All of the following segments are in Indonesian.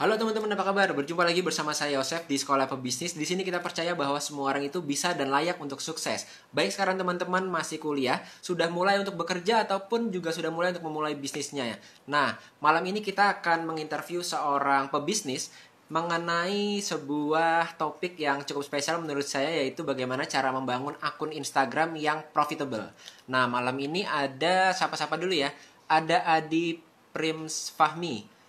Halo teman-teman, apa kabar? Berjumpa lagi bersama saya Yosef di Sekolah Pebisnis. Di sini kita percaya bahwa semua orang itu bisa dan layak untuk sukses. Baik sekarang teman-teman masih kuliah, sudah mulai untuk bekerja ataupun juga sudah mulai untuk memulai bisnisnya ya. Nah, malam ini kita akan menginterview seorang pebisnis mengenai sebuah topik yang cukup spesial menurut saya, yaitu bagaimana cara membangun akun Instagram yang profitable. Nah, malam ini ada siapa-siapa dulu ya. Ada Adi Prims Fahmi,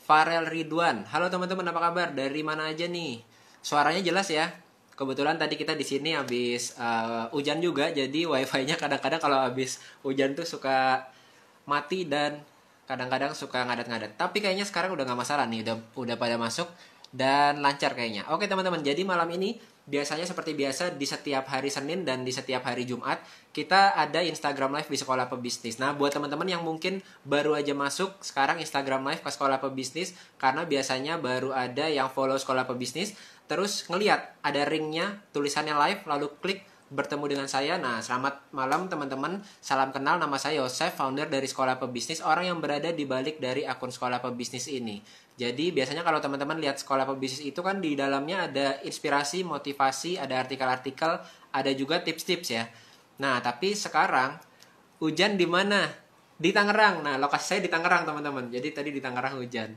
Farel Ridwan. Halo teman-teman, apa kabar? Dari mana aja nih? Suaranya jelas ya? Kebetulan tadi kita di sini habis hujan juga, jadi wifi-nya kadang-kadang kalau habis hujan tuh suka mati dan kadang-kadang suka ngadat-ngadat. Tapi kayaknya sekarang udah nggak masalah nih, udah pada masuk dan lancar kayaknya. Oke teman-teman, jadi malam ini biasanya seperti biasa di setiap hari Senin dan di setiap hari Jumat kita ada Instagram Live di Sekolah Pebisnis. Nah, buat teman-teman yang mungkin baru aja masuk sekarang Instagram Live ke Sekolah Pebisnis, karena biasanya baru ada yang follow Sekolah Pebisnis, terus ngelihat ada ringnya tulisannya live, lalu klik bertemu dengan saya. Nah, selamat malam teman-teman. Salam kenal, nama saya Yosef, founder dari Sekolah Pebisnis, orang yang berada di balik dari akun Sekolah Pebisnis ini. Jadi biasanya kalau teman-teman lihat Sekolah Pebisnis itu kan di dalamnya ada inspirasi, motivasi, ada artikel-artikel, ada juga tips-tips ya. Nah, tapi sekarang hujan di mana? Di Tangerang. Nah, lokasi saya di Tangerang teman-teman. Jadi tadi di Tangerang hujan.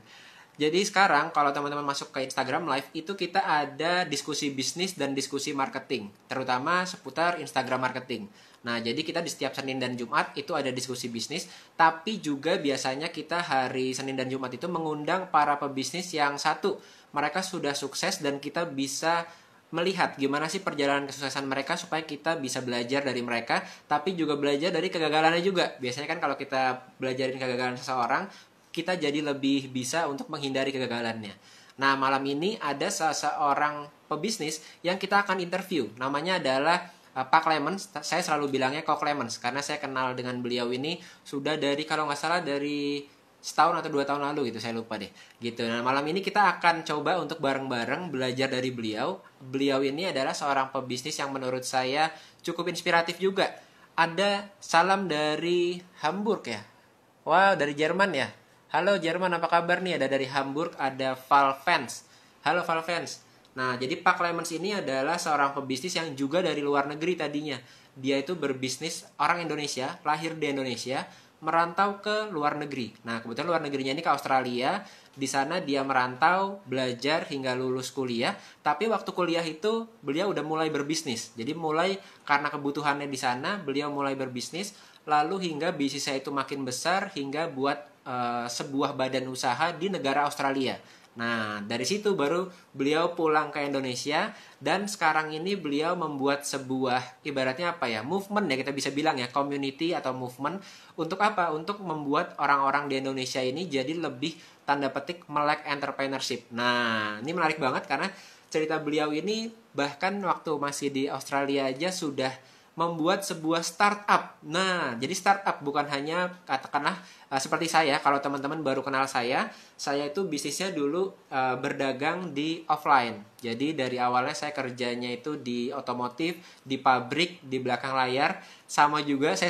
Jadi sekarang kalau teman-teman masuk ke Instagram Live itu kita ada diskusi bisnis dan diskusi marketing, terutama seputar Instagram marketing. Nah, jadi kita di setiap Senin dan Jumat itu ada diskusi bisnis, tapi juga biasanya kita hari Senin dan Jumat itu mengundang para pebisnis yang satu, mereka sudah sukses dan kita bisa melihat gimana sih perjalanan kesuksesan mereka supaya kita bisa belajar dari mereka, tapi juga belajar dari kegagalannya juga. Biasanya kan kalau kita belajarin kegagalan seseorang, kita jadi lebih bisa untuk menghindari kegagalannya. Nah, malam ini ada seseorang pebisnis yang kita akan interview. Namanya adalah Pak Clemens. Saya selalu bilangnya Kok Clemens karena saya kenal dengan beliau ini sudah dari, kalau nggak salah, dari setahun atau 2 tahun lalu gitu, saya lupa deh. Gitu. Nah, malam ini kita akan coba untuk bareng-bareng belajar dari beliau. Beliau ini adalah seorang pebisnis yang menurut saya cukup inspiratif juga. Ada salam dari Hamburg ya. Wow, dari Jerman ya. Halo Jerman, apa kabar nih? Ada dari Hamburg, ada Valfans. Halo Valfans. Nah, jadi Pak Clemens ini adalah seorang pebisnis yang juga dari luar negeri tadinya. Dia itu berbisnis, orang Indonesia, lahir di Indonesia, merantau ke luar negeri. Nah, kebetulan luar negerinya ini ke Australia. Di sana dia merantau, belajar hingga lulus kuliah. Tapi waktu kuliah itu beliau udah mulai berbisnis. Jadi mulai karena kebutuhannya di sana, beliau mulai berbisnis. Lalu hingga bisnisnya itu makin besar hingga buat sebuah badan usaha di negara Australia. Nah, dari situ baru beliau pulang ke Indonesia dan sekarang ini beliau membuat sebuah, ibaratnya apa ya, movement ya, kita bisa bilang ya, community atau movement. Untuk apa? Untuk membuat orang-orang di Indonesia ini jadi lebih, tanda petik, melek entrepreneurship. Nah, ini menarik banget karena cerita beliau ini bahkan waktu masih di Australia aja sudah membuat sebuah startup. Nah, jadi startup bukan hanya katakanlah seperti saya. Kalau teman-teman baru kenal saya itu bisnisnya dulu berdagang di offline. Jadi dari awalnya saya kerjanya itu di otomotif, di pabrik, di belakang layar. Sama juga saya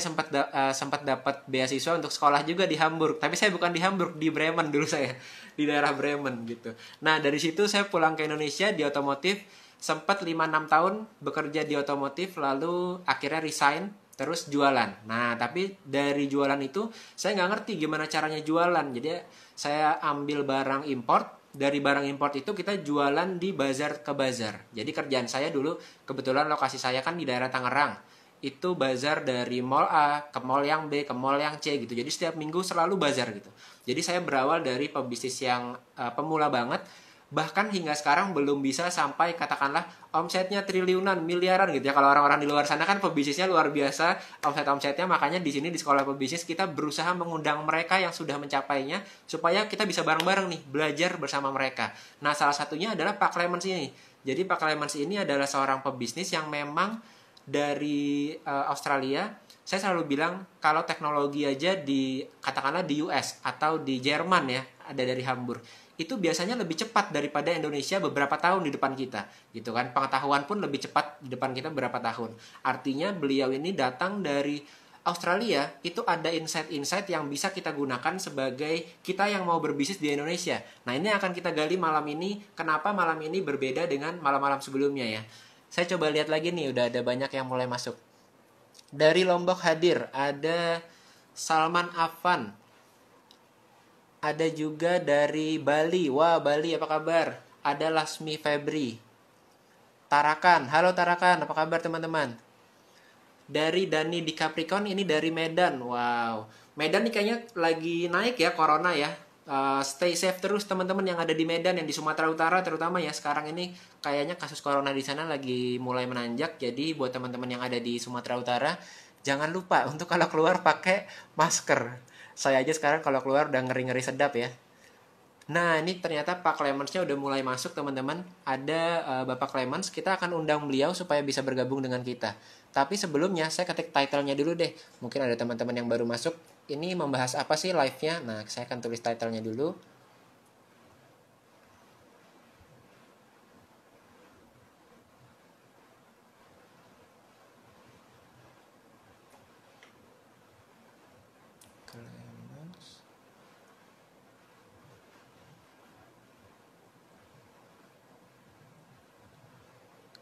sempat dapat beasiswa untuk sekolah juga di Hamburg. Tapi saya bukan di Hamburg, di Bremen dulu saya, di daerah Bremen gitu. Nah, dari situ saya pulang ke Indonesia di otomotif. Sempat 5-6 tahun bekerja di otomotif, lalu akhirnya resign, terus jualan. Nah, tapi dari jualan itu saya nggak ngerti gimana caranya jualan. Jadi saya ambil barang import. Dari barang import itu kita jualan di bazar ke bazar. Jadi kerjaan saya dulu, kebetulan lokasi saya kan di daerah Tangerang. Itu bazar dari mall A ke mall yang B ke mall yang C gitu. Jadi setiap minggu selalu bazar gitu. Jadi saya berawal dari pebisnis yang pemula banget. Bahkan hingga sekarang belum bisa sampai katakanlah omsetnya triliunan, miliaran gitu ya. Kalau orang-orang di luar sana kan pebisnisnya luar biasa omsetnya, makanya di sini di Sekolah Pebisnis kita berusaha mengundang mereka yang sudah mencapainya supaya kita bisa bareng-bareng nih belajar bersama mereka. Nah, salah satunya adalah Pak Clemens ini. Jadi Pak Clemens ini adalah seorang pebisnis yang memang dari Australia. Saya selalu bilang kalau teknologi aja di katakanlah di US atau di Jerman ya, ada dari Hamburg, itu biasanya lebih cepat daripada Indonesia beberapa tahun di depan kita, gitu kan. Pengetahuan pun lebih cepat di depan kita beberapa tahun. Artinya beliau ini datang dari Australia itu ada insight-insight yang bisa kita gunakan sebagai kita yang mau berbisnis di Indonesia. Nah, ini akan kita gali malam ini. Kenapa malam ini berbeda dengan malam-malam sebelumnya ya? Saya coba lihat lagi nih, udah ada banyak yang mulai masuk. Dari Lombok hadir, ada Salman Afan. Ada juga dari Bali. Wah, Bali apa kabar? Ada Lasmi Febri. Tarakan. Halo Tarakan, apa kabar teman-teman? Dari Dani di Capricorn, ini dari Medan. Wow. Medan nih kayaknya lagi naik ya corona ya. Stay safe terus teman-teman yang ada di Medan, yang di Sumatera Utara terutama ya. Sekarang ini kayaknya kasus corona di sana lagi mulai menanjak. Jadi buat teman-teman yang ada di Sumatera Utara, jangan lupa untuk kalau keluar pakai masker. Saya aja sekarang kalau keluar udah ngeri-ngeri sedap ya. Nah, ini ternyata Pak Clemens-nya udah mulai masuk, teman-teman. Ada Bapak Clemens, kita akan undang beliau supaya bisa bergabung dengan kita. Tapi sebelumnya, saya ketik title-nya dulu deh. Mungkin ada teman-teman yang baru masuk. Ini membahas apa sih live-nya? Nah, saya akan tulis title-nya dulu.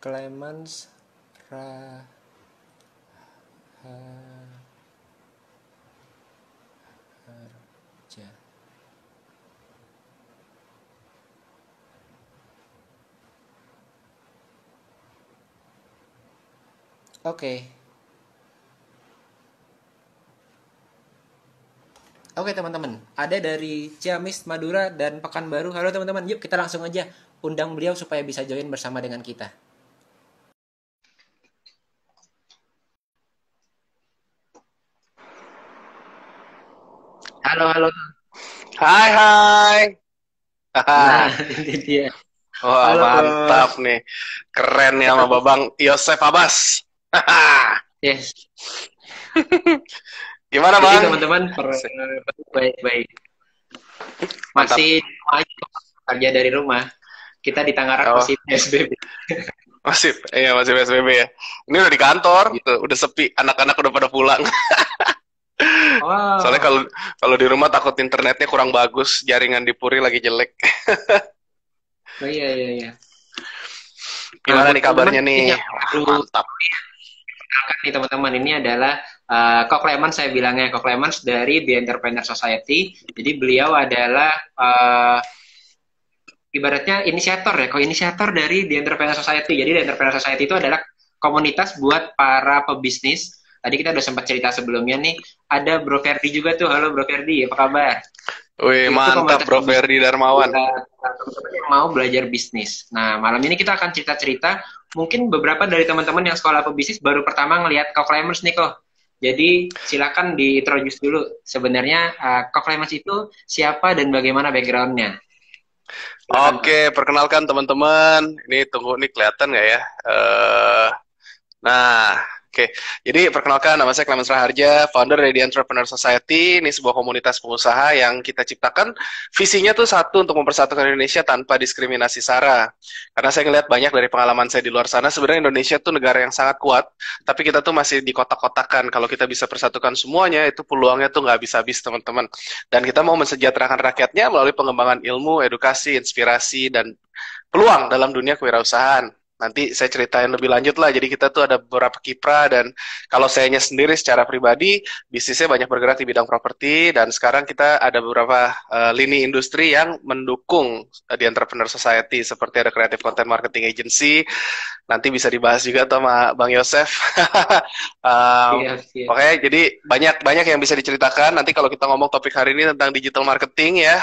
Clemens Raharja. Oke. Oke teman-teman, ada dari Ciamis, Madura, dan Pekanbaru. Halo teman-teman, yuk kita langsung aja undang beliau supaya bisa join bersama dengan kita. Halo, halo. Hai, hai. Nah, Haha. ini dia. Wah, Halo, mantap Bos. nih. Keren ya sama Babang Yosef Abbas. Haha. Yes. Gimana, Jadi Bang? teman-teman, Asik. baik-baik. Mantap. Masih kerja dari rumah. Kita di Tangerang Oh, masih PSBB. masih, iya masih PSBB ya. Ini udah di kantor, tuh, udah sepi. Anak-anak udah pada pulang. Soalnya Wow. kalau kalau di rumah takut internetnya kurang bagus, jaringan di Puri lagi jelek. Oh iya, iya, iya. Nah, Gimana buat nih teman-teman kabarnya nih? yang Wah, baru mantap. kenalkan nih teman-teman, ini adalah Kok Clemens, saya bilangnya Kok Clemens dari The Entrepreneur Society. Jadi beliau adalah ibaratnya inisiator ya, ko-inisiator dari The Entrepreneur Society. Jadi The Entrepreneur Society itu adalah komunitas buat para pebisnis. Tadi kita udah sempat cerita sebelumnya nih, ada Bro Ferdi juga tuh. Halo Bro Ferdi, apa kabar? Wih, Itu mantap komunitas Bro pebisnis Ferdi Darmawan. buat teman-teman yang mau belajar bisnis. Nah, malam ini kita akan cerita-cerita. Mungkin beberapa dari teman-teman yang sekolah pebisnis baru pertama ngelihat Kok Clemens nih kok. Jadi silakan diintroduce dulu. Sebenarnya Kok Clemens itu siapa dan bagaimana backgroundnya? Silakan Pak. Oke, perkenalkan teman-teman. Ini tunggu nih kelihatan nggak ya? Nah, oke. Jadi perkenalkan nama saya Clemens Raharja, founder dari The Entrepreneur Society. Ini sebuah komunitas pengusaha yang kita ciptakan. Visinya tuh satu, untuk mempersatukan Indonesia tanpa diskriminasi SARA. Karena saya ngelihat banyak dari pengalaman saya di luar sana, sebenarnya Indonesia tuh negara yang sangat kuat, tapi kita tuh masih dikotak-kotakan. Kalau kita bisa persatukan semuanya, itu peluangnya tuh nggak habis-habis, teman-teman. Dan kita mau mensejahterakan rakyatnya melalui pengembangan ilmu, edukasi, inspirasi, dan peluang dalam dunia kewirausahaan. Nanti saya ceritain lebih lanjut lah. Jadi kita tuh ada beberapa kiprah, dan kalau sayanya sendiri secara pribadi, bisnisnya banyak bergerak di bidang properti, dan sekarang kita ada beberapa lini industri yang mendukung di Entrepreneur Society, seperti ada Creative Content Marketing Agency. Nanti bisa dibahas juga tuh sama Bang Yosef. Siap, siap. Oke, jadi banyak yang bisa diceritakan. Nanti kalau kita ngomong topik hari ini tentang digital marketing ya,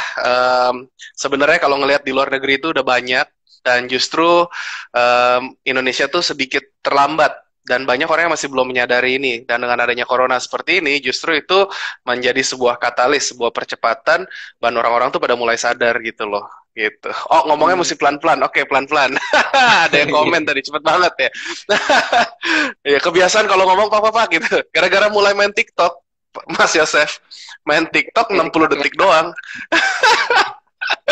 sebenarnya kalau ngelihat di luar negeri itu udah banyak, dan justru Indonesia tuh sedikit terlambat, dan banyak orang yang masih belum menyadari ini. Dan dengan adanya corona seperti ini, justru itu menjadi sebuah katalis, sebuah percepatan, dan orang-orang tuh pada mulai sadar gitu loh. Gitu. Oh, ngomongnya Hmm. mesti pelan-pelan. Oke, pelan-pelan. Ada yang komen tadi, cepet banget ya. Ya, kebiasaan kalau ngomong apa-apa gitu. Gara-gara mulai main TikTok, Mas Yosef. Main TikTok Jadi 60 detik doang.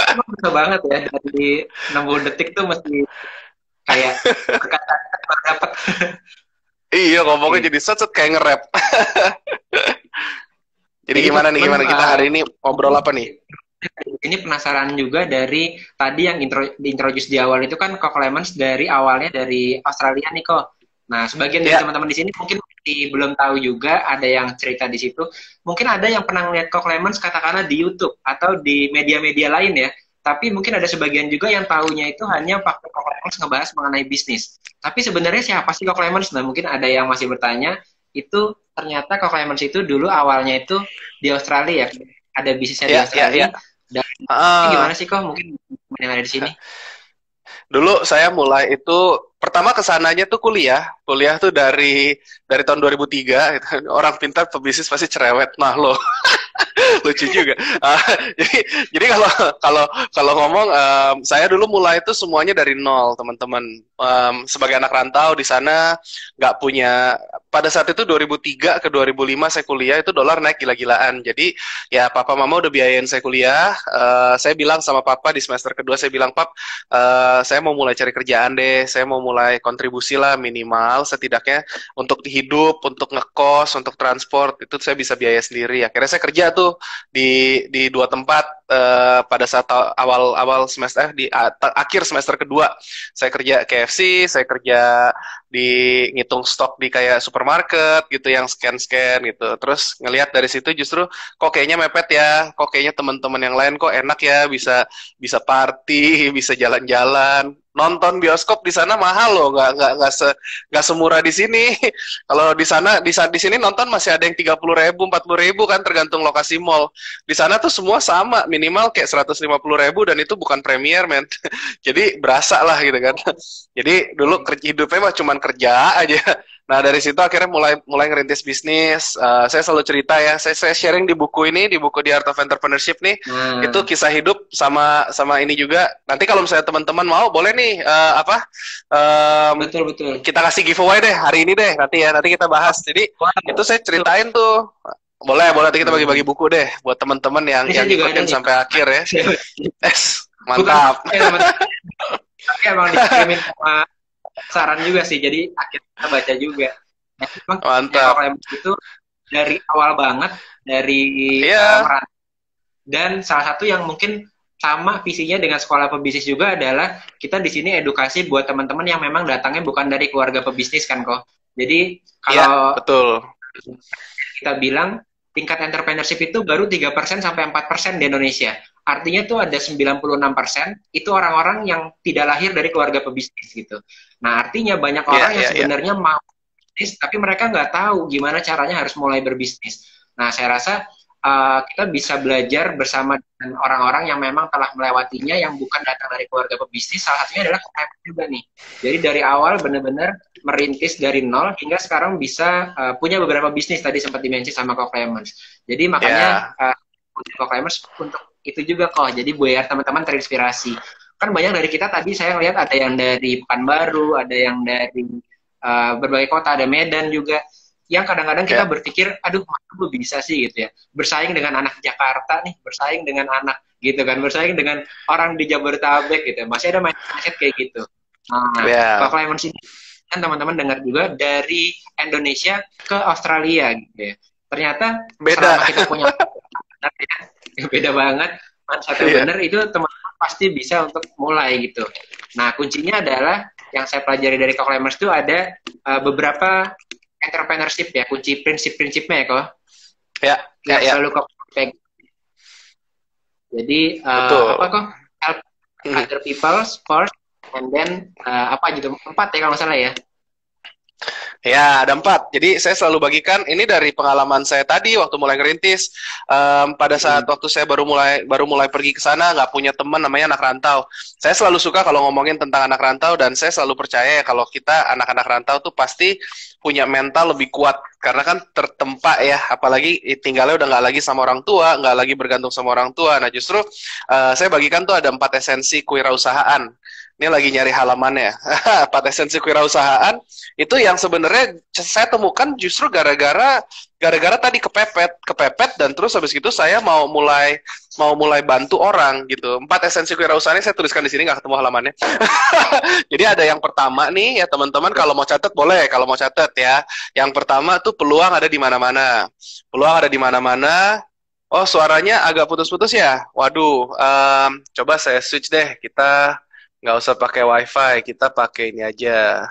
emang bisa banget ya, dari 60 detik tuh mesti kayak berkata dapat. Iya, ngomongnya Oke. jadi set kayak nge-rap. Jadi Jadi gimana nih, teman-teman gimana kita hari ini ngobrol apa nih? ini penasaran juga dari tadi yang introduce di awal itu kan Kok Lemons dari awalnya dari Australia nih kok. Nah, sebagian dari Ya, teman-teman di sini mungkin belum tahu juga ada yang cerita di situ. Mungkin ada yang pernah melihat Kok Lemons katakanlah di YouTube atau di media-media lain ya. Tapi mungkin ada sebagian juga yang tahunya itu hanya waktu Kok Lemons ngebahas mengenai bisnis. Tapi sebenarnya siapa sih Kok Lemons? Nah, mungkin ada yang masih bertanya, itu ternyata Kok Lemons itu dulu awalnya itu di Australia ya. Ada bisnisnya di ya, ya, ya. Australia. Dan ini Ah, gimana sih kok mungkin yang ada di sini? dulu saya mulai itu pertama kesananya tuh kuliah tuh dari tahun 2003 gitu. Orang pintar pebisnis pasti cerewet. Nah, lo lucu juga. Ah, jadi kalau kalau kalau ngomong saya dulu mulai itu semuanya dari nol, teman-teman. Sebagai anak rantau di sana nggak punya pada saat itu 2003 ke 2005 saya kuliah itu dolar naik gila-gilaan. Jadi ya papa mama udah biayain saya kuliah. Saya bilang sama papa di semester kedua saya bilang, "Pap, saya mau mulai cari kerjaan deh. Saya mau mulai kontribusi lah minimal setidaknya untuk hidup, untuk ngekos, untuk transport itu saya bisa biaya sendiri." Akhirnya saya kerja tuh di dua tempat pada saat awal semester di akhir semester kedua saya kerja KFC, saya kerja di ngitung stok di kayak supermarket gitu yang scan-scan gitu. Terus ngelihat dari situ justru kok kayaknya mepet ya, kok kayaknya teman-teman yang lain kok enak ya bisa bisa party, bisa jalan-jalan. Nonton bioskop di sana mahal loh, nggak semurah di sini. Kalau di sana di sini nonton masih ada yang 30.000, 40.000 kan tergantung lokasi mall. Di sana tuh semua sama, minimal kayak 150.000 dan itu bukan premier men. Jadi berasa lah gitu kan. Jadi dulu hidupnya mah cuman kerja aja. Nah dari situ akhirnya mulai mulai ngerintis bisnis. Saya selalu cerita ya, saya sharing di buku ini, di buku The Art of Entrepreneurship nih. Itu Nah, kisah hidup sama sama ini juga. Nanti kalau misalnya teman-teman mau, boleh nih apa? Um, betul betul. kita kasih giveaway deh hari ini deh nanti ya. Nanti kita bahas. Jadi Wah, itu saya itu. ceritain tuh. Boleh, boleh nanti kita bagi-bagi Hmm. buku deh buat teman-teman Ini yang saya juga ada ngikutin nih. sampai akhir ya. Bukan Mantap. ya teman-teman, tapi emang dikirimin sama saran juga sih. Jadi akhirnya baca juga. Nah, memang Kok Mantap. Lemons itu dari awal banget dari Iya, merantau. Dan salah satu yang mungkin sama visinya dengan sekolah pebisnis juga adalah kita di sini edukasi buat teman-teman yang memang datangnya bukan dari keluarga pebisnis kan kok. Jadi iya, kalau betul. kita bilang tingkat entrepreneurship itu baru 3% sampai 4% di Indonesia. Artinya tuh ada 96% itu orang-orang yang tidak lahir dari keluarga pebisnis gitu. Nah, artinya banyak Iya, orang yang iya, iya. sebenarnya mau bisnis tapi mereka nggak tahu gimana caranya harus mulai berbisnis. Nah, saya rasa kita bisa belajar bersama dengan orang-orang yang memang telah melewatinya yang bukan datang dari keluarga pebisnis. Salah satunya adalah Kak juga nih. Jadi dari awal benar-benar merintis dari nol hingga sekarang bisa punya beberapa bisnis tadi sempat dimention sama Kok Lemons. Jadi makanya Ya, Kok Lemons untuk itu juga kok. Jadi biar teman-teman terinspirasi. Kan banyak dari kita tadi saya lihat ada yang dari Pekanbaru, ada yang dari berbagai kota, ada Medan juga. Yang kadang-kadang kita ya. berpikir, aduh, mana gue bisa sih gitu ya. Bersaing dengan anak Jakarta nih, bersaing dengan anak gitu kan, bersaing dengan orang di Jabodetabek gitu. Masih ada mindset kayak gitu. Nah, Kok Ya, Lemons ini kan teman-teman dengar juga dari Indonesia ke Australia gitu ya. Ternyata beda. selama kita punya ya, beda banget mindset yang Iya, benar itu teman-teman pasti bisa untuk mulai gitu. Nah kuncinya adalah yang saya pelajari dari Kok Lemers itu ada beberapa entrepreneurship ya kunci prinsip-prinsipnya ya kok ya, ya, yang ya. selalu kok pegang. Jadi apa Betul. kok help other people first and then apa gitu 4 ya kalau nggak salah ya. Ya, ada 4. Jadi saya selalu bagikan ini dari pengalaman saya tadi waktu mulai ngerintis. Pada saat Hmm. waktu saya baru mulai pergi ke sana, nggak punya teman namanya anak rantau. Saya selalu suka kalau ngomongin tentang anak rantau dan saya selalu percaya ya kalau kita anak-anak rantau tuh pasti punya mental lebih kuat karena kan tertempa ya, apalagi tinggalnya udah nggak lagi sama orang tua, nggak lagi bergantung sama orang tua. Nah justru saya bagikan tuh ada 4 esensi kewirausahaan. Ini lagi nyari halamannya. 4 esensi kewirausahaan itu yang sebenarnya saya temukan justru gara-gara gara-gara tadi kepepet dan terus habis itu saya mau mulai bantu orang gitu. 4 esensi kewirausahaan ini saya tuliskan di sini, nggak ketemu halamannya. Jadi ada yang pertama nih ya teman-teman, kalau mau catat boleh, kalau mau catat ya. Yang pertama tuh peluang ada di mana-mana. Peluang ada di mana-mana. Oh, suaranya agak putus-putus ya. Waduh, coba saya switch deh. Kita nggak usah pakai WiFi, kita pakai ini aja.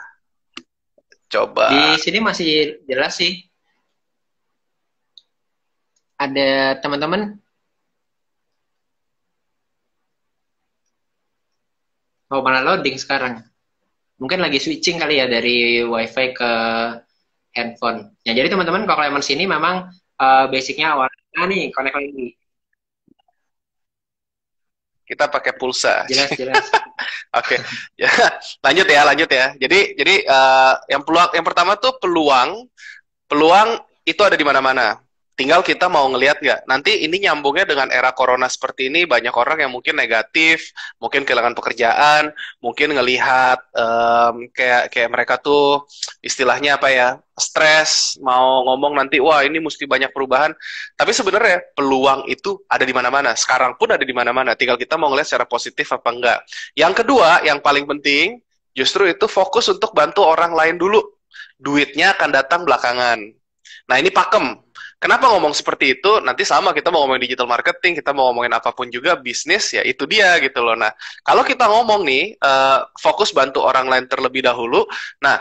Di Coba. sini masih jelas sih. Ada teman-teman, oh malah loading sekarang. Mungkin lagi switching kali ya dari WiFi ke handphone. Ya, jadi teman-teman kalau Lemon sini memang basicnya awalnya nih connect lagi. Kita pakai pulsa. Jelas, jelas. Oke, ya lanjut ya. Jadi yang pertama tuh peluang, peluang itu ada di mana-mana. Tinggal kita mau ngelihat nggak. Nanti ini nyambungnya dengan era corona seperti ini, banyak orang yang mungkin negatif, mungkin kehilangan pekerjaan, mungkin ngelihat kayak mereka tuh istilahnya apa ya, stres, mau ngomong nanti, wah ini mesti banyak perubahan. Tapi sebenarnya peluang itu ada di mana-mana. Sekarang pun ada di mana-mana. Tinggal kita mau ngelihat secara positif apa enggak. Yang kedua, yang paling penting, justru itu fokus untuk bantu orang lain dulu. Duitnya akan datang belakangan. Nah, ini pakem. Kenapa ngomong seperti itu? Nanti sama kita mau ngomongin digital marketing, kita mau ngomongin apapun juga bisnis, ya itu dia gitu loh. Nah, kalau kita ngomong nih, fokus bantu orang lain terlebih dahulu. Nah,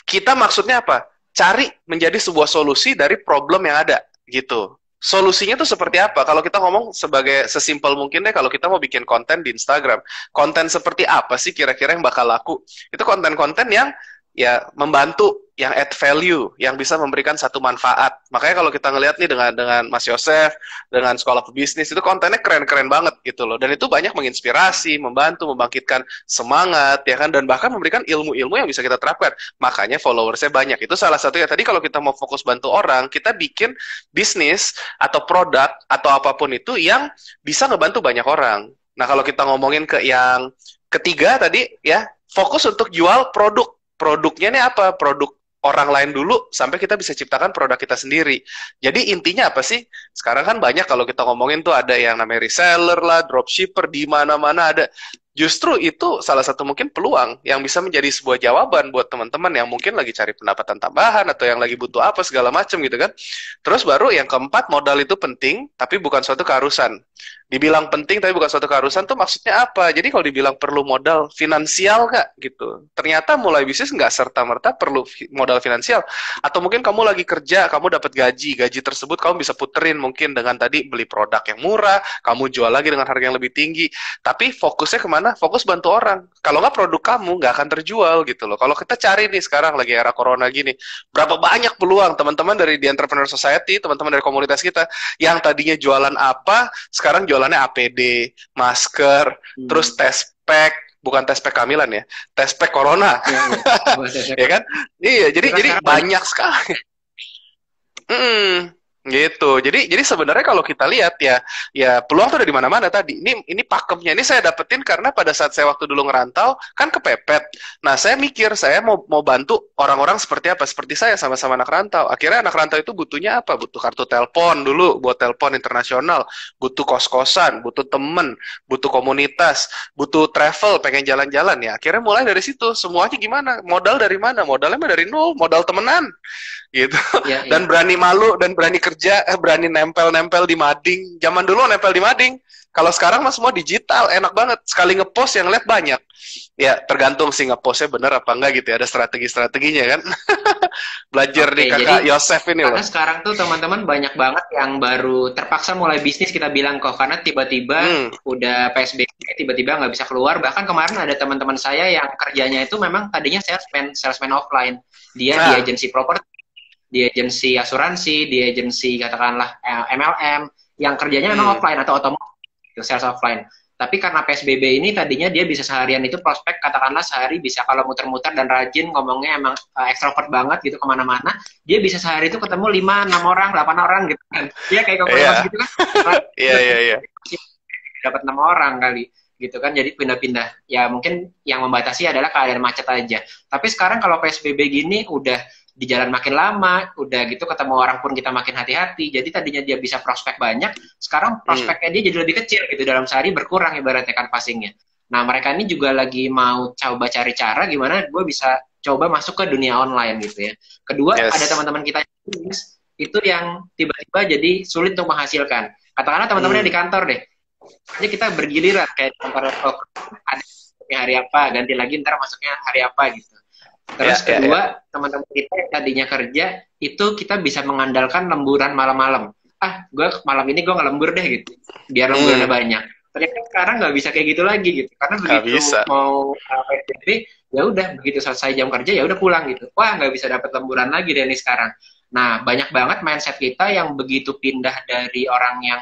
kita maksudnya apa? Cari menjadi sebuah solusi dari problem yang ada gitu. Solusinya tuh seperti apa? Kalau kita ngomong sebagai sesimpel mungkin deh, kalau kita mau bikin konten di Instagram, konten seperti apa sih kira-kira yang bakal laku? Itu konten-konten yang ya membantu, yang add value, yang bisa memberikan satu manfaat. Makanya kalau kita ngelihat nih dengan Mas Yosef, dengan Sekolah Pebisnis, itu kontennya keren-keren banget gitu loh. Dan itu banyak menginspirasi, membantu, membangkitkan semangat, ya kan, dan bahkan memberikan ilmu-ilmu yang bisa kita terapkan. Makanya followersnya banyak. Itu salah satunya. Tadi kalau kita mau fokus bantu orang, kita bikin bisnis atau produk atau apapun itu yang bisa ngebantu banyak orang. Nah, kalau kita ngomongin ke yang ketiga tadi, ya, fokus untuk jual produk. Produknya ini apa? Produk orang lain dulu sampai kita bisa ciptakan produk kita sendiri. Jadi intinya apa sih? Sekarang kan banyak kalau kita ngomongin tuh ada yang namanya reseller lah, dropshipper, di mana-mana ada. Justru itu salah satu mungkin peluang yang bisa menjadi sebuah jawaban buat teman-teman yang mungkin lagi cari pendapatan tambahan atau yang lagi butuh apa segala macam gitu kan. Terus baru yang keempat, modal itu penting tapi bukan suatu keharusan. Dibilang penting tapi bukan suatu keharusan tuh maksudnya apa? Jadi kalau dibilang perlu modal finansial nggak gitu? Ternyata mulai bisnis nggak serta-merta perlu modal finansial. Atau mungkin kamu lagi kerja, kamu dapat gaji tersebut kamu bisa puterin mungkin dengan tadi beli produk yang murah, kamu jual lagi dengan harga yang lebih tinggi. Tapi fokusnya kemana? Fokus bantu orang. Kalau nggak produk kamu nggak akan terjual gitu loh. Kalau kita cari nih sekarang lagi era corona gini, berapa banyak peluang teman-teman dari The Entrepreneur Society, teman-teman dari komunitas kita yang tadinya jualan apa, sekarang jualannya APD, masker, terus test pack, bukan test pack kehamilan ya, test pack corona, ya kan? Iya, jadi banyak sekali. Gitu. Jadi sebenarnya kalau kita lihat ya peluang tuh ada di mana-mana tadi. Ini pakemnya. Ini saya dapetin karena pada saat saya waktu dulu ngerantau kan kepepet. Nah, saya mikir saya mau bantu orang-orang seperti apa? Seperti saya sama-sama anak rantau. Akhirnya anak rantau itu butuhnya apa? Butuh kartu telepon dulu buat telepon internasional, butuh kos-kosan, butuh temen, butuh komunitas, butuh travel, pengen jalan-jalan ya. Akhirnya mulai dari situ. Semuanya gimana? Modal dari mana? Modalnya mah dari nol, modal temenan gitu. Ya, Dan ya. berani malu dan berani kerja, berani nempel-nempel di mading. Zaman dulu nempel di mading. Kalau sekarang mah semua digital, enak banget. Sekali ngepost yang lihat banyak. Ya, tergantung sih ngepostnya bener apa enggak gitu ya. Ada strategi-strateginya kan. Belajar Oke, nih jadi kakak Yosef ini karena loh. sekarang tuh teman-teman banyak banget yang baru terpaksa mulai bisnis kita bilang kok karena tiba-tiba Hmm, udah PSBB tiba-tiba nggak bisa keluar. Bahkan kemarin ada teman-teman saya yang kerjanya itu memang tadinya salesman offline. Dia di nah, agensi properti, di agensi asuransi, di agensi katakanlah MLM yang kerjanya memang hmm, offline atau otomotif, sales offline. Tapi karena PSBB ini tadinya dia bisa seharian itu prospek katakanlah sehari bisa kalau muter-muter dan rajin ngomongnya emang ekstrovert banget gitu kemana-mana, dia bisa sehari itu ketemu 5, 6 orang, 8 orang gitu kan. Dia kayak konfirmasi iya, gitu kan. iya, iya, iya. Dapat 6 orang kali gitu kan, jadi pindah-pindah ya. Mungkin yang membatasi adalah keadaan macet aja, tapi sekarang kalau PSBB gini udah di jalan makin lama, udah gitu ketemu orang pun kita makin hati-hati. Jadi tadinya dia bisa prospek banyak, sekarang prospeknya dia jadi lebih kecil gitu, dalam sehari berkurang ibaratnya kan passingnya. Nah mereka ini juga lagi mau coba cari cara gimana gue bisa coba masuk ke dunia online gitu ya. Kedua ada teman-teman kita itu yang tiba-tiba jadi sulit untuk menghasilkan. Katakanlah teman-teman yang di kantor deh, aja kita bergiliran kayak kantor ada hari apa, ganti lagi ntar masuknya hari apa gitu. Terus kedua, teman-teman kita yang tadinya kerja, itu kita bisa mengandalkan lemburan malam-malam. Ah, gue malam ini gue ngelembur deh gitu, biar lemburannya banyak. Ternyata sekarang nggak bisa kayak gitu lagi gitu, karena begitu mau PSBB, ya udah begitu selesai jam kerja ya udah pulang gitu. Wah, nggak bisa dapat lemburan lagi deh nih sekarang. Nah, banyak banget mindset kita yang begitu pindah dari orang yang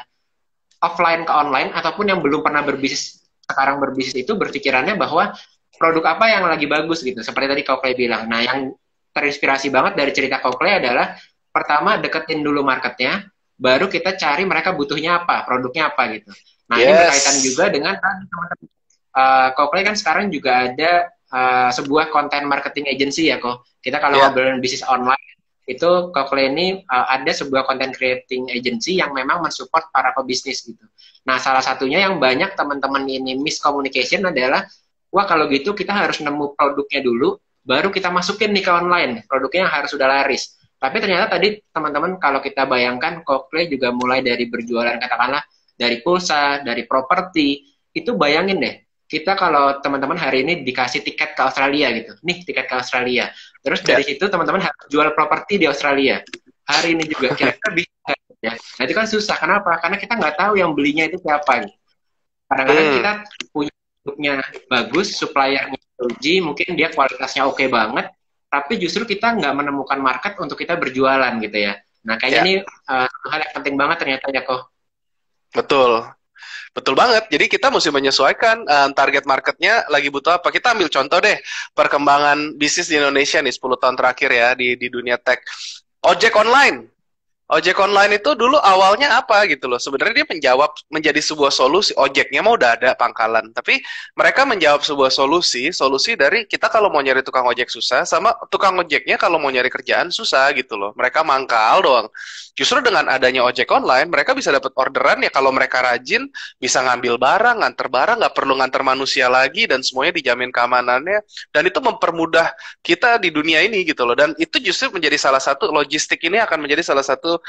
offline ke online, ataupun yang belum pernah berbisnis, sekarang berbisnis itu berpikirannya bahwa produk apa yang lagi bagus gitu, seperti tadi Kau Clay bilang. Nah, yang terinspirasi banget dari cerita Kau Clay adalah pertama deketin dulu marketnya, baru kita cari mereka butuhnya apa, produknya apa gitu. Nah, ini berkaitan juga dengan teman-teman. Kau Clay kan sekarang juga ada sebuah content marketing agency ya, kok. Kita kalau ngobrolin bisnis online itu Kau Clay ini ada sebuah content creating agency yang memang mensupport para pebisnis gitu. Nah, salah satunya yang banyak teman-teman ini miscommunication adalah, wah kalau gitu kita harus nemu produknya dulu, baru kita masukin nih ke online, produknya yang harus sudah laris. Tapi ternyata tadi teman-teman kalau kita bayangkan, Kau Clay juga mulai dari berjualan katakanlah dari pulsa, dari properti, itu bayangin deh, kita kalau teman-teman hari ini dikasih tiket ke Australia gitu, nih tiket ke Australia, terus dari situ teman-teman harus jual properti di Australia, hari ini juga kira-kira bisa ya? Nah itu kan susah, kenapa? Karena kita nggak tahu yang belinya itu siapa gitu. Kadang-kadang kita punya produknya bagus, suppliernya teruji, mungkin dia kualitasnya oke banget, tapi justru kita nggak menemukan market untuk kita berjualan gitu ya. Nah kayaknya ini hal yang penting banget ternyata ya kok. Betul. Betul banget. Jadi kita mesti menyesuaikan target marketnya lagi butuh apa. Kita ambil contoh deh perkembangan bisnis di Indonesia nih 10 tahun terakhir ya di dunia tech. Ojek online. Ojek online itu dulu awalnya apa gitu loh. Sebenarnya dia menjadi sebuah solusi. Ojeknya mau udah ada pangkalan, tapi mereka menjawab sebuah solusi dari kita kalau mau nyari tukang ojek susah, sama tukang ojeknya kalau mau nyari kerjaan susah gitu loh. Mereka mangkal doang. Justru dengan adanya ojek online, mereka bisa dapat orderan ya kalau mereka rajin, bisa ngambil barang, nganter barang, nggak perlu nganter manusia lagi, dan semuanya dijamin keamanannya. Dan itu mempermudah kita di dunia ini gitu loh. Dan itu justru menjadi salah satu, logistik ini akan menjadi salah satu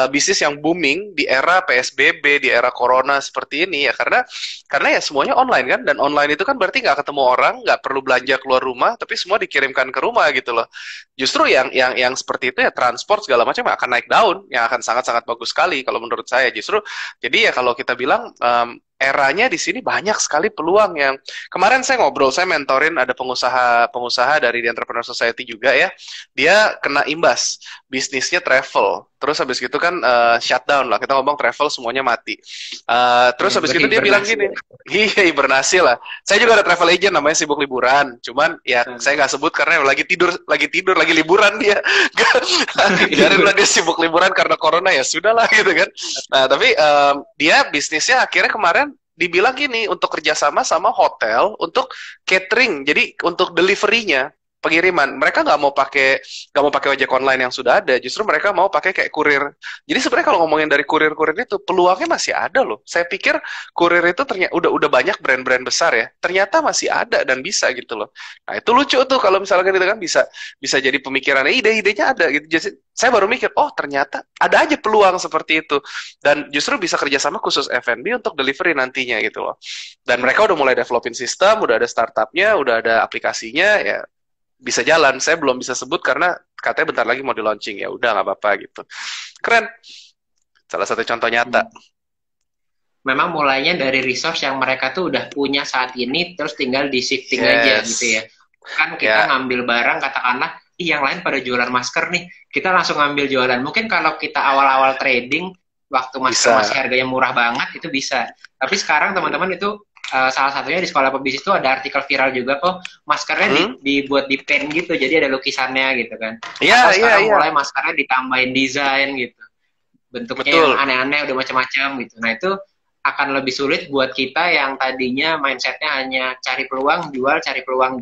bisnis yang booming di era PSBB, di era Corona seperti ini ya. Karena ya semuanya online kan, dan online itu kan berarti nggak ketemu orang, nggak perlu belanja keluar rumah, tapi semua dikirimkan ke rumah gitu loh. Justru yang seperti itu ya transport segala macam akan naik daun, yang akan sangat-sangat bagus sekali kalau menurut saya. Justru jadi ya kalau kita bilang eranya di sini banyak sekali peluang. Yang kemarin saya ngobrol, saya mentorin ada pengusaha dari The Entrepreneur Society juga ya. Dia kena imbas, bisnisnya travel. Terus habis gitu kan shutdown lah, kita ngomong travel semuanya mati. Terus habis gitu dia bilang gini, iya hibernasi lah. Saya juga ada travel agent namanya Sibuk Liburan. Cuman ya saya nggak sebut karena lagi liburan dia. Biarinlah dia sibuk liburan karena corona ya sudahlah gitu kan. Nah tapi dia bisnisnya akhirnya kemarin dibilang gini, untuk kerjasama sama hotel untuk catering, jadi untuk deliverynya, pengiriman. Mereka nggak mau pakai ojek online yang sudah ada, justru mereka mau pakai kayak kurir. Jadi sebenarnya kalau ngomongin dari kurir-kurir itu peluangnya masih ada loh. Saya pikir kurir itu ternyata udah banyak brand-brand besar ya, ternyata masih ada dan bisa gitu loh. Nah itu lucu tuh kalau misalkan itu kan bisa jadi pemikirannya, ide-idenya ada gitu. Jadi saya baru mikir, oh ternyata ada aja peluang seperti itu, dan justru bisa kerjasama khusus F&B untuk delivery nantinya gitu loh. Dan mereka udah mulai developin sistem, udah ada startupnya, udah ada aplikasinya ya. Bisa jalan, saya belum bisa sebut karena katanya bentar lagi mau di launching, ya udah nggak apa-apa gitu. Keren, salah satu contoh nyata. Memang mulainya dari resource yang mereka tuh udah punya saat ini, terus tinggal di shifting aja gitu ya. Kan kita ngambil barang, katakanlah, yang lain pada jualan masker nih, kita langsung ngambil jualan. Mungkin kalau kita awal-awal trading, waktu masker masih harganya murah banget, itu bisa. Tapi sekarang teman-teman itu salah satunya di sekolah pebisnis itu ada artikel viral juga kok, maskernya dibuat di pen gitu, jadi ada lukisannya gitu kan. Sekarang mulai maskernya ditambahin desain gitu, bentuknya yang aneh-aneh, udah macam-macam gitu. Nah itu akan lebih sulit buat kita yang tadinya mindsetnya hanya cari peluang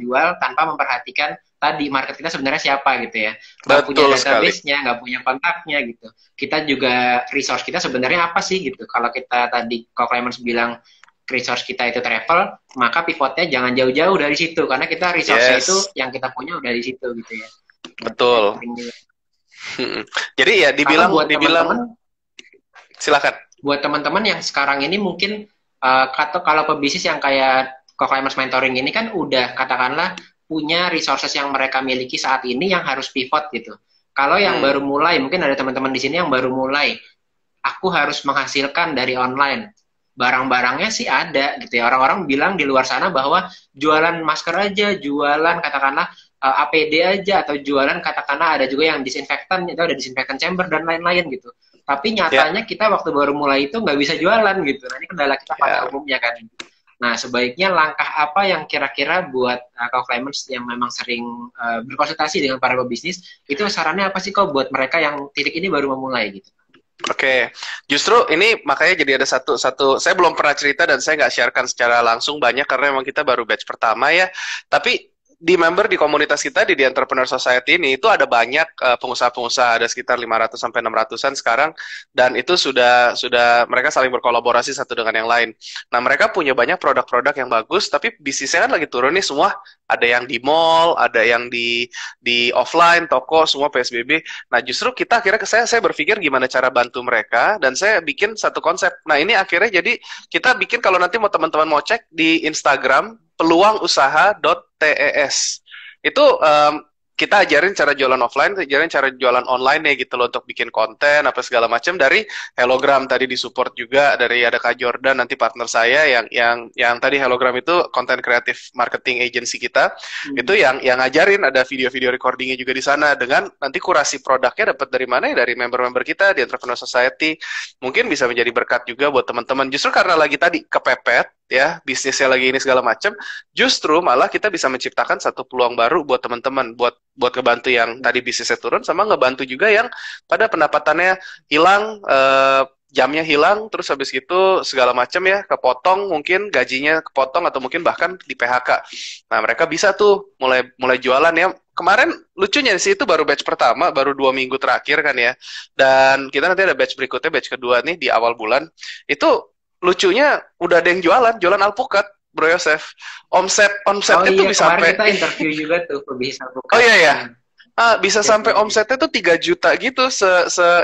jual tanpa memperhatikan tadi market kita sebenarnya siapa gitu ya. Nggak punya Betul sekali. database-nya, nggak punya kontaknya gitu. Kita juga resource kita sebenarnya apa sih gitu. Kalau kita tadi, kalau Clemens bilang resource kita itu travel, maka pivotnya jangan jauh-jauh dari situ karena kita resource-nya itu Yes, yang kita punya udah di situ gitu ya. betul. Jadi ya Kalau dibilang buat dibilang teman-teman, silakan. yang sekarang ini mungkin atau kalau pebisnis yang kayak co-climbers mentoring ini kan udah katakanlah punya resources yang mereka miliki saat ini yang harus pivot gitu. Kalau yang baru mulai, mungkin ada teman-teman di sini yang baru mulai, aku harus menghasilkan dari online. Barang-barangnya sih ada gitu ya. Orang-orang bilang di luar sana bahwa jualan masker aja, jualan katakanlah APD aja, atau jualan katakanlah ada juga yang disinfektan, itu ada disinfektan chamber dan lain-lain gitu. Tapi Ya, nyatanya kita waktu baru mulai itu nggak bisa jualan gitu. Nah ini kendala kita pada ya. umumnya kan. Nah sebaiknya langkah apa yang kira-kira buat kau climbers yang memang sering berkonsultasi dengan para pebisnis, itu sarannya apa sih kok buat mereka yang titik ini baru memulai gitu? Oke, justru ini makanya jadi ada satu, saya belum pernah cerita dan saya nggak sharekan secara langsung banyak karena memang kita baru batch pertama ya. Tapi di member di komunitas kita di The Entrepreneur Society ini itu ada banyak pengusaha-pengusaha, ada sekitar 500 sampai 600-an sekarang, dan itu sudah mereka saling berkolaborasi satu dengan yang lain. Nah, mereka punya banyak produk-produk yang bagus, tapi bisnisnya kan lagi turun nih semua. Ada yang di mall, ada yang di offline, toko, semua PSBB. Nah, justru kita akhirnya saya berpikir gimana cara bantu mereka, dan saya bikin satu konsep. Nah, ini akhirnya jadi kita bikin, kalau nanti mau teman-teman mau cek di Instagram peluangusaha.tes. Itu kita ajarin cara jualan offline, ajarin cara jualan online ya gitu loh, untuk bikin konten apa segala macam. Dari Hellogram tadi disupport juga, dari ada Kak Jordan nanti partner saya yang tadi Hellogram itu konten kreatif marketing agency kita. Itu yang ngajarin, ada video-video recordingnya juga di sana, dengan nanti kurasi produknya dapat dari mana ya, dari member-member kita di Entrepreneur Society. Mungkin bisa menjadi berkat juga buat teman-teman. Justru karena lagi tadi kepepet ya, bisnisnya lagi ini segala macam, justru malah kita bisa menciptakan satu peluang baru buat teman-teman, buat ngebantu yang tadi bisnisnya turun, sama ngebantu juga yang pada pendapatannya hilang, jamnya hilang, terus habis itu segala macam ya, kepotong, mungkin gajinya kepotong atau mungkin bahkan di PHK. Nah, mereka bisa tuh mulai jualan ya. Kemarin lucunya sih, itu baru batch pertama, baru 2 minggu terakhir kan ya, dan kita nanti ada batch berikutnya, batch kedua nih di awal bulan. Itu lucunya udah ada yang jualan alpukat, Bro Yosef. Oh Omsetnya tuh iya, bisa kemarin sampai kita interview juga tuh pebisnis oh alpukat. iya ya. Hmm. Bisa Ya, sampai ya, ya. omsetnya tuh 3 juta gitu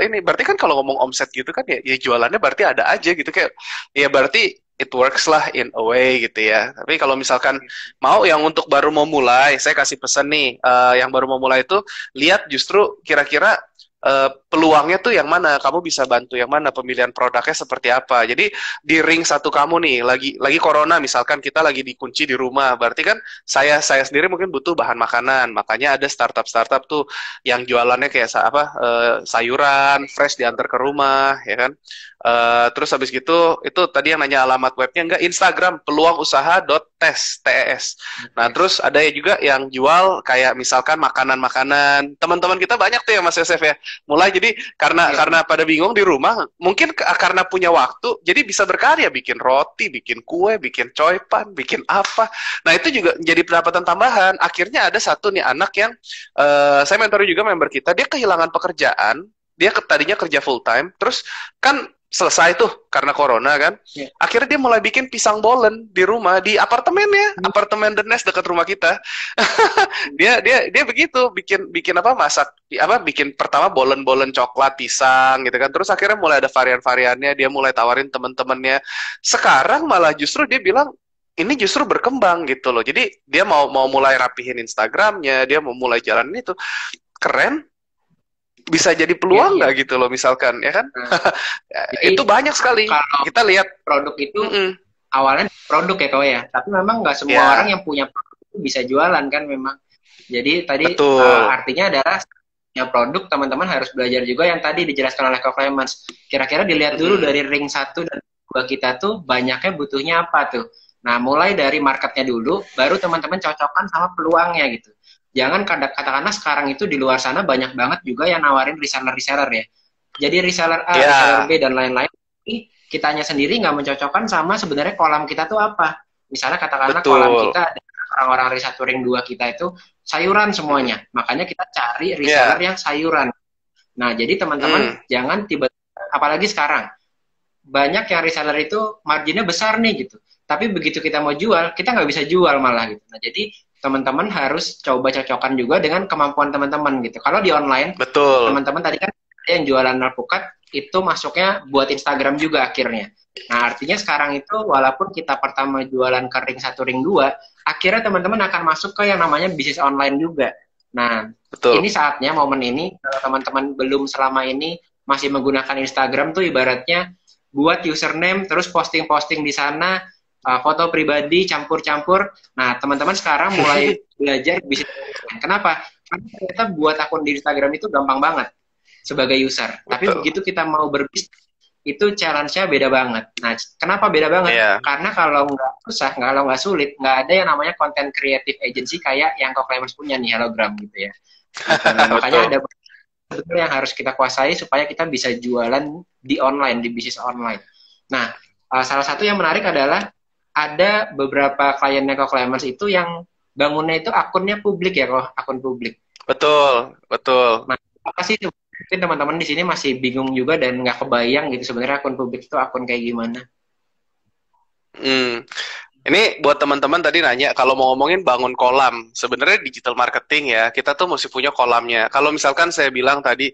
ini. Berarti kan kalau ngomong omset gitu kan ya jualannya berarti ada aja gitu, kayak ya berarti it works lah in a way gitu ya. Tapi kalau misalkan mau yang untuk baru mau mulai, saya kasih pesan nih, yang baru mau mulai itu lihat justru kira-kira peluangnya tuh yang mana, kamu bisa bantu yang mana, pemilihan produknya seperti apa. Jadi di ring satu kamu nih lagi corona, misalkan kita lagi dikunci di rumah, berarti kan saya sendiri mungkin butuh bahan makanan, makanya ada startup tuh yang jualannya kayak sayuran fresh diantar ke rumah ya kan. Terus habis gitu, itu tadi yang nanya alamat webnya, enggak, Instagram peluangusaha.tes. Nah, terus ada ya juga yang jual kayak misalkan makanan-makanan. Teman-teman kita banyak tuh ya Mas Yosef ya. Mulai jadi karena pada bingung di rumah, mungkin karena punya waktu, jadi bisa berkarya, bikin roti, bikin kue, bikin coipan, bikin apa. Nah, itu juga jadi pendapatan tambahan. Akhirnya ada satu nih anak yang saya mentori juga member kita, dia kehilangan pekerjaan. Dia tadinya kerja full time, terus kan selesai tuh karena corona kan. Ya. Akhirnya dia mulai bikin pisang bolen di rumah, di apartemennya, apartemen The Nest dekat rumah kita. dia begitu bikin apa, masak apa, bikin pertama bolen-bolen coklat pisang gitu kan. Terus akhirnya mulai ada varian-variannya, dia mulai tawarin temen-temennya. Sekarang malah justru dia bilang ini justru berkembang gitu loh. Jadi dia mau mulai rapihin Instagramnya, dia mau mulai jalanin itu. Keren, bisa jadi peluang Iya. nggak gitu loh misalkan ya kan. Nah, Itu jadi banyak sekali kalau kita lihat. produk itu Mm-mm. awalnya produk ya kau ya, tapi memang nggak semua orang Ya, yang punya produk itu bisa jualan kan memang. Jadi tadi betul. artinya adalah punya produk, teman-teman harus belajar juga yang tadi dijelaskan oleh Kak Clemens. Kira-kira dilihat dulu Mm-mm. dari ring 1 dan 2 kita tuh banyaknya butuhnya apa tuh. Nah, mulai dari marketnya dulu, baru teman-teman cocokkan sama peluangnya gitu. Jangan katakanlah sekarang itu di luar sana banyak banget juga yang nawarin reseller-reseller ya. Jadi reseller A, reseller Ya, B, dan lain-lain. Ini kitanya sendiri nggak mencocokkan sama sebenarnya kolam kita tuh apa. Misalnya katakanlah kolam betul. kita ada orang-orang resaturing 2 kita itu sayuran semuanya. Makanya kita cari reseller yang sayuran. Nah, jadi teman-teman jangan tiba-tiba, apalagi sekarang, banyak yang reseller itu marginnya besar nih gitu. Tapi begitu kita mau jual, kita nggak bisa jual malah gitu. Nah, jadi teman-teman harus coba cocokkan juga dengan kemampuan teman-teman gitu. Kalau di online, Betul. teman-teman tadi kan ada yang jualan alpukat, itu masuknya buat Instagram juga akhirnya. Nah, artinya sekarang itu walaupun kita pertama jualan ke ring 1, ring 2, akhirnya teman-teman akan masuk ke yang namanya bisnis online juga. Nah, Betul. ini saatnya, momen ini, kalau teman-teman belum selama ini masih menggunakan Instagram tuh ibaratnya buat username, terus posting-posting di sana, foto pribadi, campur-campur. Nah, teman-teman sekarang mulai belajar bisnis. Kenapa? Karena ternyata buat akun di Instagram itu gampang banget sebagai user. Tapi begitu kita mau berbisnis, itu challenge-nya beda banget. Nah, kenapa beda banget? Karena kalau nggak susah, kalau nggak sulit, nggak ada yang namanya content creative agency kayak yang Coclaimers punya nih, Hellogram gitu ya. Nah, makanya ada betul yang harus kita kuasai supaya kita bisa jualan di online, di bisnis online. Nah, salah satu yang menarik adalah ada beberapa kliennya Coclaimers itu yang bangunnya itu akunnya publik ya, kok akun publik. Betul, betul. Nah, apa sih mungkin teman-teman di sini masih bingung juga dan nggak kebayang gitu sebenarnya akun publik itu akun kayak gimana? Ini buat teman-teman tadi nanya, kalau mau ngomongin bangun kolam, sebenarnya digital marketing ya, kita tuh mesti punya kolamnya. Kalau misalkan saya bilang tadi,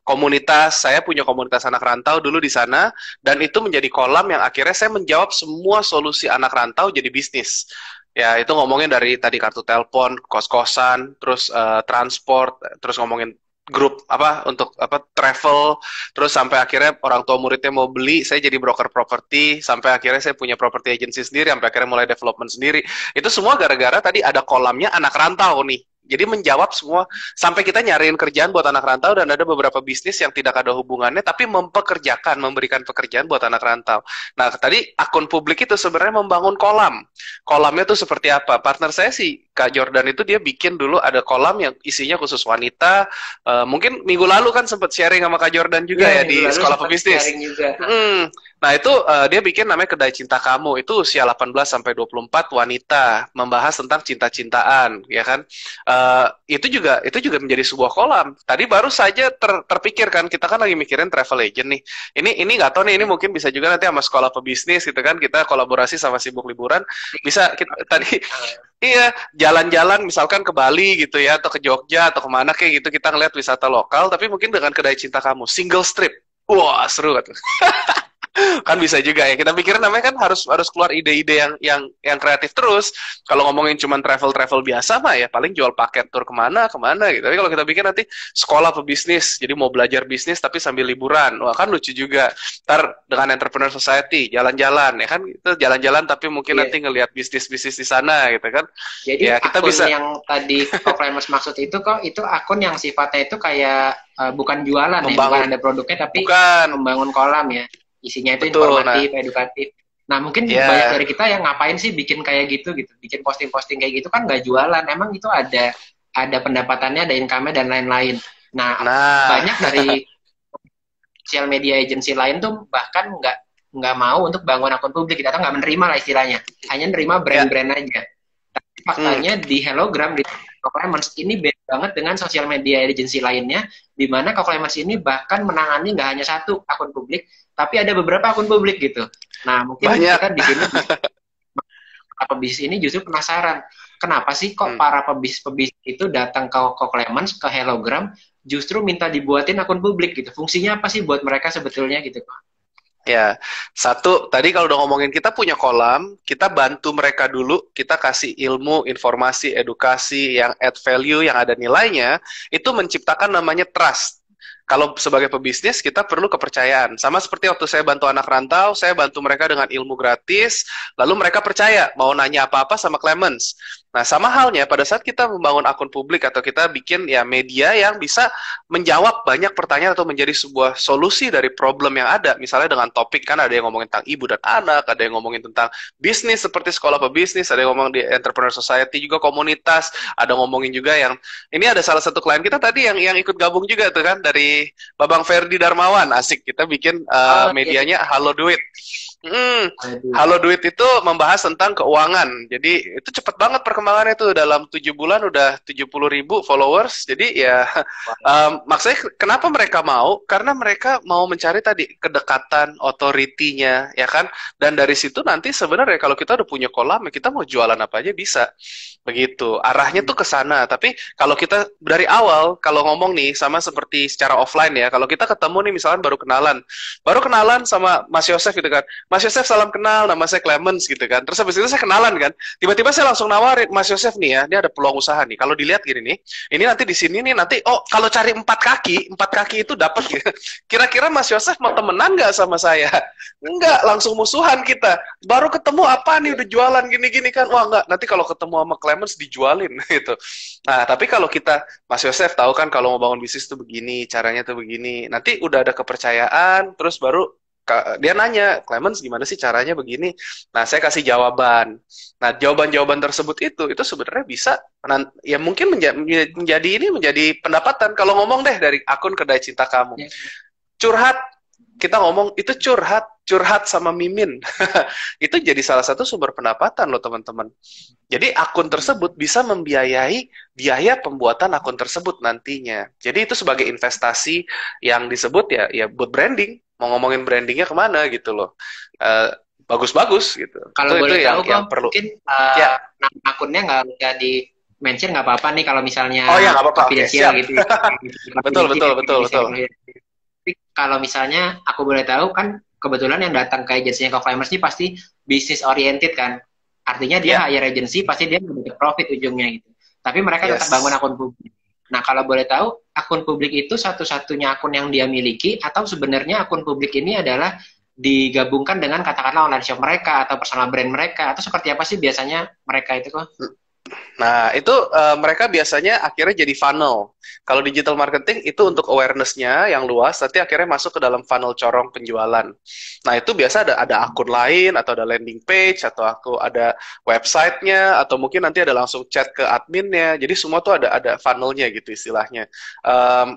komunitas, saya punya komunitas anak rantau dulu di sana, dan itu menjadi kolam yang akhirnya saya menjawab semua solusi anak rantau jadi bisnis. Ya, itu ngomongin dari tadi kartu telepon, kos-kosan, terus transport, terus ngomongin grup untuk travel, terus sampai akhirnya orang tua muridnya mau beli, saya jadi broker properti, sampai akhirnya saya punya property agency sendiri, sampai akhirnya mulai development sendiri. Itu semua gara-gara tadi ada kolamnya anak rantau nih. Jadi menjawab semua, sampai kita nyariin kerjaan buat anak rantau, dan ada beberapa bisnis yang tidak ada hubungannya, tapi mempekerjakan, memberikan pekerjaan buat anak rantau. Nah, tadi akun publik itu sebenarnya membangun kolam. Kolamnya tuh seperti apa? Partner saya sih, Kak Jordan itu dia bikin dulu ada kolam yang isinya khusus wanita. Mungkin minggu lalu kan sempat sharing sama Kak Jordan juga ya di Sekolah Pebisnis. Nah, itu dia bikin namanya Kedai Cinta Kamu. Itu usia 18-24 wanita, membahas tentang cinta-cintaan, ya kan? Itu juga menjadi sebuah kolam. Tadi baru saja terpikir kan, kita kan lagi mikirin travel agent nih. Ini nggak tahu nih, ini mungkin bisa juga nanti sama Sekolah Pebisnis gitu kan, kita kolaborasi sama Sibuk Liburan. Bisa kita tadi iya, jalan-jalan misalkan ke Bali gitu ya, atau ke Jogja atau kemana kayak gitu, kita ngeliat wisata lokal, tapi mungkin dengan Kedai Cinta Kamu, single strip. Wah, seru kan? Kan bisa juga ya, kita pikirin namanya kan harus keluar ide-ide yang kreatif terus. Kalau ngomongin cuman travel biasa mah ya paling jual paket tur kemana gitu. Tapi kalau kita bikin nanti sekolah pebisnis, jadi mau belajar bisnis tapi sambil liburan, wah kan lucu juga. Ntar dengan Entrepreneur Society jalan-jalan ya kan, itu jalan-jalan tapi mungkin nanti ngelihat bisnis di sana gitu kan. Jadi ya, kita akun bisa yang tadi Coclaimers maksud itu kok itu akun yang sifatnya itu kayak bukan jualan ya, bukan ada produknya tapi membangun kolam ya. Isinya itu informatif, edukatif. Nah, mungkin banyak dari kita yang ngapain sih bikin kayak gitu, bikin posting-posting kayak gitu kan nggak jualan. Emang itu ada pendapatannya, ada income-nya dan lain-lain. Nah, banyak dari sosial media agency lain tuh bahkan nggak mau untuk bangun akun publik, atau nggak menerima lah istilahnya. Hanya menerima brand-brand aja. Tapi faktanya di Hellogram, di Coclaimers ini beda banget dengan sosial media agency lainnya, di mana Coclaimers ini bahkan menangani nggak hanya satu akun publik, tapi ada beberapa akun publik gitu. Nah, mungkin kita di sini pebisnis ini justru penasaran, kenapa sih kok para pebisnis itu datang ke Coclaimers, ke Hellogram, justru minta dibuatin akun publik gitu. Fungsinya apa sih buat mereka sebetulnya gitu, Pak? Ya, satu, tadi kalau udah ngomongin kita punya kolam, kita bantu mereka dulu, kita kasih ilmu, informasi, edukasi yang add value, yang ada nilainya, itu menciptakan namanya trust. Kalau sebagai pebisnis, kita perlu kepercayaan. Sama seperti waktu saya bantu anak rantau, saya bantu mereka dengan ilmu gratis, lalu mereka percaya, mau nanya apa-apa sama Clemens. Nah, sama halnya pada saat kita membangun akun publik atau kita bikin ya media yang bisa menjawab banyak pertanyaan atau menjadi sebuah solusi dari problem yang ada. Misalnya dengan topik, kan ada yang ngomongin tentang ibu dan anak, ada yang ngomongin tentang bisnis seperti sekolah pebisnis, ada yang ngomong di Entrepreneur Society juga komunitas, ada ngomongin juga yang, ini ada salah satu klien kita tadi yang ikut gabung juga tuh kan, dari Babang Ferdi Darmawan, asik, kita bikin medianya Halo Duit. Hmm, Waduh. Halo Duit itu membahas tentang keuangan. Jadi itu cepat banget perkembangannya tuh dalam 7 bulan udah 70.000 followers. Jadi ya maksudnya kenapa mereka mau? Karena mereka mau mencari tadi kedekatan, otoritinya, ya kan? Dan dari situ nanti sebenarnya kalau kita udah punya kolam, ya kita mau jualan apa aja bisa. Begitu. Arahnya tuh ke sana. Tapi kalau kita dari awal, kalau ngomong nih sama seperti secara offline ya, kalau kita ketemu nih misalkan baru kenalan sama Mas Yosef gitu kan. Mas Yosef salam kenal, nama saya Clemens gitu kan. Terus habis itu saya kenalan kan. Tiba-tiba saya langsung nawarin, Mas Yosef nih ya, ini ada peluang usaha nih. Kalau dilihat gini nih, ini nanti di sini nih nanti, oh kalau cari 4 kaki itu dapat gitu. Kira-kira Mas Yosef mau temenan nggak sama saya? Enggak, langsung musuhan kita. Baru ketemu apa nih udah jualan gini-gini kan? Wah enggak, nanti kalau ketemu sama Clemens dijualin gitu. Nah, tapi kalau kita, Mas Yosef tahu kan kalau mau bangun bisnis tuh begini, caranya tuh begini. Nanti udah ada kepercayaan, terus baru dia nanya, Clemens gimana sih caranya begini? Nah, saya kasih jawaban. Nah, jawaban-jawaban tersebut itu sebenarnya bisa ya mungkin menjadi ini menjadi pendapatan. Kalau ngomong deh dari akun Kedai Cinta Kamu. Ya. Curhat, kita ngomong itu curhat sama Mimin. Itu jadi salah satu sumber pendapatan loh teman-teman. Jadi akun tersebut bisa membiayai biaya pembuatan akun tersebut nantinya. Jadi itu sebagai investasi yang disebut ya buat branding. Mau ngomongin brandingnya kemana gitu loh. Bagus-bagus gitu. Kalau Itu boleh tahu kok, yang perlu. mungkin Ya. nama akunnya nggak usah di mention nggak apa-apa nih kalau misalnya Oh ya nggak apa-apa. Oke, konfidensial siap. gitu. Ya. Betul, Confidential, betul, betul, bisa betul. Tapi kalau misalnya aku boleh tahu kan kebetulan yang datang ke agensinya Climbers ini pasti bisnis oriented kan. Artinya dia Ya. hire agency pasti dia dapat profit ujungnya gitu. Tapi mereka tetap Yes. bangun akun publik. Nah, kalau boleh tahu akun publik itu satu-satunya akun yang dia miliki atau sebenarnya akun publik ini adalah digabungkan dengan katakanlah online shop mereka atau personal brand mereka atau seperti apa sih biasanya mereka itu kok? Nah, itu mereka biasanya akhirnya jadi funnel. Kalau digital marketing itu untuk awareness-nya yang luas, nanti akhirnya masuk ke dalam funnel corong penjualan. Nah, itu biasa ada akun lain, atau ada landing page, atau ada website-nya, atau mungkin nanti ada langsung chat ke adminnya. Jadi semua tuh ada funnel-nya gitu istilahnya.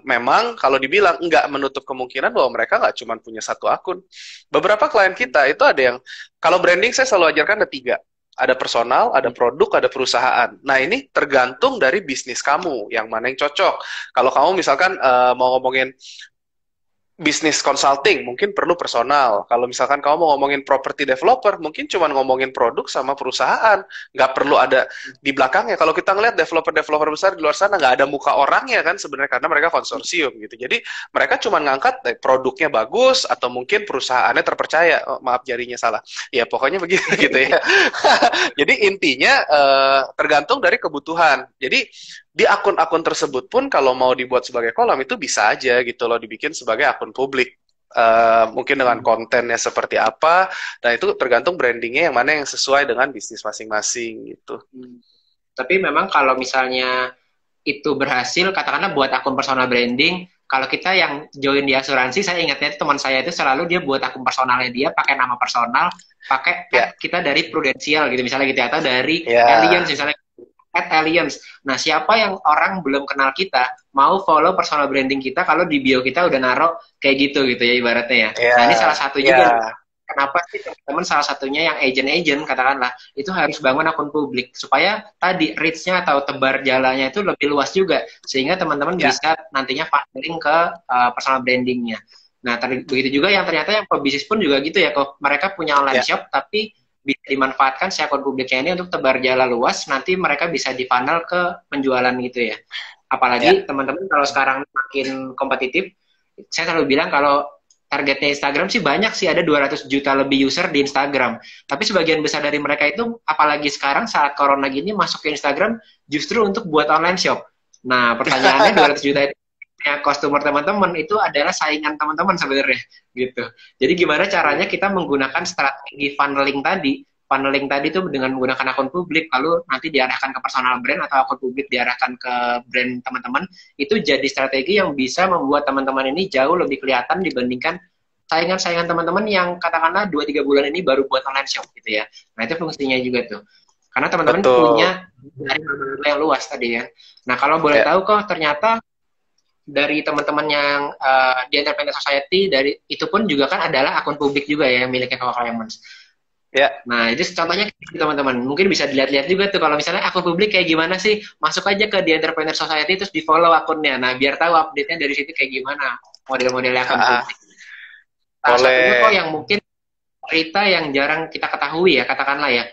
Memang kalau dibilang nggak menutup kemungkinan bahwa mereka nggak cuma punya satu akun. Beberapa klien kita itu ada yang, kalau branding saya selalu ajarkan ada 3. Ada personal, ada produk, ada perusahaan. Nah, ini tergantung dari bisnis kamu, yang mana yang cocok. Kalau kamu misalkan mau ngomongin bisnis consulting, mungkin perlu personal. Kalau misalkan kamu mau ngomongin property developer, mungkin cuma ngomongin produk sama perusahaan. Nggak perlu ada di belakangnya. Kalau kita ngeliat developer-developer besar di luar sana, nggak ada muka orangnya kan sebenarnya, karena mereka konsorsium gitu. Jadi mereka cuma ngangkat produknya bagus, atau mungkin perusahaannya terpercaya. Oh, maaf jarinya salah. Ya pokoknya begitu gitu ya. Jadi intinya tergantung dari kebutuhan. Jadi di akun-akun tersebut pun kalau mau dibuat sebagai kolam itu bisa aja gitu loh, dibikin sebagai akun publik. Mungkin dengan kontennya seperti apa, dan itu tergantung brandingnya yang mana yang sesuai dengan bisnis masing-masing gitu. Tapi memang kalau misalnya itu berhasil, katakanlah buat akun personal branding, kalau kita yang join di asuransi, saya ingatnya itu teman saya itu selalu dia buat akun personalnya dia pakai nama personal, pakai kita dari Prudential gitu misalnya gitu, atau dari Allianz misalnya @Allianz. Nah, siapa yang orang belum kenal kita mau follow personal branding kita kalau di bio kita udah naruh kayak gitu ya ibaratnya ya. Nah, ini salah satu juga kenapa sih teman-teman salah satunya yang agent-agent katakanlah itu harus bangun akun publik supaya tadi reach-nya atau tebar jalannya itu lebih luas juga sehingga teman-teman bisa nantinya partnering ke personal brandingnya. Nah, begitu juga yang ternyata yang pebisnis pun juga gitu ya, kok mereka punya online shop tapi bisa dimanfaatkan si akun publiknya ini untuk tebar jala luas, nanti mereka bisa di-funnel ke penjualan gitu ya. Apalagi teman-teman kalau sekarang makin kompetitif, saya selalu bilang kalau targetnya Instagram sih banyak sih, ada 200 juta lebih user di Instagram. Tapi sebagian besar dari mereka itu, apalagi sekarang saat corona gini, masuk ke Instagram justru untuk buat online shop. Nah, pertanyaannya 200 juta itu customer teman-teman itu adalah saingan teman-teman sebenarnya gitu. Jadi gimana caranya kita menggunakan strategi funneling tadi itu dengan menggunakan akun publik lalu nanti diarahkan ke personal brand atau akun publik diarahkan ke brand teman-teman, itu jadi strategi yang bisa membuat teman-teman ini jauh lebih kelihatan dibandingkan saingan-saingan teman-teman yang katakanlah 2-3 bulan ini baru buat online shop gitu ya. Nah, itu fungsinya juga tuh. Karena teman-teman punya dari yang luas tadi ya. Nah, kalau boleh tahu kok ternyata dari teman-teman yang di Entrepreneur Society, dari itu pun juga kan adalah akun publik juga ya miliknya Kakak Clemens. Ya. Nah, itu contohnya gitu, teman-teman. Mungkin bisa dilihat-lihat juga tuh kalau misalnya akun publik kayak gimana sih, masuk aja ke The Entrepreneur Society terus di-follow akunnya. Nah, biar tahu update-nya dari situ kayak gimana model-model akun publik. Salah satunya kok Boleh. yang mungkin cerita yang jarang kita ketahui ya, katakanlah ya.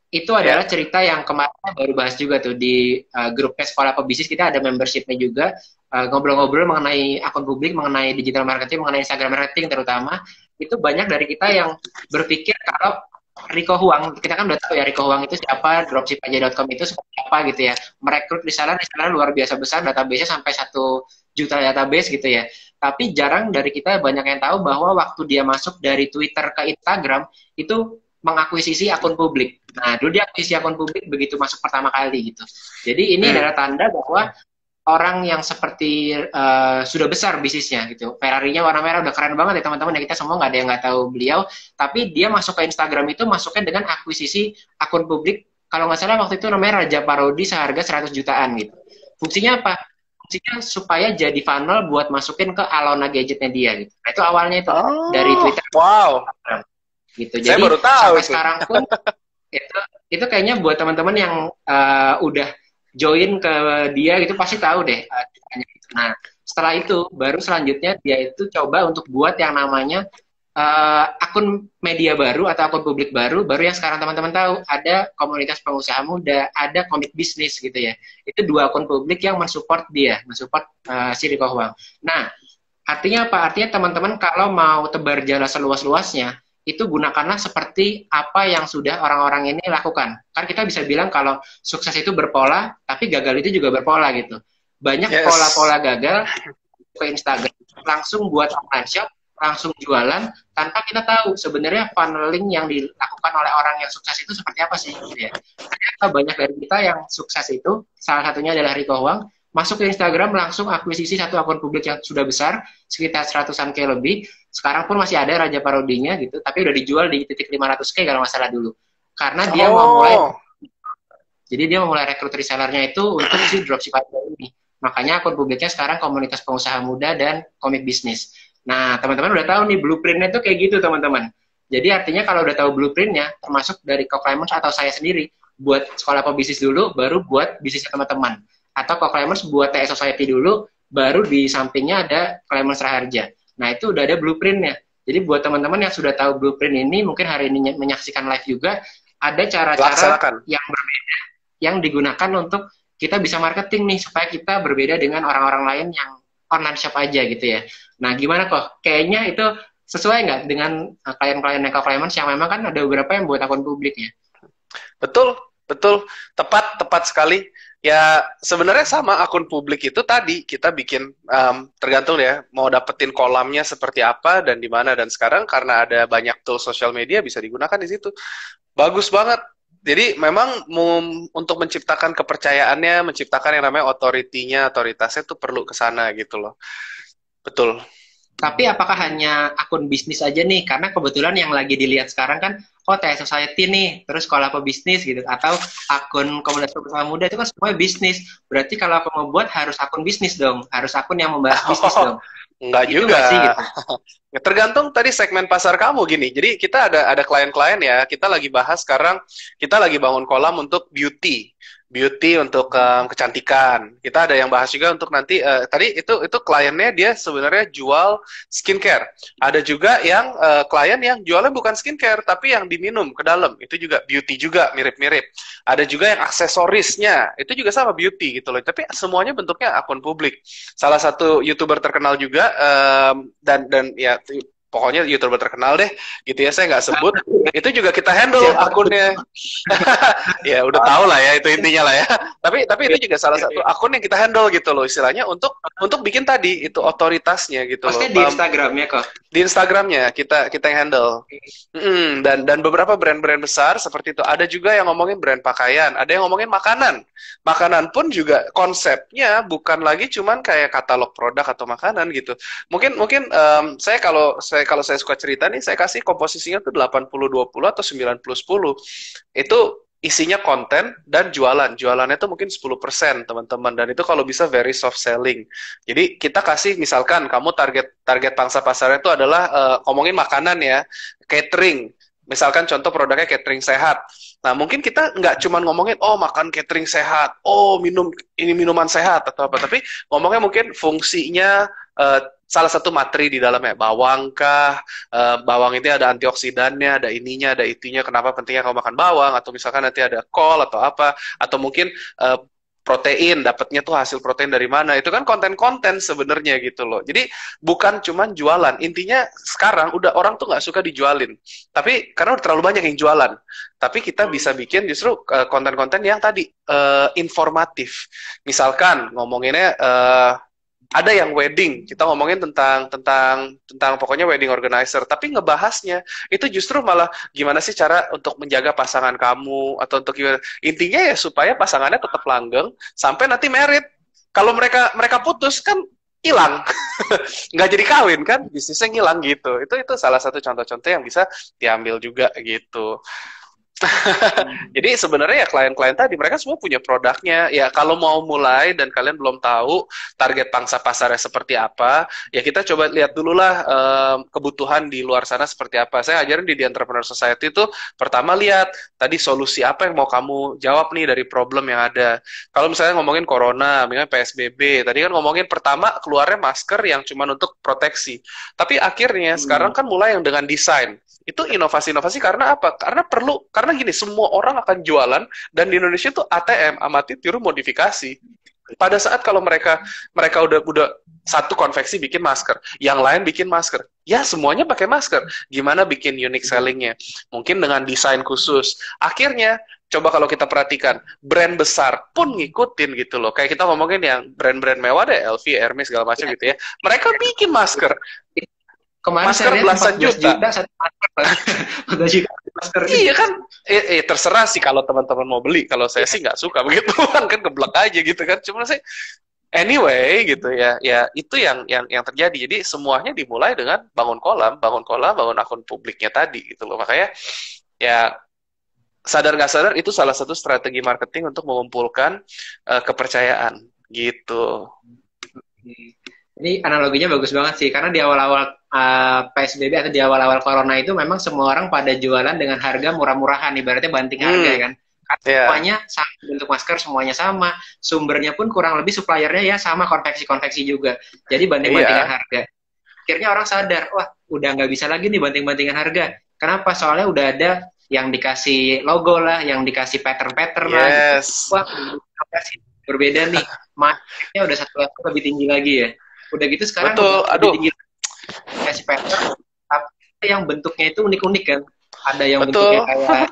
Itu adalah Ya. cerita yang kemarin baru bahas juga tuh di grupnya Sekolah Pebisnis, kita ada membershipnya juga, ngobrol-ngobrol mengenai akun publik, mengenai digital marketing, mengenai Instagram marketing terutama. Itu banyak dari kita yang berpikir kalau Rico Huang, kita kan udah tahu ya Rico Huang itu siapa, dropshipaja.com itu seperti apa gitu ya. Merekrut reseller luar biasa besar, database-nya sampai 1 juta database gitu ya. Tapi jarang dari kita banyak yang tahu bahwa waktu dia masuk dari Twitter ke Instagram, itu mengakuisisi akun publik. Nah, dulu dia akuisisi akun publik begitu masuk pertama kali gitu. Jadi ini adalah tanda bahwa orang yang seperti sudah besar bisnisnya gitu. Ferrari-nya warna merah udah keren banget ya teman-teman ya, kita semua nggak ada yang nggak tahu beliau, tapi dia masuk ke Instagram itu masuknya dengan akuisisi akun publik, kalau nggak salah waktu itu namanya Raja Parodi seharga 100 jutaan gitu. Fungsinya apa? Fungsinya supaya jadi funnel buat masukin ke Alona gadgetnya dia gitu. Nah, itu awalnya itu dari Oh, Twitter wow. gitu. Saya Jadi baru tahu sampai itu. sekarang pun itu itu kayaknya buat teman-teman yang udah join ke dia gitu pasti tahu deh ceritanya gitu. Nah, setelah itu baru selanjutnya dia itu coba untuk buat yang namanya akun media baru atau akun publik baru yang sekarang teman-teman tahu, ada komunitas pengusaha muda, ada komik bisnis gitu ya. Itu 2 akun publik yang mensupport dia, mensupport si Rico Huang. Nah, artinya apa? Artinya teman-teman kalau mau tebar jala seluas-luasnya, itu gunakanlah seperti apa yang sudah orang-orang ini lakukan. Kan kita bisa bilang kalau sukses itu berpola, tapi gagal itu juga berpola gitu. Banyak Yes. pola-pola gagal ke Instagram, langsung buat online shop, langsung jualan, tanpa kita tahu sebenarnya funneling yang dilakukan oleh orang yang sukses itu seperti apa sih. Gitu ya. Ternyata banyak dari kita yang sukses itu, salah satunya adalah Rico Huang, masuk ke Instagram langsung akuisisi 1 akun publik yang sudah besar, sekitar 100-an K lebih. Sekarang pun masih ada Raja Parodinya gitu, tapi udah dijual di titik 500K kalau nggak salah dulu. Karena dia mau mulai, Oh, jadi dia mau mulai rekrut resellernya itu untuk si dropship ini. Makanya akun publiknya sekarang komunitas pengusaha muda dan komik bisnis. Nah, teman-teman udah tahu nih blueprintnya tuh kayak gitu teman-teman. Jadi artinya kalau udah tahu blueprintnya, termasuk dari Clemens atau saya sendiri, buat sekolah pebisnis dulu, baru buat bisnisnya teman-teman. Atau Clemens buat TS Society dulu, baru di sampingnya ada Clemens Raharja. Nah, itu udah ada blueprintnya. Jadi buat teman-teman yang sudah tahu blueprint ini, mungkin hari ini menyaksikan live juga, ada cara-cara laksanakan. yang berbeda yang digunakan untuk kita bisa marketing nih, supaya kita berbeda dengan orang-orang lain yang online shop aja gitu ya. Nah, gimana kok? Kayaknya itu sesuai nggak dengan klien-klien Neko Clemens yang memang kan ada beberapa yang buat akun publik ya? Betul, betul. Tepat sekali. Ya, sebenarnya sama akun publik itu tadi kita bikin tergantung ya mau dapetin kolamnya seperti apa dan di mana, dan sekarang karena ada banyak tools sosial media bisa digunakan di situ. Bagus banget. Jadi memang untuk menciptakan kepercayaannya, menciptakan yang namanya otoritasnya tuh perlu ke sana gitu loh. Betul. Tapi apakah hanya akun bisnis aja nih? Karena kebetulan yang lagi dilihat sekarang kan, oh TS Society nih, terus sekolah pebisnis gitu, atau akun komunitas pengusaha muda itu kan semuanya bisnis. Berarti kalau aku mau buat harus akun bisnis dong, harus akun yang membahas bisnis Oh, dong. enggak Itu juga. nggak sih gitu? Tergantung tadi segmen pasar kamu gini. Jadi kita ada klien-klien ya. Kita lagi bahas sekarang. Kita lagi bangun kolam untuk beauty untuk kecantikan. Kita ada yang bahas juga untuk nanti. Tadi itu kliennya dia sebenarnya jual skincare. Ada juga yang klien yang jualnya bukan skincare tapi yang diminum ke dalam. Itu juga beauty juga mirip-mirip. Ada juga yang aksesorisnya. Itu juga sama beauty gitu loh. Tapi semuanya bentuknya akun publik. Salah satu YouTuber terkenal juga dan ya pokoknya YouTuber terkenal deh gitu ya, saya nggak sebut, itu juga kita handle Siapa? akunnya. Ya udah tahu lah ya itu intinya lah ya. Tapi itu juga salah satu akun yang kita handle gitu loh istilahnya untuk bikin tadi itu otoritasnya gitu loh. Maksudnya di Instagramnya kok? Di Instagramnya kita yang handle. Dan beberapa brand-brand besar seperti itu. Ada juga yang ngomongin brand pakaian, ada yang ngomongin makanan. Makanan pun juga konsepnya bukan lagi cuman kayak katalog produk atau makanan gitu. Mungkin saya kalau saya suka cerita nih, saya kasih komposisinya tuh 80-20 atau 90-10. Itu isinya konten dan jualan. Jualannya itu mungkin 10% teman-teman, dan itu kalau bisa very soft selling. Jadi kita kasih, misalkan kamu target pangsa pasarnya itu adalah ngomongin makanan ya, catering. Misalkan contoh produknya catering sehat. Nah, mungkin kita nggak cuma ngomongin, oh makan catering sehat, oh minum ini minuman sehat atau apa, tapi ngomongnya mungkin fungsinya, salah satu materi di dalamnya, bawang kah, bawang itu ada antioksidannya, ada ininya, ada itunya, kenapa pentingnya kamu makan bawang, atau misalkan nanti ada kol atau apa, atau mungkin protein, dapatnya tuh hasil protein dari mana, itu kan konten-konten sebenarnya gitu loh. Jadi bukan cuman jualan, intinya sekarang udah orang tuh nggak suka dijualin, tapi karena udah terlalu banyak yang jualan, tapi kita bisa bikin justru konten-konten yang tadi informatif. Misalkan ngomonginnya ada yang wedding, kita ngomongin tentang pokoknya wedding organizer, tapi ngebahasnya itu justru malah gimana sih cara untuk menjaga pasangan kamu, atau untuk gimana, intinya ya supaya pasangannya tetap langgeng sampai nanti merit. Kalau mereka putus kan hilang, nggak jadi kawin kan, bisnisnya ngilang gitu. Itu salah satu contoh-contoh yang bisa diambil juga gitu. Jadi sebenarnya ya klien-klien tadi mereka semua punya produknya. Ya kalau mau mulai dan kalian belum tahu target pangsa pasarnya seperti apa, ya kita coba lihat dulu lah kebutuhan di luar sana seperti apa. Saya ajarin di The Entrepreneur Society itu pertama lihat tadi solusi apa yang mau kamu jawab nih dari problem yang ada. Kalau misalnya ngomongin corona, misalnya PSBB, tadi kan ngomongin pertama keluarnya masker yang cuma untuk proteksi. Tapi akhirnya sekarang kan mulai yang dengan desain. Itu inovasi-inovasi karena apa? Karena gini, semua orang akan jualan, dan di Indonesia tuh ATM, amati tiru modifikasi. Pada saat kalau mereka udah satu konveksi bikin masker, yang lain bikin masker, ya semuanya pakai masker. Gimana bikin unique sellingnya? Mungkin dengan desain khusus. Akhirnya coba kalau kita perhatikan, brand besar pun ngikutin gitu loh. Kayak kita ngomongin yang brand-brand mewah deh, LV, Hermes segala macam gitu ya. Mereka bikin masker. Kemarin masker belasan juta. Satu masker. 14 juta masker. Iya kan, terserah sih kalau teman-teman mau beli. Kalau saya sih nggak suka begitu kan geblek aja gitu kan. Cuma sih anyway gitu ya. Ya itu yang terjadi. Jadi semuanya dimulai dengan bangun kolam, bangun akun publiknya tadi gitu loh. Makanya ya sadar nggak sadar itu salah satu strategi marketing untuk mengumpulkan kepercayaan gitu. Ini analoginya bagus banget sih, karena di awal-awal PSBB atau di awal-awal Corona itu memang semua orang pada jualan dengan harga murah-murahan, ibaratnya banting harga kan. Semuanya sama, bentuk masker semuanya sama, sumbernya pun kurang lebih suppliernya ya sama, konveksi-konveksi juga. Jadi banting-bantingan harga. Akhirnya orang sadar, wah udah nggak bisa lagi nih banting-bantingan harga. Kenapa? Soalnya udah ada yang dikasih logo lah, yang dikasih pattern-pattern lah. Gitu. Wah, berbeda nih. Marketnya udah satu level lebih tinggi lagi ya. Udah gitu sekarang tinggi kasih pattern, tapi yang bentuknya itu unik-unik kan. Ada yang bentuknya kayak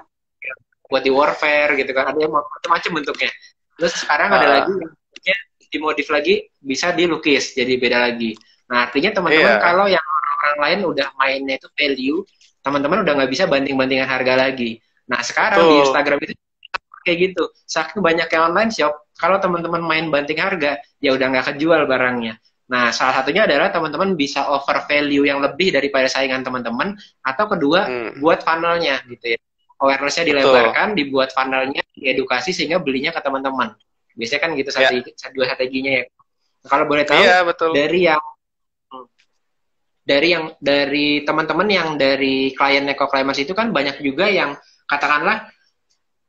buat di warfare gitu kan, ada yang macam-macam bentuknya. Terus sekarang ada lagi yang bentuknya dimodif lagi, bisa dilukis jadi beda lagi. Nah artinya teman-teman kalau yang orang lain udah mainnya itu value, teman-teman udah nggak bisa banting-bantingan harga lagi. Nah sekarang di Instagram itu kayak gitu, saking banyaknya online shop, kalau teman-teman main banting harga, ya udah nggak kejual barangnya. Nah, salah satunya adalah teman-teman bisa offer value yang lebih daripada saingan teman-teman, atau kedua, buat funnelnya gitu ya. Awareness-nya dilebarkan, dibuat funnelnya, diedukasi sehingga belinya ke teman-teman. Biasanya kan gitu dua strateginya ya. Nah, kalau boleh tahu dari teman-teman yang dari klien Necoclimers itu kan banyak juga yang katakanlah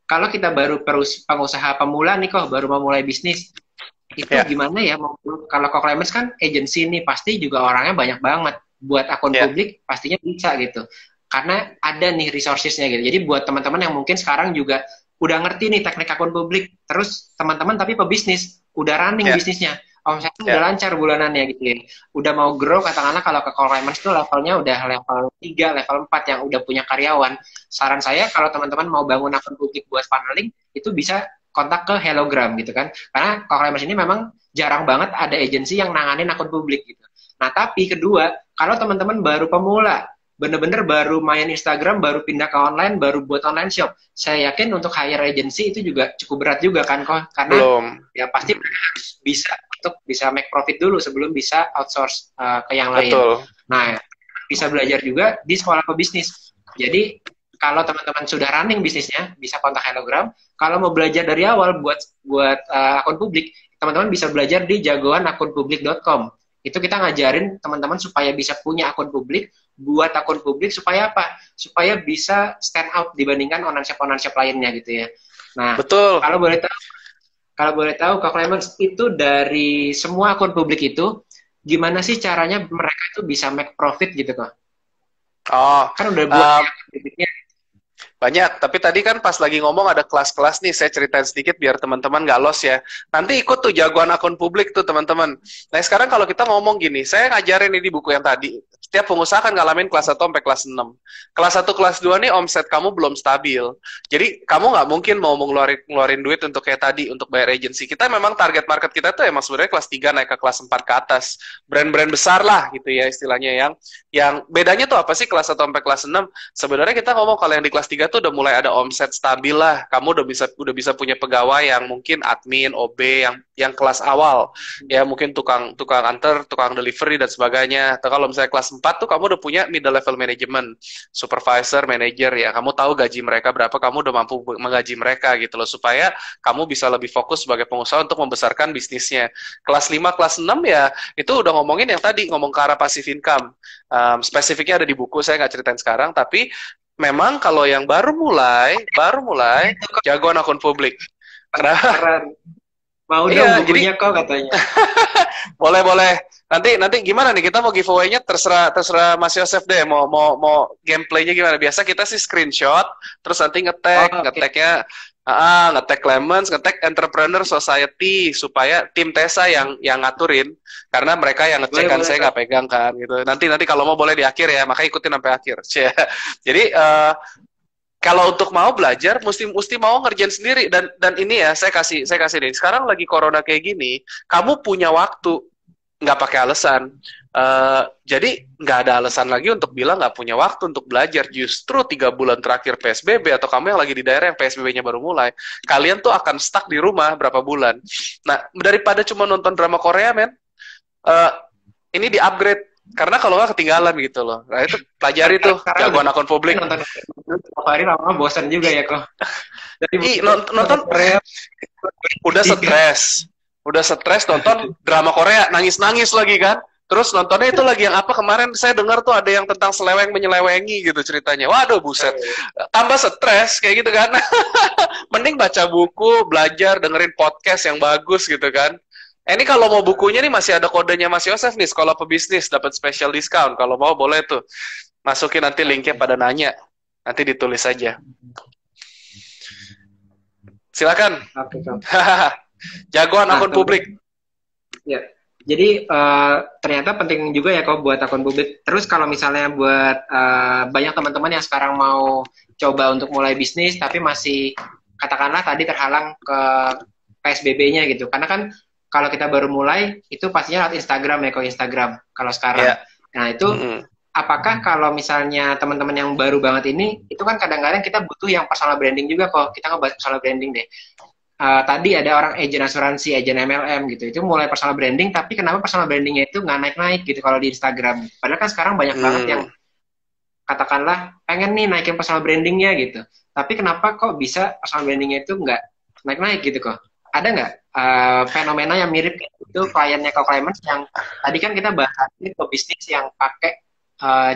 kalau kita baru pengusaha pemula nih kok, baru mau mulai bisnis, itu gimana ya? Kalau Necoclimers kan agency nih, pasti juga orangnya banyak banget. Buat akun publik pastinya bisa gitu. Karena ada nih resources-nya gitu. Jadi buat teman-teman yang mungkin sekarang juga udah ngerti nih teknik akun publik, terus teman-teman tapi pebisnis, udah running bisnisnya, omsetnya udah lancar bulanannya gitu ya. Udah mau grow, katakanlah kalau ke Necoclimers itu levelnya udah level 3, level 4 yang udah punya karyawan. Saran saya kalau teman-teman mau bangun akun publik buat funneling, itu bisa kontak ke Hellogram gitu kan. Karena Necoclimers ini memang jarang banget ada agensi yang nanganin akun publik gitu. Nah, tapi kedua, kalau teman-teman baru pemula, bener-bener baru main Instagram, baru pindah ke online, baru buat online shop, saya yakin untuk hire agency itu juga cukup berat juga kan kok. Karena ya pasti mereka harus bisa make profit dulu sebelum bisa outsource ke yang lain. Nah, bisa belajar juga di sekolah pebisnis. Jadi kalau teman-teman sudah running bisnisnya, bisa kontak Hellogram. Kalau mau belajar dari awal buat akun publik, teman-teman bisa belajar di jagoanakunpublik.com. Itu kita ngajarin teman-teman supaya bisa punya akun publik, buat akun publik supaya apa? Supaya bisa stand out dibandingkan online shop lainnya gitu ya. Nah, Betul. kalau boleh tahu Kak Clemens, itu dari semua akun publik itu, gimana sih caranya mereka itu bisa make profit gitu kok? Oh, Kan udah buat eh, akun publiknya. banyak, tapi tadi kan pas lagi ngomong ada kelas-kelas nih, saya ceritain sedikit biar teman-teman nggak los ya. Nanti ikut tuh jagoan akun publik tuh teman-teman. Nah sekarang kalau kita ngomong gini, saya ngajarin ini di buku yang tadi, setiap pengusaha kan ngalamin kelas 1 sampai kelas 6. Kelas 1, kelas 2 nih omset kamu belum stabil. Jadi kamu nggak mungkin mau ngeluarin duit untuk kayak tadi, untuk bayar agensi. Kita memang target market kita tuh emang sebenarnya kelas 3 naik ke kelas 4 ke atas. Brand-brand besar lah gitu ya istilahnya yang bedanya tuh apa sih kelas 1 sampai kelas 6? Sebenarnya kita ngomong kalau yang di kelas 3 tuh udah mulai ada omset stabil lah. Kamu udah bisa punya pegawai yang mungkin admin, OB yang kelas awal. Ya mungkin tukang antar, tukang delivery dan sebagainya. Atau kalau misalnya kelas 4 tuh kamu udah punya middle level management, supervisor, manager ya. Kamu tahu gaji mereka berapa, kamu udah mampu menggaji mereka gitu loh supaya kamu bisa lebih fokus sebagai pengusaha untuk membesarkan bisnisnya. Kelas 5, kelas 6 ya itu udah ngomongin yang tadi, ngomong ke arah passive income. Spesifiknya ada di buku, saya nggak ceritain sekarang, tapi memang kalau yang baru mulai jagoan akun publik. Kenapa? Keren. Mau dong Iya, jadi bukunya kok katanya. boleh. Nanti gimana nih? Kita mau giveaway-nya terserah Mas Yosef deh. Mau gameplaynya gimana? Biasa kita sih screenshot, terus nanti Oh, ngetek, oke. ngetek Clemens, ngetek Entrepreneur Society supaya tim Tesa yang ngaturin, karena mereka yang ngecek Boleh, kan, boleh, saya Kak. nggak pegang kan gitu. Nanti kalau mau boleh di akhir ya, makanya ikutin sampai akhir. Jadi kalau untuk mau belajar mesti mau ngerjain sendiri dan ini ya saya kasih deh. Sekarang lagi corona kayak gini, kamu punya waktu, nggak pakai alasan. Jadi nggak ada alasan lagi untuk bilang nggak punya waktu untuk belajar. Justru 3 bulan terakhir PSBB atau kamu yang lagi di daerah yang PSBB-nya baru mulai, kalian tuh akan stuck di rumah berapa bulan. Nah daripada cuma nonton drama Korea men, eh, ini di upgrade karena kalau nggak ketinggalan gitu loh. Nah itu pelajari tuh Sekarang udah jagoan akun publik. nonton setiap hari lama bosan juga ya kok. Dari Ih, nonton Korea. udah stres nonton drama Korea, nangis lagi kan. Terus nontonnya itu lagi yang apa kemarin saya dengar tuh ada yang tentang seleweng menyelewengi gitu ceritanya. Waduh buset. Tambah stres kayak gitu kan. Mending baca buku, belajar, dengerin podcast yang bagus gitu kan. Ini kalau mau bukunya nih masih ada kodenya Mas Yosef nih, Sekolah Pebisnis dapat special discount. Kalau mau boleh tuh. Masukin nanti linknya pada nanya. Nanti ditulis aja. Silakan. Oke, Kak. Jagoan Nah, akun publik. ya. Jadi ternyata penting juga ya kok buat akun publik. Terus kalau misalnya buat banyak teman-teman yang sekarang mau coba untuk mulai bisnis tapi masih katakanlah tadi terhalang ke PSBB-nya gitu. Karena kan kalau kita baru mulai itu pastinya lewat Instagram ya kok Instagram kalau sekarang. Ya. Nah, itu apakah kalau misalnya teman-teman yang baru banget ini itu kan kadang-kadang kita butuh yang personal branding juga kok. Kita ngebahas personal branding deh. Tadi ada orang agent asuransi, agent MLM gitu, itu mulai personal branding, tapi kenapa personal brandingnya itu nggak naik-naik gitu kalau di Instagram? Padahal kan sekarang banyak banget yang katakanlah pengen nih naikin personal brandingnya gitu, tapi kenapa kok bisa personal brandingnya itu nggak naik-naik gitu kok? Ada nggak fenomena yang mirip itu kliennya Kak Clemens yang tadi kan kita bahas ini pebisnis yang pakai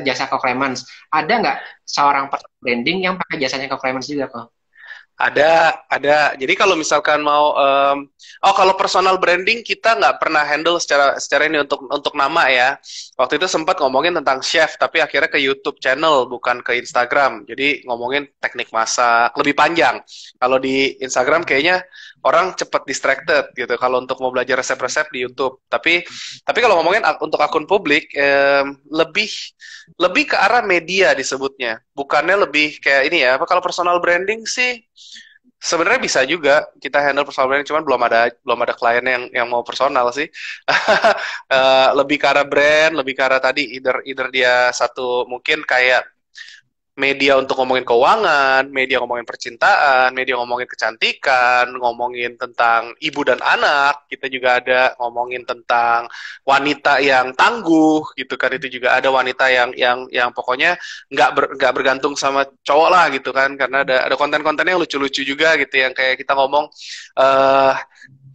jasa Kak Clemens, ada nggak seorang personal branding yang pakai jasanya Kak Clemens juga kok? Ada. Jadi kalau misalkan mau, kalau personal branding kita nggak pernah handle secara ini untuk nama ya. Waktu itu sempat ngomongin tentang chef, tapi akhirnya ke YouTube channel bukan ke Instagram. Jadi ngomongin teknik masak lebih panjang. Kalau di Instagram kayaknya orang cepet distracted gitu. Kalau untuk mau belajar resep-resep di YouTube. Tapi kalau ngomongin untuk akun publik, lebih ke arah media disebutnya. Bukannya lebih kayak ini ya. Apa kalau personal branding sih? Sebenarnya bisa juga kita handle personal branding, cuman belum ada klien yang mau personal sih. Lebih ke arah brand, lebih ke arah tadi either dia satu mungkin kayak media untuk ngomongin keuangan, media ngomongin percintaan, media ngomongin kecantikan, ngomongin tentang ibu dan anak, kita juga ada ngomongin tentang wanita yang tangguh gitu kan, itu juga ada wanita yang pokoknya nggak bergantung sama cowok lah gitu kan, karena ada konten-konten yang lucu-lucu juga gitu yang kayak kita ngomong eh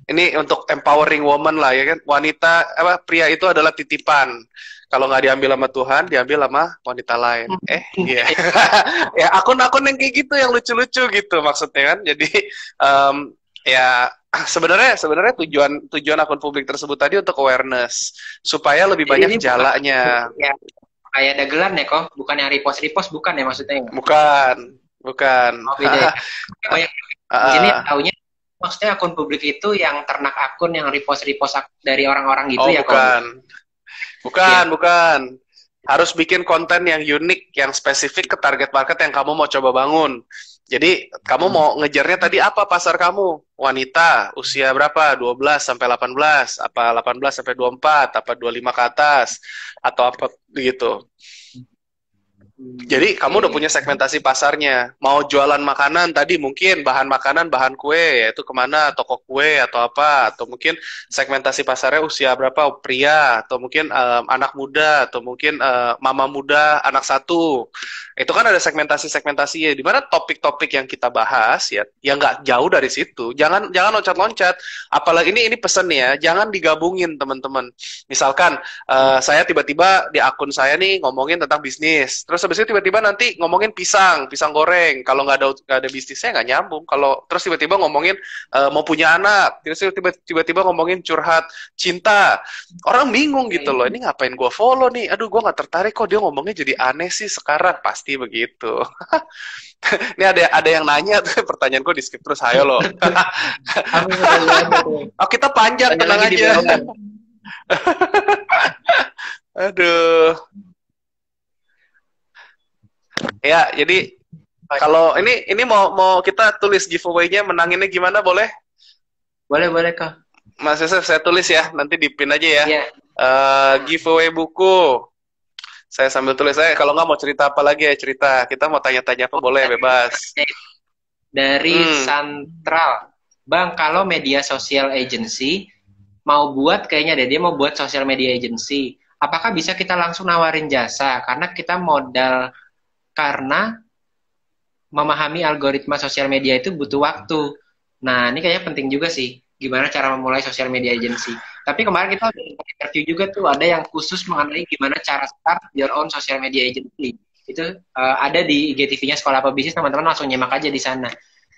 ini untuk empowering woman lah ya kan, wanita apa pria itu adalah titipan, kalau nggak diambil sama Tuhan diambil sama wanita lain. Iya. Ya akun-akun yang kayak gitu yang lucu-lucu gitu maksudnya kan, jadi ya sebenarnya tujuan akun publik tersebut tadi untuk awareness supaya lebih Jadi ini banyak bukan jalanya. ya, kayak dagelan ya kok, bukan yang repost-repost, bukan ya maksudnya? Bukan. Oh beda ya. Banyak di sini Uh, taunya maksudnya akun publik itu yang ternak akun yang repost-repost dari orang-orang gitu oh ya kok. bukan, Ya. bukan. Harus bikin konten yang unik, yang spesifik ke target market yang kamu mau coba bangun. Jadi, kamu mau ngejarnya tadi apa pasar kamu? Wanita, usia berapa? 12 sampai 18, apa 18 sampai 24, apa 25 ke atas, atau apa gitu. Jadi kamu udah Oke. punya segmentasi pasarnya. Mau jualan makanan tadi mungkin bahan makanan, bahan kue, yaitu kemana, toko kue atau apa, atau mungkin segmentasi pasarnya usia berapa, pria, atau mungkin anak muda, atau mungkin mama muda, anak satu. Itu kan ada segmentasi-segmentasinya. Di mana topik-topik yang kita bahas ya, yang nggak jauh dari situ. Jangan loncat-loncat. Apalagi ini pesan ya, jangan digabungin teman-teman. Misalkan saya tiba-tiba di akun saya nih ngomongin tentang bisnis, terus habis itu tiba-tiba nanti ngomongin pisang goreng. Kalau nggak ada bisnisnya nggak nyambung. Kalau terus tiba-tiba ngomongin mau punya anak, terus tiba-tiba ngomongin curhat cinta, orang bingung gitu loh. Ini ngapain gue follow nih? Aduh, gue nggak tertarik kok, dia ngomongnya jadi aneh sih sekarang, pasti begitu. Ini ada yang nanya tuh, pertanyaan gue di skip terus, ayo loh. Aku udah lihat itu. Oh, kita panjang, Tanya tenang lagi di aja. bawah. Aduh. Ya, jadi kalau ini mau kita tulis giveaway-nya, menanginnya gimana, boleh? Boleh boleh kok. Mas Yosef, saya tulis ya, nanti di-pin aja ya. Iya. Giveaway buku. Saya sambil tulis. Saya kalau nggak mau cerita apa lagi ya cerita. Kita mau tanya-tanya apa boleh, bebas. Dari Hmm, Santral. Bang, kalau media sosial agency mau buat kayaknya deh dia mau buat sosial media agency. Apakah bisa kita langsung nawarin jasa? Karena kita modal karena memahami algoritma sosial media itu butuh waktu. Nah, ini kayaknya penting juga sih. Gimana cara memulai sosial media agency. Tapi kemarin kita udah interview juga tuh, ada yang khusus mengenai gimana cara start your own social media agency. Itu ada di IGTV-nya Sekolah Pebisnis, teman-teman langsung nyimak aja di sana.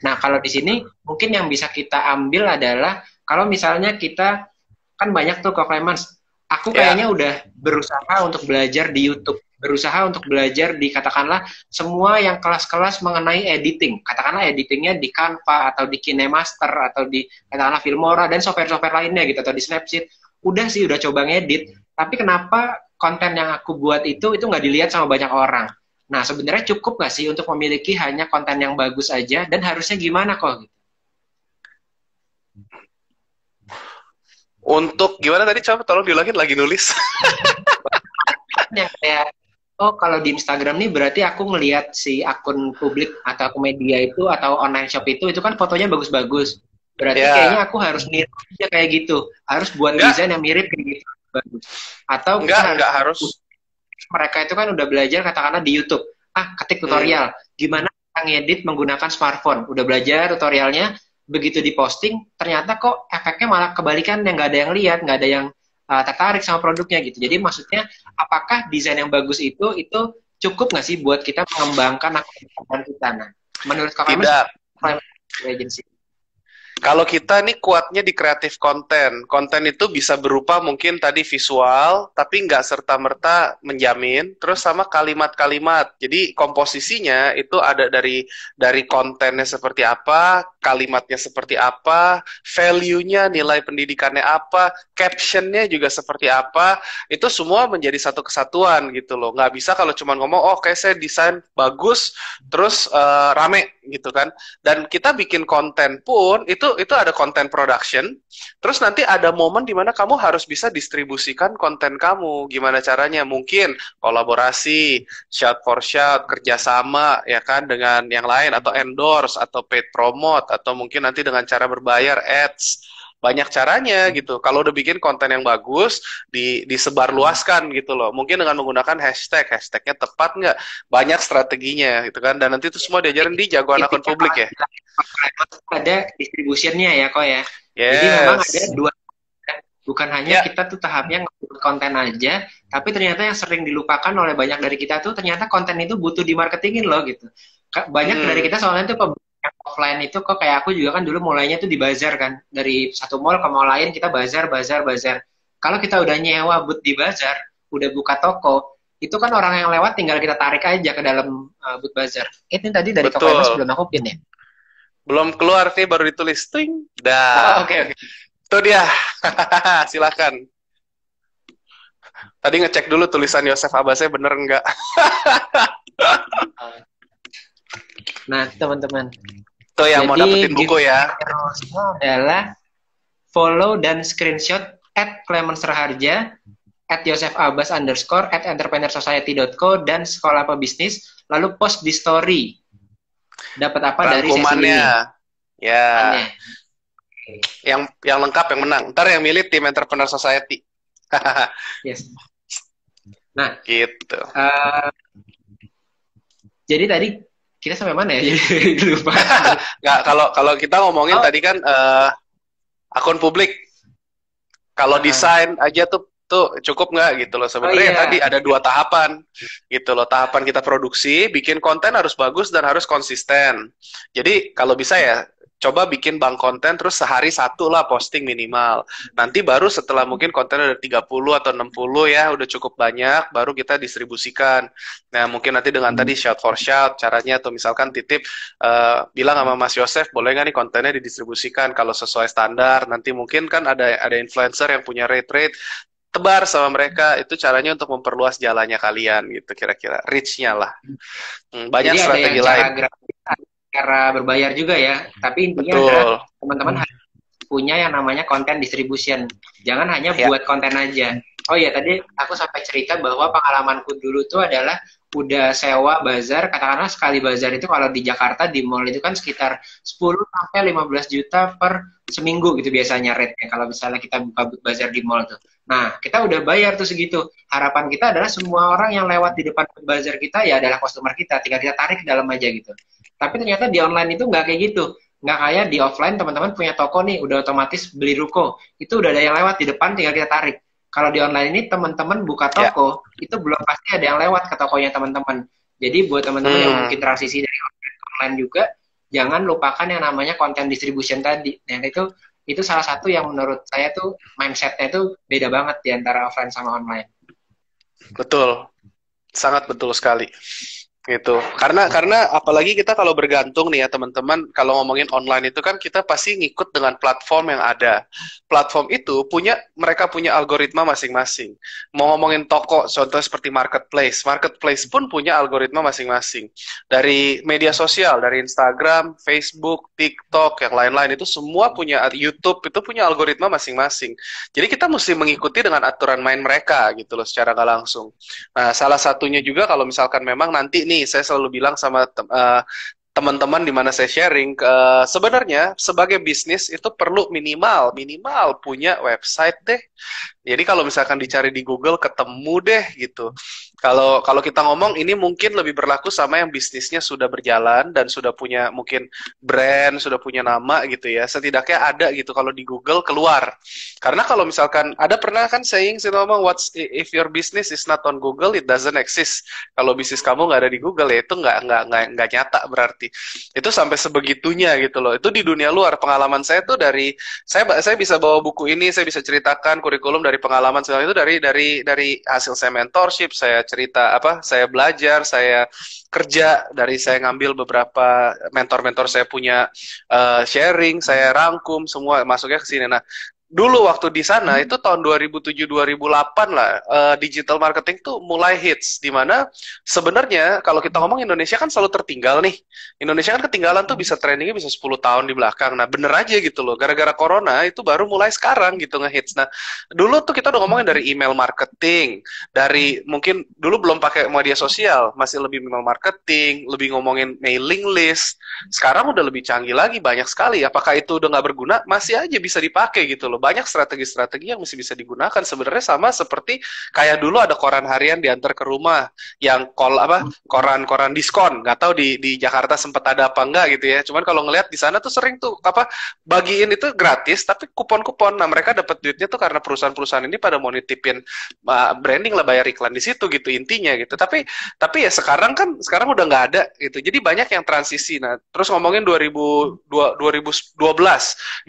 Nah, kalau di sini mungkin yang bisa kita ambil adalah kalau misalnya kita kan banyak tuh kok Clemens. Aku ya. kayaknya udah berusaha untuk belajar di YouTube, berusaha untuk belajar di katakanlah semua yang kelas-kelas mengenai editing. Katakanlah editingnya di Canva atau di KineMaster atau di katakanlah Filmora dan software-software lainnya gitu atau di Snapseed. Udah sih udah coba ngedit, tapi kenapa konten yang aku buat itu nggak dilihat sama banyak orang? Nah, sebenarnya cukup nggak sih untuk memiliki hanya konten yang bagus aja dan harusnya gimana kok? Untuk gimana tadi, coba tolong diulangin, lagi nulis. Yang kayak oh kalau di Instagram nih berarti aku ngelihat si akun publik atau akun media itu atau online shop itu kan fotonya bagus-bagus. Berarti kayaknya Ya, aku harus niru aja kayak gitu. Harus buat enggak, desain yang mirip kayak gitu. Bagus. Atau kita harus enggak harus. mereka itu kan udah belajar katakanlah di YouTube. Ketik Hmm, tutorial. Gimana kita ngedit menggunakan smartphone. Udah belajar tutorialnya, begitu diposting, ternyata kok efeknya malah kebalikan, yang nggak ada yang lihat, nggak ada yang tertarik sama produknya gitu. Jadi maksudnya, apakah desain yang bagus itu cukup nggak sih buat kita mengembangkan akun kita? Nah, menurut Kak Emes, tidak. agency. Kalau kita nih kuatnya di kreatif konten. Konten itu bisa berupa mungkin tadi visual, tapi nggak serta-merta menjamin. Terus sama kalimat-kalimat. Jadi komposisinya itu ada dari kontennya seperti apa, kalimatnya seperti apa, value-nya, nilai pendidikannya apa, caption-nya juga seperti apa. Itu semua menjadi satu kesatuan gitu loh. Nggak bisa kalau cuma ngomong, oh kayak saya desain bagus, terus rame gitu kan. Dan kita bikin konten pun itu itu ada content production, terus nanti ada momen di mana kamu harus bisa distribusikan konten kamu. Gimana caranya? Mungkin kolaborasi, shout for shout, kerjasama ya kan dengan yang lain, atau endorse, atau paid promote, atau mungkin nanti dengan cara berbayar ads. Banyak caranya gitu. Kalau udah bikin konten yang bagus, disebarluaskan gitu loh. Mungkin dengan menggunakan hashtag, hashtagnya tepat nggak? Banyak strateginya gitu kan. Dan nanti itu semua diajarin di jagoan akun publik ya. Ada distributionnya ya kok ya. Yes. Jadi memang ada dua, bukan hanya kita tuh tahapnya nge-upload konten aja, tapi ternyata yang sering dilupakan oleh banyak dari kita tuh ternyata konten itu butuh dimarketingin loh gitu. Banyak dari kita soalnya tuh yang offline itu kok kayak aku juga kan dulu mulainya tuh di bazar kan, dari satu mall ke mall lain kita bazar. Kalau kita udah nyewa booth di bazar, udah buka toko, itu kan orang yang lewat tinggal kita tarik aja ke dalam booth bazar. Ini tadi dari Kak Febas belum aku pin ya? Belum keluar sih, baru ditulis ting. Dah. Oke. Itu dia. Silakan. Tadi ngecek dulu tulisan Yosef Abbasnya bener enggak. Nah, teman-teman. Itu yang mau dapetin buku ya. Adalah follow dan screenshot @clemensraharja, @yosefabbas_, @entrepreneursociety.co, dan Sekolah Pebisnis, lalu post di story. Dapat apa dari sesi ini? Ya. Yang lengkap yang menang. Ntar yang milih tim Entrepreneur Society. Yes. Nah, gitu. Jadi tadi kita sampai mana ya? Jadi lupa. Nggak, kalau kita ngomongin tadi kan akun publik. Kalau desain aja tuh cukup nggak gitu loh sebenarnya. Tadi ada 2 tahapan gitu loh. Tahapan kita produksi, bikin konten harus bagus dan harus konsisten. Jadi kalau bisa ya coba bikin bank konten, terus sehari 1 lah posting minimal. Nanti baru setelah mungkin konten ada 30 atau 60 ya, udah cukup banyak, baru kita distribusikan. Nah, mungkin nanti dengan tadi shout for shout, caranya atau misalkan titip, bilang sama Mas Yosef, boleh nggak nih kontennya didistribusikan kalau sesuai standar. Nanti mungkin kan ada influencer yang punya rate, tebar sama mereka. Itu caranya untuk memperluas jalannya kalian gitu, kira-kira. Reach-nya lah. Banyak jadi strategi lain. Cara berbayar juga ya, tapi intinya adalah teman-teman harus punya yang namanya content distribution. Jangan hanya buat konten aja. Oh iya, tadi aku sampai cerita bahwa pengalamanku dulu tuh adalah udah sewa bazar, katakanlah sekali bazar itu kalau di Jakarta di mall itu kan sekitar 10 sampai 15 juta per seminggu gitu biasanya rate-nya kalau misalnya kita buka bazar di mall tuh. Nah, kita udah bayar tuh segitu. Harapan kita adalah semua orang yang lewat di depan bazar kita ya adalah customer kita, tinggal kita tarik ke dalam aja gitu. Tapi ternyata di online itu nggak kayak gitu. Nggak kayak di offline, teman-teman punya toko nih, udah otomatis beli ruko. Itu udah ada yang lewat di depan, tinggal kita tarik. Kalau di online ini, teman-teman buka toko, itu belum pasti ada yang lewat ke tokonya teman-teman. Jadi buat teman-teman yang mungkin transisi dari offline ke online juga, jangan lupakan yang namanya content distribution tadi. Nah, itu salah satu yang menurut saya tuh mindset-nya tuh beda banget di antara offline sama online. Betul. Sangat betul sekali. Gitu. Karena apalagi kita kalau bergantung nih ya teman-teman, kalau ngomongin online itu kan kita pasti ngikut dengan platform yang ada. Platform itu mereka punya algoritma masing-masing. Mau ngomongin toko, contoh seperti marketplace pun punya algoritma masing-masing. Dari media sosial, dari Instagram, Facebook, TikTok, yang lain-lain itu semua punya, YouTube itu punya algoritma masing-masing. Jadi kita mesti mengikuti dengan aturan main mereka gitu loh secara nggak langsung. Nah, salah satunya juga kalau misalkan memang nanti nih saya selalu bilang sama teman-teman di mana saya sharing, sebenarnya sebagai bisnis itu perlu minimal punya website deh. Jadi kalau misalkan dicari di Google ketemu deh gitu. Kalau kita ngomong ini mungkin lebih berlaku sama yang bisnisnya sudah berjalan dan sudah punya mungkin brand, sudah punya nama gitu ya. Setidaknya ada gitu kalau di Google keluar. Karena kalau misalkan ada pernah kan saying saya ngomong, if your business is not on Google, it doesn't exist. Kalau bisnis kamu nggak ada di Google ya itu nggak nyata berarti. Itu sampai sebegitunya gitu loh. Itu di dunia luar. Pengalaman saya tuh dari saya bisa bawa buku ini, saya bisa ceritakan kurikulum dari pengalaman segala itu dari hasil saya mentorship, saya cerita saya belajar, saya kerja, dari saya ngambil beberapa mentor-mentor saya punya sharing, saya rangkum semua masuknya ke sini. Nah, dulu waktu di sana itu tahun 2007-2008 lah, digital marketing tuh mulai hits, di mana sebenarnya kalau kita ngomong Indonesia kan selalu tertinggal nih. Indonesia kan ketinggalan tuh bisa trainingnya bisa 10 tahun di belakang. Nah bener aja gitu loh, gara-gara corona itu baru mulai sekarang gitu ngehits. Nah dulu tuh kita udah ngomongin dari email marketing, dari mungkin dulu belum pakai media sosial, masih lebih email marketing, lebih ngomongin mailing list. Sekarang udah lebih canggih lagi, banyak sekali. Apakah itu udah nggak berguna? Masih aja bisa dipakai gitu loh. Banyak strategi-strategi yang masih bisa digunakan. Sebenarnya sama seperti kayak dulu ada koran harian diantar ke rumah, yang koran-koran diskon. Nggak tahu di Jakarta sempat ada apa enggak gitu ya. Cuman kalau ngelihat di sana tuh sering tuh bagiin itu gratis, tapi kupon-kupon. Nah mereka dapat duitnya tuh karena perusahaan-perusahaan ini pada mau nitipin branding lah, bayar iklan di situ gitu intinya gitu. Tapi ya sekarang udah nggak ada gitu. Jadi banyak yang transisi. Nah terus ngomongin 2012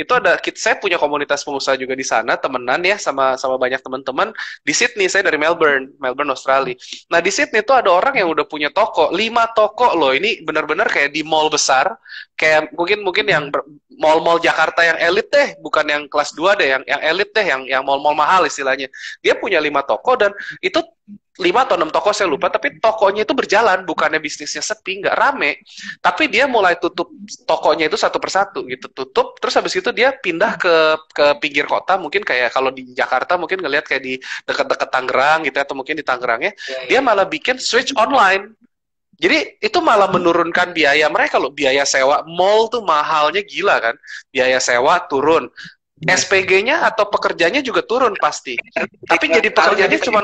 itu saya punya komunitas pengusaha juga di sana, temenan ya sama banyak teman-teman di Sydney. Saya dari Melbourne Australia. Nah di Sydney itu ada orang yang udah punya toko, 5 toko loh. Ini benar-benar kayak di mall besar, kayak mungkin yang mall-mall Jakarta yang elit deh, bukan yang kelas 2 deh, yang elit deh, yang mall-mall mahal istilahnya. Dia punya 5 toko, dan itu 5 atau 6 toko saya lupa, tapi tokonya itu berjalan, bukannya bisnisnya sepi, nggak rame, tapi dia mulai tutup tokonya itu satu persatu gitu, tutup, terus habis itu dia pindah ke pinggir kota, mungkin kayak kalau di Jakarta mungkin ngelihat kayak di dekat-dekat Tangerang gitu, atau mungkin di Tangerangnya, dia malah bikin switch online. Jadi itu malah menurunkan biaya mereka loh, biaya sewa mall tuh mahalnya gila kan, biaya sewa turun, SPG-nya atau pekerjanya juga turun pasti. Tapi jadi pekerjanya cuma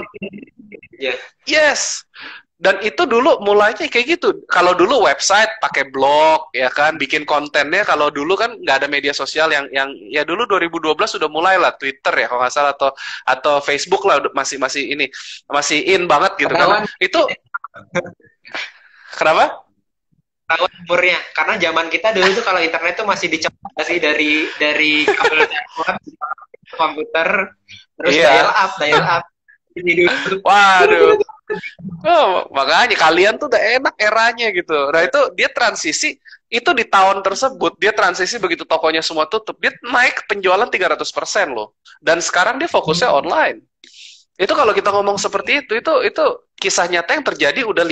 yes. Dan itu dulu mulainya kayak gitu. Kalau dulu website pakai blog ya kan, bikin kontennya. Kalau dulu kan nggak ada media sosial yang ya dulu 2012 sudah mulai lah Twitter ya kalau nggak salah, atau Facebook lah, masih in banget gitu kan. Itu kenapa? Tahu umurnya, karena zaman kita dulu tuh kalau internet tuh masih dicoba sih dari kabel telepon, komputer, terus dial up. Waduh. Oh, makanya kalian tuh udah enak eranya gitu. Nah itu dia transisi, itu di tahun tersebut dia transisi begitu tokonya semua tutup, dia naik penjualan 300% loh. Dan sekarang dia fokusnya online. Itu kalau kita ngomong seperti itu kisah nyata yang terjadi udah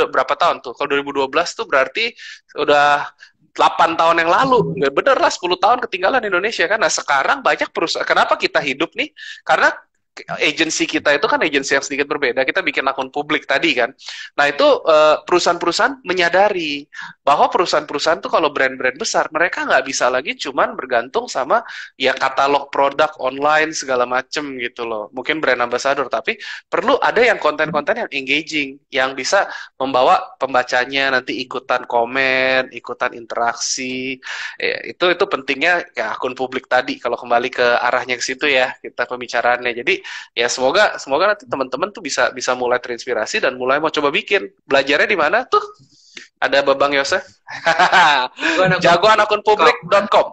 berapa tahun tuh? Kalau 2012 tuh berarti udah 8 tahun yang lalu. Nggak bener lah, 10 tahun ketinggalan Indonesia kan. Nah sekarang banyak perusahaan, kenapa kita hidup nih? Karena agensi kita itu kan agensi yang sedikit berbeda. Kita bikin akun publik tadi kan. Nah itu perusahaan-perusahaan menyadari bahwa perusahaan-perusahaan tuh kalau brand-brand besar, mereka nggak bisa lagi cuman bergantung sama ya katalog produk online segala macem gitu loh. Mungkin brand ambassador, tapi perlu ada yang konten-konten yang engaging, yang bisa membawa pembacanya nanti ikutan komen, ikutan interaksi. Ya, itu pentingnya ya akun publik tadi. Kalau kembali ke arahnya ke situ ya kita pembicaraannya. Jadi ya semoga nanti teman-teman tuh bisa mulai terinspirasi dan mulai mau coba bikin. Belajarnya di mana tuh? Ada Babang Yosef. Jagoanakunpublik.com.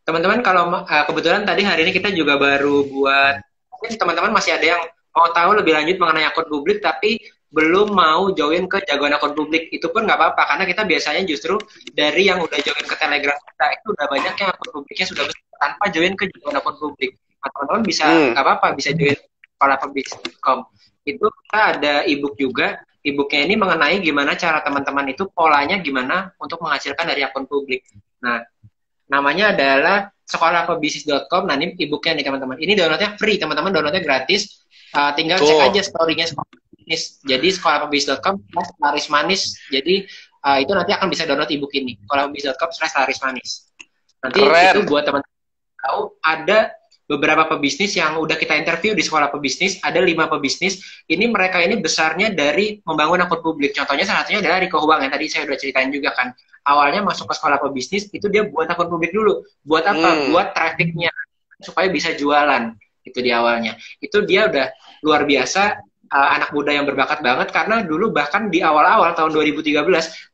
Teman-teman kalau kebetulan tadi hari ini kita juga baru buat, mungkin teman-teman masih ada yang mau tahu lebih lanjut mengenai akun publik tapi belum mau join ke Jagoan Akun Publik, itu pun nggak apa-apa karena kita biasanya justru dari yang udah join ke Telegram kita itu udah banyak yang akun publiknya sudah besar tanpa join ke Jagoan Akun Publik. Teman-teman bisa nggak apa-apa bisa join sekolahpebisnis.com. Itu kita ada ebook juga. Ebooknya ini mengenai gimana cara teman-teman itu polanya gimana untuk menghasilkan dari akun publik. Nah, namanya adalah sekolahpebisnis.com. Nah, ini ebooknya nih teman-teman. Ini downloadnya free, teman-teman, downloadnya gratis. Tinggal cek aja story-nya Sekolahpebisnis. Jadi sekolahpebisnis.com /laris manis. Jadi itu nanti akan bisa download ebook ini. sekolahpebisnis.com /laris manis. Nanti itu buat teman-teman tahu ada beberapa pebisnis yang udah kita interview di Sekolah Pebisnis, ada 5 pebisnis. Ini mereka ini besarnya dari membangun akun publik. Contohnya salah satunya adalah Riko Huang yang tadi saya udah ceritain juga kan. Awalnya masuk ke Sekolah Pebisnis itu dia buat akun publik dulu. Buat apa? Buat trafficnya supaya bisa jualan. Itu di awalnya. Itu dia udah luar biasa. Anak muda yang berbakat banget karena dulu bahkan di awal-awal tahun 2013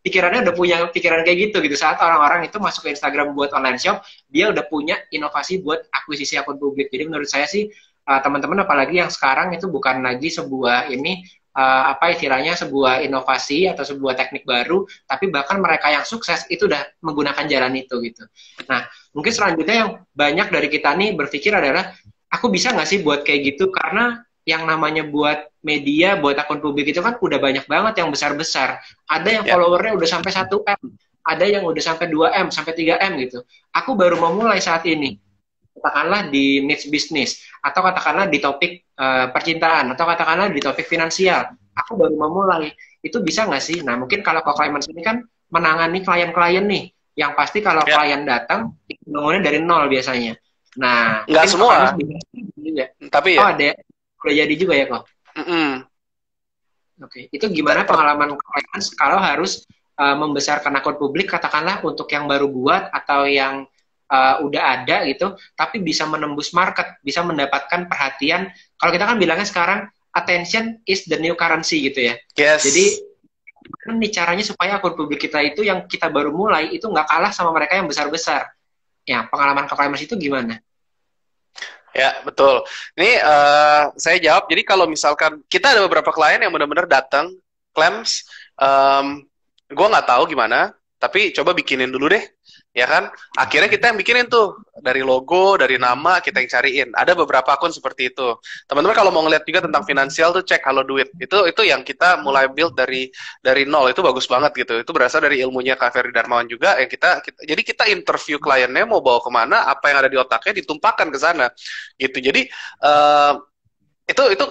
pikirannya udah punya pikiran kayak gitu saat orang-orang itu masuk ke Instagram buat online shop, dia udah punya inovasi buat akuisisi akun publik. Jadi menurut saya sih teman-teman apalagi yang sekarang itu bukan lagi sebuah ini apa istilahnya sebuah inovasi atau sebuah teknik baru, tapi bahkan mereka yang sukses itu udah menggunakan jalan itu gitu. Nah, mungkin selanjutnya yang banyak dari kita nih berpikir adalah, aku bisa nggak sih buat kayak gitu? Karena yang namanya buat media, buat akun publik itu kan udah banyak banget yang besar-besar. Ada yang followernya udah sampai 1M, ada yang udah sampai 2M, sampai 3M gitu. Aku baru mau mulai saat ini. Katakanlah di niche bisnis, atau katakanlah di topik percintaan, atau katakanlah di topik finansial. Aku baru memulai. Itu bisa nggak sih? Nah, mungkin kalau Climans ini kan menangani klien-klien nih, yang pasti kalau klien datang, itu bangunnya dari nol biasanya. Nah, nggak semua. Juga. Tapi ya. Ada. Udah jadi juga ya kok. Oke. Itu gimana pengalaman Climans kalau harus membesarkan akun publik, katakanlah untuk yang baru buat, atau yang udah ada gitu, tapi bisa menembus market, bisa mendapatkan perhatian. Kalau kita kan bilangnya sekarang attention is the new currency gitu ya. Yes. Jadi ini caranya supaya akun publik kita itu yang kita baru mulai itu nggak kalah sama mereka yang besar-besar. Ya, pengalaman Climans itu gimana? Ya, betul. Ini saya jawab. Jadi kalau misalkan kita ada beberapa klien yang benar-benar datang, claims, gue nggak tahu gimana, tapi coba bikinin dulu deh. Ya kan, akhirnya kita yang bikinin tuh dari logo, dari nama kita yang cariin. Ada beberapa akun seperti itu. Teman-teman kalau mau ngeliat juga tentang finansial tuh cek Halo Duit. Itu yang kita mulai build dari nol. Itu bagus banget gitu. Itu berasal dari ilmunya Kak Ferry Darmawan juga. Yang jadi kita interview kliennya mau bawa kemana, apa yang ada di otaknya ditumpahkan ke sana. Gitu. Jadi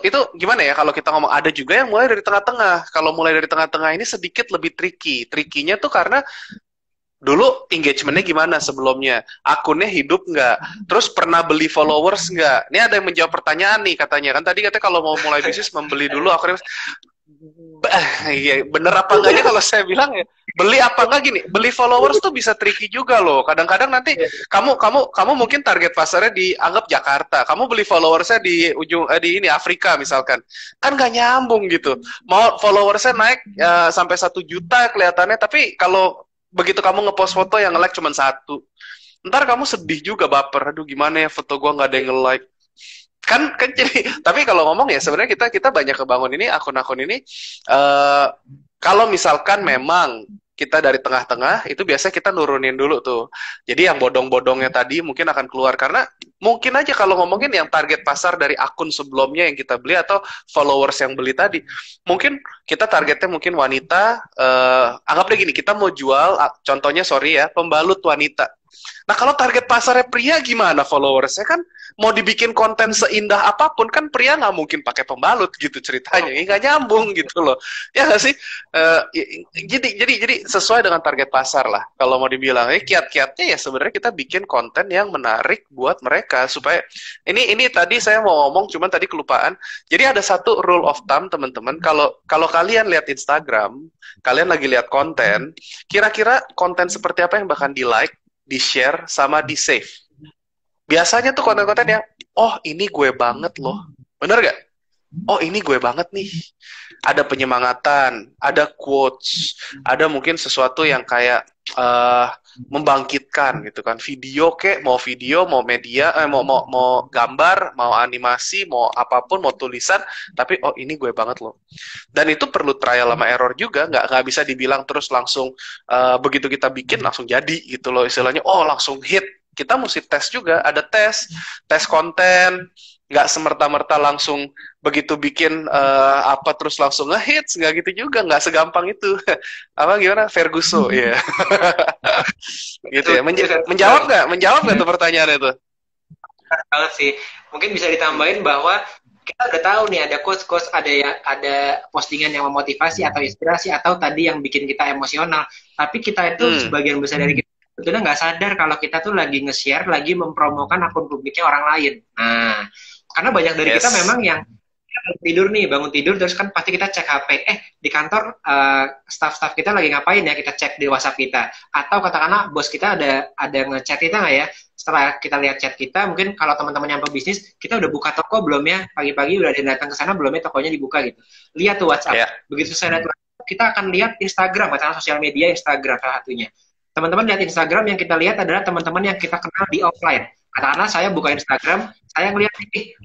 itu gimana ya kalau kita ngomong, ada juga yang mulai dari tengah-tengah. Kalau mulai dari tengah-tengah ini sedikit lebih tricky. Trickinya tuh karena dulu engagementnya gimana sebelumnya, akunnya hidup nggak, terus pernah beli followers nggak. Ini ada yang menjawab pertanyaan nih katanya, kan tadi katanya kalau mau mulai bisnis membeli dulu akunnya. Iya, bener apa enggaknya kalau saya bilang ya, beli apa enggak gini, beli followers tuh bisa tricky juga loh. Kadang-kadang nanti kamu mungkin target pasarnya dianggap Jakarta, kamu beli followersnya di ujung di ini Afrika misalkan, kan nggak nyambung gitu. Mau followersnya naik sampai 1 juta kelihatannya, tapi kalau begitu kamu ngepost foto yang nge-like cuma 1, ntar kamu sedih juga, baper, aduh gimana ya foto gue nggak ada yang nge-like, kan jadi. Tapi kalau ngomong ya sebenarnya kita banyak kebangun ini akun-akun ini, kalau misalkan memang kita dari tengah-tengah, itu biasanya kita nurunin dulu tuh. Jadi yang bodong-bodongnya tadi mungkin akan keluar, karena mungkin aja kalau ngomongin yang target pasar dari akun sebelumnya yang kita beli atau followers yang beli tadi, mungkin kita targetnya mungkin wanita, anggap deh gini, kita mau jual, contohnya sorry ya, pembalut wanita. Nah kalau target pasarnya pria gimana followersnya, kan mau dibikin konten seindah apapun kan pria nggak mungkin pakai pembalut gitu ceritanya, ini nggak nyambung gitu loh, ya nggak sih? Jadi sesuai dengan target pasar lah kalau mau dibilang. Kiat-kiatnya ya sebenarnya kita bikin konten yang menarik buat mereka supaya ini tadi saya mau ngomong cuman tadi kelupaan. Jadi ada satu rule of thumb teman-teman, kalau kalian lihat Instagram, kalian lagi lihat konten, kira-kira konten seperti apa yang bahkan di-like, di-share, sama di-save. Biasanya tuh konten-konten yang, oh ini gue banget loh. Bener gak? Oh ini gue banget nih. Ada penyemangatan, ada quotes, ada mungkin sesuatu yang kayak membangkitkan gitu kan. Video mau media, mau gambar, mau animasi, mau apapun, mau tulisan, tapi oh ini gue banget loh. Dan itu perlu trial sama error juga, nggak bisa dibilang terus langsung begitu kita bikin langsung jadi gitu loh istilahnya. Oh langsung hit. Kita mesti tes juga, ada tes konten, nggak semerta-merta langsung begitu bikin apa terus langsung ngehits, nggak gitu juga, nggak segampang itu. Apa gimana, Ferguson ya? Gitu ya. Menjawab nggak tuh pertanyaannya itu? Banget sih. Mungkin bisa ditambahin bahwa kita udah tahu nih ada quotes ada postingan yang memotivasi atau inspirasi atau tadi yang bikin kita emosional. Tapi kita itu sebagian besar dari kita sebetulnya nggak sadar kalau kita tuh lagi nge-share, lagi mempromokan akun publiknya orang lain. Nah, karena banyak dari kita memang yang bangun tidur terus kan pasti kita cek HP. Di kantor staff kita lagi ngapain ya? Kita cek di WhatsApp kita. Atau katakanlah bos kita ada ngechat kita nggak ya? Setelah kita lihat chat kita, mungkin kalau teman-teman yang pebisnis, kita udah buka toko belum ya? Pagi-pagi udah datang ke sana belum ya? Tokonya dibuka gitu. Lihat tuh WhatsApp. Yeah. Begitu saya lihat WhatsApp, kita akan lihat Instagram, katakanlah sosial media Instagram salah satunya. Teman-teman lihat Instagram, yang kita lihat adalah teman-teman yang kita kenal di offline. Katakanlah saya buka Instagram, saya ngeliat,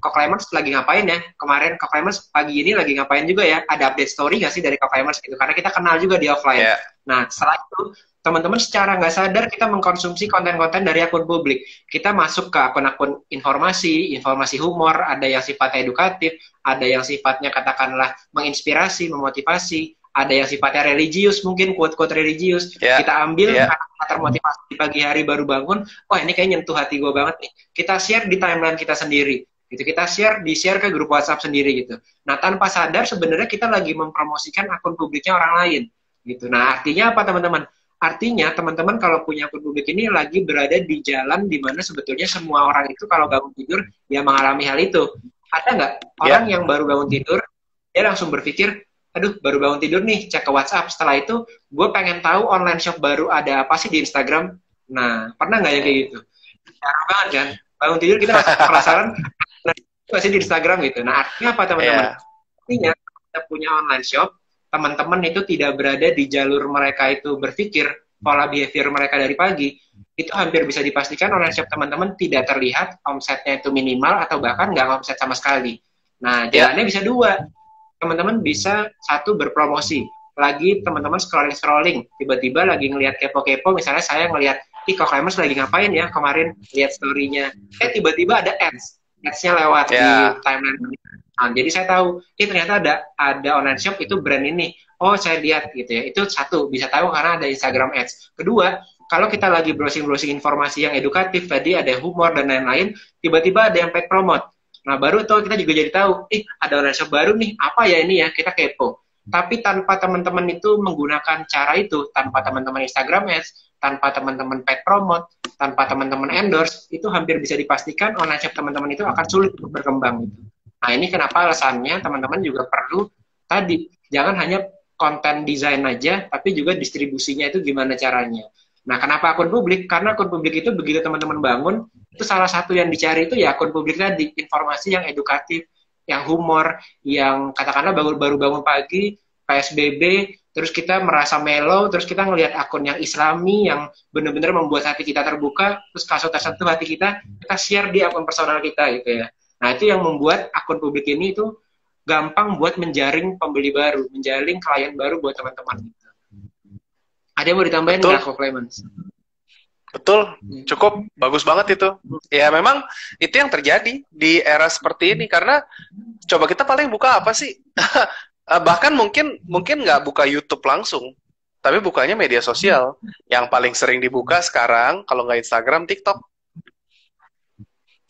Kok Clemens lagi ngapain ya? Kemarin Kok Clemens pagi ini lagi ngapain juga ya? Ada update story nggak sih dari Kok Clemens gitu? Karena kita kenal juga di offline. Ya. Nah, setelah itu, teman-teman secara nggak sadar kita mengkonsumsi konten-konten dari akun publik. Kita masuk ke akun-akun informasi humor, ada yang sifatnya edukatif, ada yang sifatnya katakanlah menginspirasi, memotivasi, ada yang sifatnya religius, mungkin quote-quote religius. Kita ambil kata termotivasi di pagi hari baru bangun, ini kayak nyentuh hati gue banget nih. Kita share di timeline kita sendiri. Gitu. Kita di-share ke grup WhatsApp sendiri gitu. Nah, tanpa sadar sebenarnya kita lagi mempromosikan akun publiknya orang lain. Gitu. Nah, artinya apa teman-teman? Artinya teman-teman kalau punya akun publik ini lagi berada di jalan di mana sebetulnya semua orang itu kalau bangun tidur dia mengalami hal itu. Ada nggak orang yang baru bangun tidur, dia langsung berpikir, aduh baru bangun tidur nih, cek ke WhatsApp. Setelah itu, gue pengen tahu online shop baru ada apa sih di Instagram. Nah, pernah nggak ya kayak gitu? Jarang banget kan? Bangun tidur kita langsung penasaran, masih di Instagram gitu. Nah, artinya apa teman-teman? Artinya kita punya online shop, teman-teman itu tidak berada di jalur mereka itu berpikir, pola behavior mereka dari pagi, itu hampir bisa dipastikan online shop teman-teman tidak terlihat, omsetnya itu minimal, atau bahkan nggak omset sama sekali. Nah, jalannya bisa dua. Teman-teman bisa satu berpromosi. Lagi teman-teman scrolling, tiba-tiba lagi ngelihat kepo-kepo, misalnya saya ngelihat, Kok Clemens lagi ngapain ya kemarin, lihat story-nya. Tiba-tiba ada ads-nya lewat di timeline. Nah, jadi saya tahu, ternyata ada online shop itu brand ini. Oh, saya lihat gitu ya. Itu satu, bisa tahu karena ada Instagram Ads. Kedua, kalau kita lagi browsing-browsing informasi yang edukatif, tadi ada humor dan lain-lain, tiba-tiba ada yang paid promote. Nah, baru tuh kita juga jadi tahu, ada online shop baru nih, apa ya ini ya, kita kepo. Tapi tanpa teman-teman itu menggunakan cara itu, tanpa teman-teman Instagram Ads, tanpa teman-teman paid promote, tanpa teman-teman endorse, itu hampir bisa dipastikan online shop teman-teman itu akan sulit untuk berkembang. Nah, ini kenapa alasannya teman-teman juga perlu tadi, jangan hanya konten desain aja, tapi juga distribusinya itu gimana caranya. Nah, kenapa akun publik? Karena akun publik itu begitu teman-teman bangun, itu salah satu yang dicari itu ya akun publik tadi, informasi yang edukatif, yang humor, yang katakanlah baru bangun pagi, PSBB, terus kita merasa mellow, terus kita ngelihat akun yang islami, yang benar-benar membuat hati kita terbuka, terus kasus tersentuh hati kita share di akun personal kita gitu ya. Nah, itu yang membuat akun publik ini itu gampang buat menjaring pembeli baru, menjaring klien baru buat teman-teman. Ada yang mau ditambahin nggak, Kok Clemens? Betul, cukup bagus banget itu. Ya memang itu yang terjadi di era seperti ini, karena coba kita paling buka apa sih? Bahkan mungkin nggak buka YouTube langsung, tapi bukanya media sosial. Yang paling sering dibuka sekarang kalau nggak Instagram, TikTok.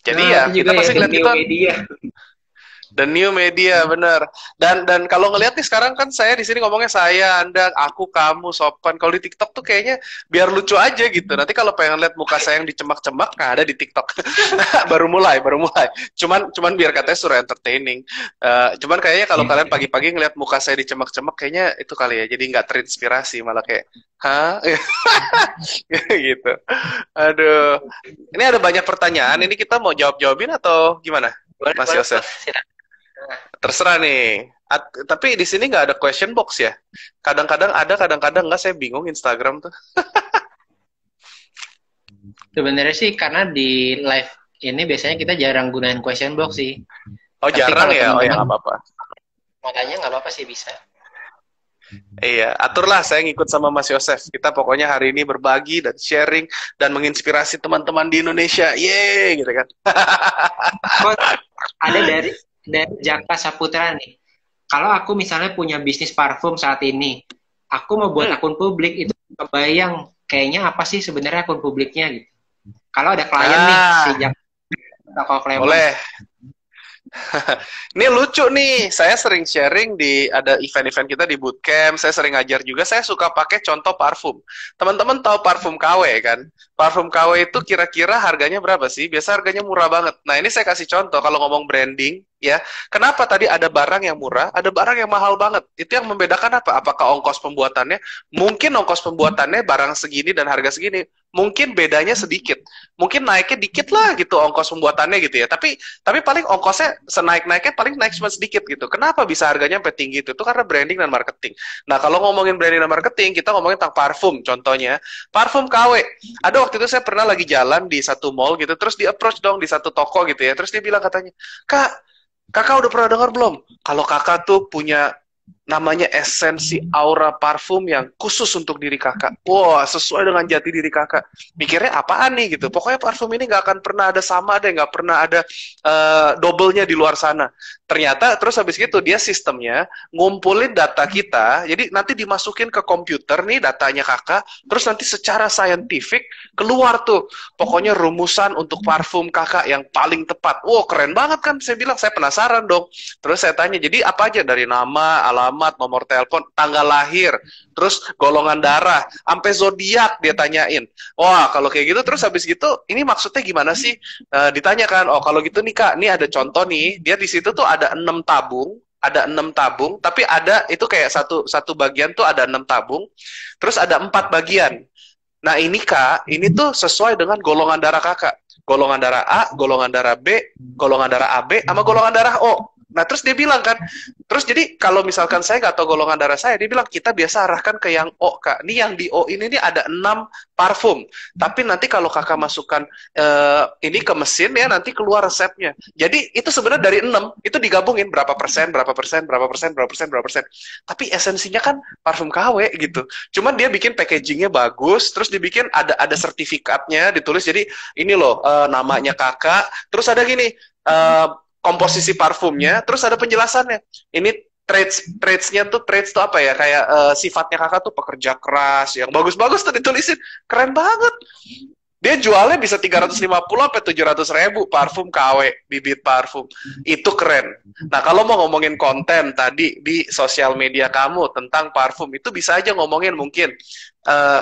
Jadi kita pasti ngeliat itu. The new media, bener. Dan kalau ngelihat nih sekarang kan saya di sini ngomongnya saya, Anda, aku, kamu, sopan. Kalau di TikTok tuh kayaknya biar lucu aja gitu. Nanti kalau pengen lihat muka saya yang dicemak-cemak, nah ada di TikTok. baru mulai. Cuman biar katanya suruh entertaining. Cuman kayaknya kalau kalian pagi-pagi ngelihat muka saya dicemak-cemak, kayaknya itu kali ya. Jadi nggak terinspirasi, malah kayak, hah? gitu. Aduh. Ini ada banyak pertanyaan. Ini kita mau jawab-jawabin atau gimana, Mas Yosef? Terserah nih. Tapi di sini nggak ada question box ya. Kadang-kadang ada, kadang-kadang nggak. Saya bingung Instagram tuh. Sebenarnya sih karena di live ini biasanya kita jarang gunain question box sih. Oh, tapi jarang ya? Oh ya, nggak apa-apa. Makanya nggak apa-apa sih, bisa. Iya, aturlah saya ngikut sama Mas Yosef. Kita pokoknya hari ini berbagi dan sharing dan menginspirasi teman-teman di Indonesia. Yeay, gitu kan. Ada dari Jaka Saputra nih. Kalau aku misalnya punya bisnis parfum saat ini, aku mau buat akun publik, itu kebayang kayaknya apa sih sebenarnya akun publiknya gitu. Kalau ada klien nih, si Jaka Clemens. Boleh. Ini lucu nih, saya sering sharing ada event-event kita di bootcamp, saya sering ngajar juga, saya suka pakai contoh parfum. Teman-teman tahu parfum KW kan? Parfum KW itu kira-kira harganya berapa sih? Biasa harganya murah banget. Nah, ini saya kasih contoh kalau ngomong branding, ya. Kenapa tadi ada barang yang murah, ada barang yang mahal banget? Itu yang membedakan apa? Apakah ongkos pembuatannya? Mungkin ongkos pembuatannya barang segini dan harga segini. mungkin bedanya sedikit. Mungkin naiknya dikit lah gitu ongkos pembuatannya gitu ya. Tapi paling ongkosnya senaik-naiknya paling naik cuma sedikit gitu. Kenapa bisa harganya sampai tinggi itu? Itu karena branding dan marketing. Nah, kalau ngomongin branding dan marketing, kita ngomongin tentang parfum contohnya. Parfum KW. Ada waktu itu saya pernah lagi jalan di satu mall gitu, terus di approach dong di satu toko gitu ya. Terus dia bilang katanya, Kakak udah pernah dengar belum? Kalau kakak tuh punya namanya esensi aura parfum yang khusus untuk diri kakak. Wah, sesuai dengan jati diri kakak. Mikirnya apaan nih gitu. Pokoknya parfum ini nggak akan pernah ada sama deh, nggak pernah ada double-nya di luar sana. Ternyata terus habis gitu dia sistemnya ngumpulin data kita, jadi nanti dimasukin ke komputer nih datanya kakak, terus nanti secara saintifik keluar tuh pokoknya rumusan untuk parfum kakak yang paling tepat. Wow, keren banget kan, saya bilang, saya penasaran dong. Terus saya tanya, jadi apa aja dari nama, alamat, nomor telepon, tanggal lahir, terus golongan darah, sampai zodiak dia tanyain. Wah, kalau kayak gitu terus habis gitu ini maksudnya gimana sih? Ditanyakan, oh kalau gitu nih kak, ini ada contoh nih, dia di situ tuh ada 6 tabung, tapi ada itu kayak satu bagian tuh ada 6 tabung, terus ada 4 bagian. Nah ini kak, ini tuh sesuai dengan golongan darah kakak, golongan darah A, golongan darah B, golongan darah AB, sama golongan darah O. Nah terus dia bilang kan, terus jadi kalau misalkan saya nggak tahu golongan darah saya, dia bilang kita biasa arahkan ke yang O kak. Ini yang di O ini ada 6 parfum. Tapi nanti kalau kakak masukkan ini ke mesin ya, nanti keluar resepnya. Jadi itu sebenarnya dari 6 itu digabungin berapa persen, berapa persen, berapa persen, berapa persen, berapa persen. Tapi esensinya kan parfum KW gitu. Cuman dia bikin packagingnya bagus, terus dibikin ada sertifikatnya ditulis. Jadi ini loh namanya kakak. Terus ada gini. Komposisi parfumnya, terus ada penjelasannya. Ini traits-nya tuh apa ya? Kayak sifatnya kakak tuh pekerja keras, yang bagus-bagus tuh ditulisin. Keren banget. Dia jualnya bisa 350 sampai 700 ribu parfum KW, bibit parfum. Itu keren. Nah, kalau mau ngomongin konten tadi di sosial media kamu tentang parfum, itu bisa aja ngomongin mungkin.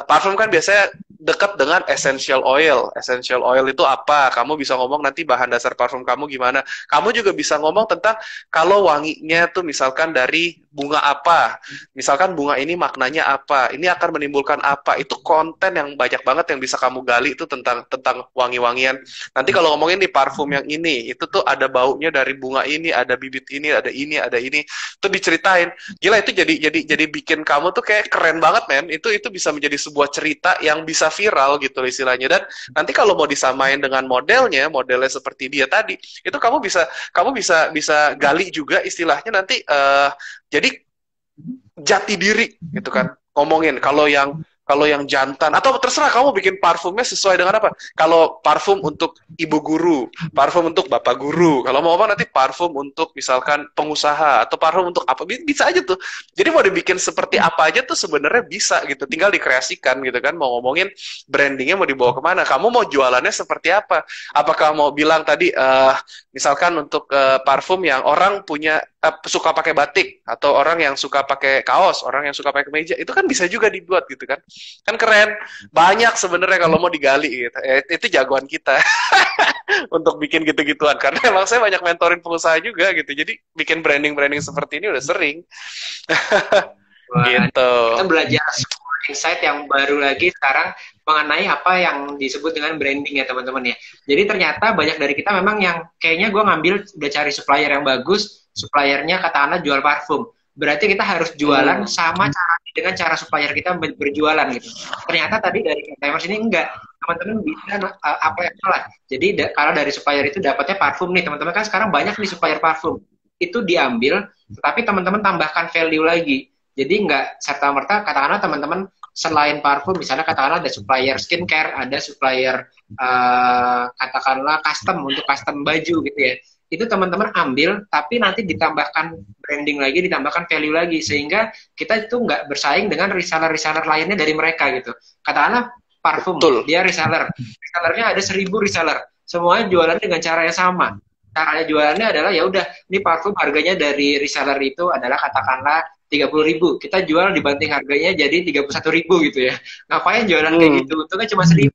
Parfum kan biasanya dekat dengan essential oil. Essential oil itu apa? Kamu bisa ngomong nanti bahan dasar parfum kamu gimana. Kamu juga bisa ngomong tentang kalau wanginya tuh misalkan dari bunga apa. Misalkan bunga ini maknanya apa. Ini akan menimbulkan apa. Itu konten yang banyak banget yang bisa kamu gali itu tentang wangi-wangian. Nanti kalau ngomongin nih parfum yang ini, itu tuh ada baunya dari bunga ini, ada bibit ini, ada ini, ada ini. Itu diceritain. Gila itu jadi bikin kamu tuh kayak keren banget, men. Itu bisa menjadi sebuah cerita yang bisa viral gitu istilahnya. Dan nanti kalau mau disamain dengan modelnya seperti dia tadi, itu kamu bisa gali juga istilahnya nanti jadi jati diri gitu kan. Ngomongin kalau yang jantan atau terserah kamu bikin parfumnya sesuai dengan apa. Kalau parfum untuk ibu guru, parfum untuk bapak guru. Kalau mau apa nanti parfum untuk misalkan pengusaha atau parfum untuk apa, bisa aja tuh. Jadi mau dibikin seperti apa aja tuh sebenarnya bisa gitu. Tinggal dikreasikan gitu kan. Mau ngomongin brandingnya mau dibawa kemana. Kamu mau jualannya seperti apa? Apakah mau bilang tadi misalkan untuk parfum yang orang punya suka pakai batik atau orang yang suka pakai kaos, orang yang suka pakai kemeja, itu kan bisa juga dibuat gitu kan. Kan keren. Banyak sebenarnya kalau mau digali gitu. Itu jagoan kita untuk bikin gitu-gituan karena emang saya banyak mentorin pengusaha juga gitu. Jadi bikin branding seperti ini udah sering. Wah, gitu. kita belajar insight yang baru lagi sekarang mengenai apa yang disebut dengan branding ya teman-teman ya. Jadi ternyata banyak dari kita memang yang kayaknya gue ngambil udah cari supplier yang bagus, suppliernya katakanlah jual parfum. Berarti kita harus jualan sama cara dengan cara supplier kita berjualan gitu. Ternyata tadi dari Timers ini enggak. Teman-teman bisa apa yang salah. Jadi kalau dari supplier itu dapatnya parfum nih, teman-teman kan sekarang banyak nih supplier parfum. Itu diambil, tetapi teman-teman tambahkan value lagi. Jadi enggak serta-merta katakanlah teman-teman selain parfum, misalnya katakanlah ada supplier skincare, ada supplier katakanlah custom untuk custom baju gitu ya. Itu teman-teman ambil, tapi nanti ditambahkan branding lagi, ditambahkan value lagi, sehingga kita itu nggak bersaing dengan reseller-reseller lainnya dari mereka gitu. Katakanlah parfum, dia resellernya ada 1000 reseller, semuanya jualan dengan cara yang sama. Caranya jualannya adalah ya udah, ini parfum harganya dari reseller itu adalah katakanlah 30.000, kita jual dibanting harganya jadi 31.000 gitu ya. Ngapain jualan kayak gitu? Untungnya cuma 1.000.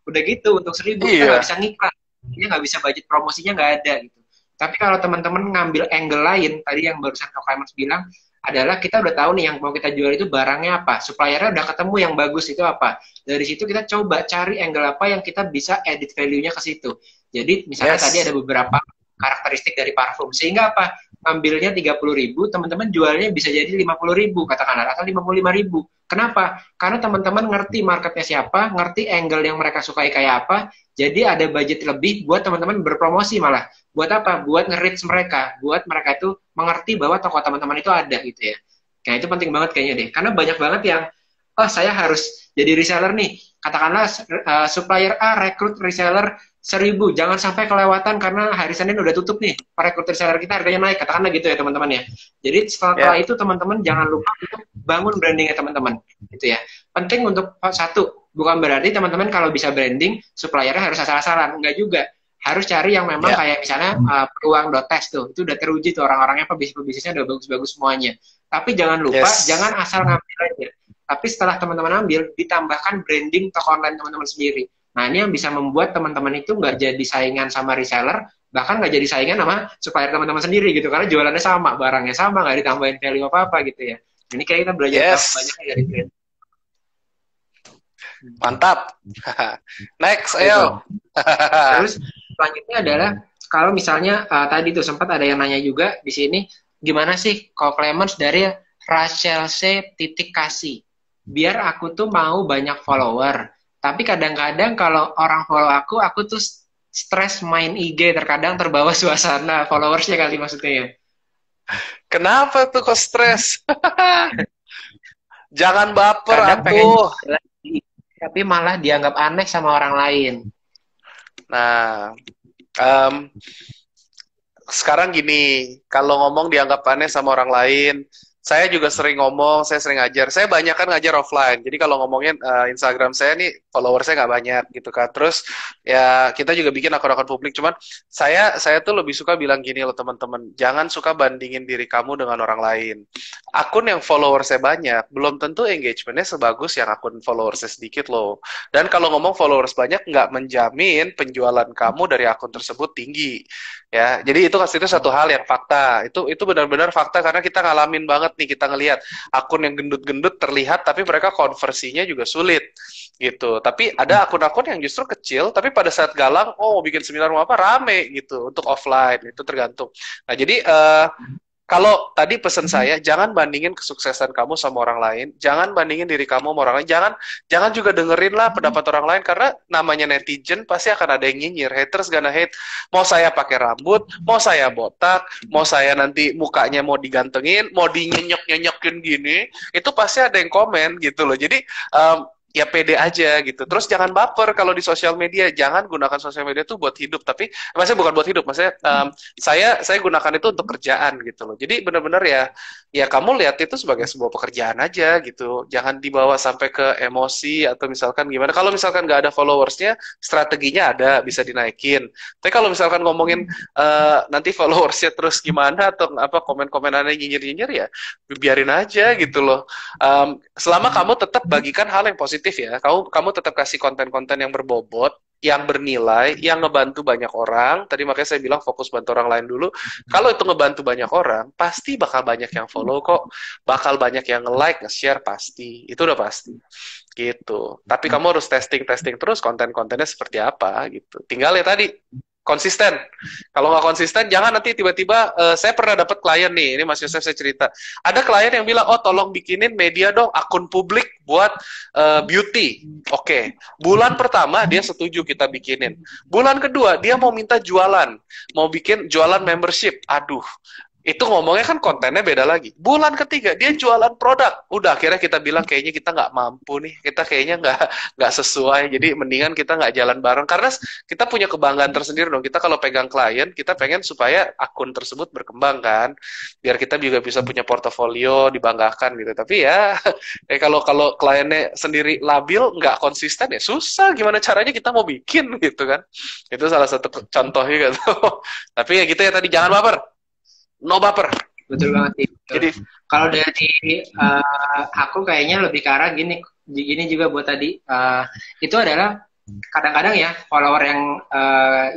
Udah gitu untuk 1.000 kita nggak bisa ngiklan, dia nggak bisa budget promosinya nggak ada gitu. Tapi kalau teman-teman ngambil angle lain, tadi yang barusan Kak Clemens bilang, adalah kita udah tahu nih yang mau kita jual itu barangnya apa, suppliernya udah ketemu yang bagus itu apa. Dari situ kita coba cari angle apa yang kita bisa edit value-nya ke situ. Jadi misalnya tadi Yes. ada beberapa karakteristik dari parfum, sehingga apa? Ambilnya 30.000, teman-teman jualnya bisa jadi 50.000 katakanlah, atau 55.000. Kenapa? Karena teman-teman ngerti marketnya siapa, ngerti angle yang mereka sukai kayak apa, jadi ada budget lebih buat teman-teman berpromosi malah. Buat apa? Buat nge-reach mereka, buat mereka itu mengerti bahwa toko teman-teman itu ada gitu ya. Nah itu penting banget kayaknya deh, karena banyak banget yang, oh saya harus jadi reseller nih, katakanlah supplier A rekrut reseller 1.000, jangan sampai kelewatan karena hari Senin udah tutup nih, rekrut reseller kita harganya naik, katakanlah gitu ya teman-teman ya. Jadi setelah Ya. itu teman-teman jangan lupa untuk bangun brandingnya teman-teman, gitu ya. Penting untuk satu, bukan berarti teman-teman kalau bisa branding, suppliernya harus asal-asalan, enggak juga. Harus cari yang memang Ya. kayak misalnya peluang.test tuh, itu udah teruji tuh orang-orangnya, pebisnis-pebisnisnya udah bagus-bagus semuanya. Tapi jangan lupa, Yes. jangan asal ngambil aja. Tapi setelah teman-teman ambil, ditambahkan branding toko online teman-teman sendiri. Nah, ini yang bisa membuat teman-teman itu nggak jadi saingan sama reseller, bahkan nggak jadi saingan sama supplier teman-teman sendiri gitu, karena jualannya sama, barangnya sama, nggak ditambahin value apa-apa gitu ya. Ini kayak kita belajar banyak Yes. dari brand. Mantap. Next, Gitu. ayo. Terus selanjutnya adalah, kalau misalnya tadi tuh sempat ada yang nanya juga di sini, gimana sih kalau Clemens dari Rachel C. titik kasih, biar aku tuh mau banyak follower, tapi kadang-kadang kalau orang follow aku tuh stres main IG, terkadang terbawa suasana followersnya kali maksudnya ya. Kenapa tuh kok stres? Jangan baper Kadang pengen atuh. jualan di IG, tapi malah dianggap aneh sama orang lain. Nah, em, sekarang gini, kalau ngomong dianggap aneh sama orang lain, saya juga sering ngomong, saya sering ngajar. Saya banyak kan ngajar offline. Jadi kalau ngomongin Instagram saya nih, followersnya nggak banyak gitu kan. Terus ya kita juga bikin akun-akun publik. Cuman saya tuh lebih suka bilang gini loh teman-teman, jangan suka bandingin diri kamu dengan orang lain. Akun yang followersnya banyak, belum tentu engagementnya sebagus yang akun followersnya sedikit loh. Dan kalau ngomong followers banyak, nggak menjamin penjualan kamu dari akun tersebut tinggi. Ya, jadi itu satu hal yang fakta. Itu benar-benar fakta karena kita ngalamin banget nih, kita ngelihat akun yang gendut-gendut terlihat tapi mereka konversinya juga sulit gitu. Tapi ada akun-akun yang justru kecil tapi pada saat galang, oh bikin seminar mau apa rame gitu untuk offline, itu tergantung. Nah, jadi kalau tadi pesan saya, jangan bandingin kesuksesan kamu sama orang lain, jangan bandingin diri kamu sama orang lain, jangan juga dengerin lah pendapat orang lain karena namanya netizen pasti akan ada yang nyinyir, haters gonna hate. Mau saya pakai rambut, mau saya botak, mau saya nanti mukanya mau digantengin, mau dinyenyok-nyenyokin gini, itu pasti ada yang komen gitu loh. Jadi ya pede aja gitu. Terus jangan baper kalau di sosial media, jangan gunakan sosial media itu buat hidup, tapi maksudnya bukan buat hidup, maksudnya saya gunakan itu untuk kerjaan gitu loh. Jadi benar-benar ya kamu lihat itu sebagai sebuah pekerjaan aja gitu. Jangan dibawa sampai ke emosi atau misalkan gimana. Kalau misalkan nggak ada followersnya, strateginya ada bisa dinaikin. Tapi kalau misalkan ngomongin nanti followersnya terus gimana atau apa komen-komenannya nyinyir-nyinyir ya biarin aja gitu loh. Selama kamu tetap bagikan hal yang positif ya, kamu tetap kasih konten-konten yang berbobot, yang bernilai, yang ngebantu banyak orang. Tadi makanya saya bilang fokus bantu orang lain dulu. Kalau itu ngebantu banyak orang, pasti bakal banyak yang follow kok, bakal banyak yang nge-like, nge-share pasti. Itu udah pasti. Gitu. Tapi kamu harus testing-testing terus konten-kontennya seperti apa gitu. Tinggal ya tadi konsisten. Kalau nggak konsisten, jangan nanti tiba-tiba saya pernah dapat klien nih, ini Mas Yosef saya cerita. Ada klien yang bilang, oh tolong bikinin media dong, akun publik buat beauty. Oke, bulan pertama dia setuju kita bikinin. Bulan kedua dia mau minta jualan, mau bikin jualan membership. Aduh, itu ngomongnya kan kontennya beda lagi. Bulan ketiga dia jualan produk. Udah akhirnya kita bilang kayaknya kita nggak mampu nih. Kita kayaknya nggak sesuai. Jadi mendingan kita nggak jalan bareng. Karena kita punya kebanggaan tersendiri dong. Kita kalau pegang klien, kita pengen supaya akun tersebut berkembang kan. Biar kita juga bisa punya portofolio, dibanggakan gitu. Tapi ya, kalau kliennya sendiri labil, nggak konsisten ya susah. Gimana caranya kita mau bikin gitu kan. Itu salah satu contohnya gitu. Tapi ya gitu ya tadi, jangan baper. No baper. Betul banget sih. Jadi Kalau dari aku kayaknya lebih ke arah gini juga buat tadi, itu adalah kadang-kadang ya follower yang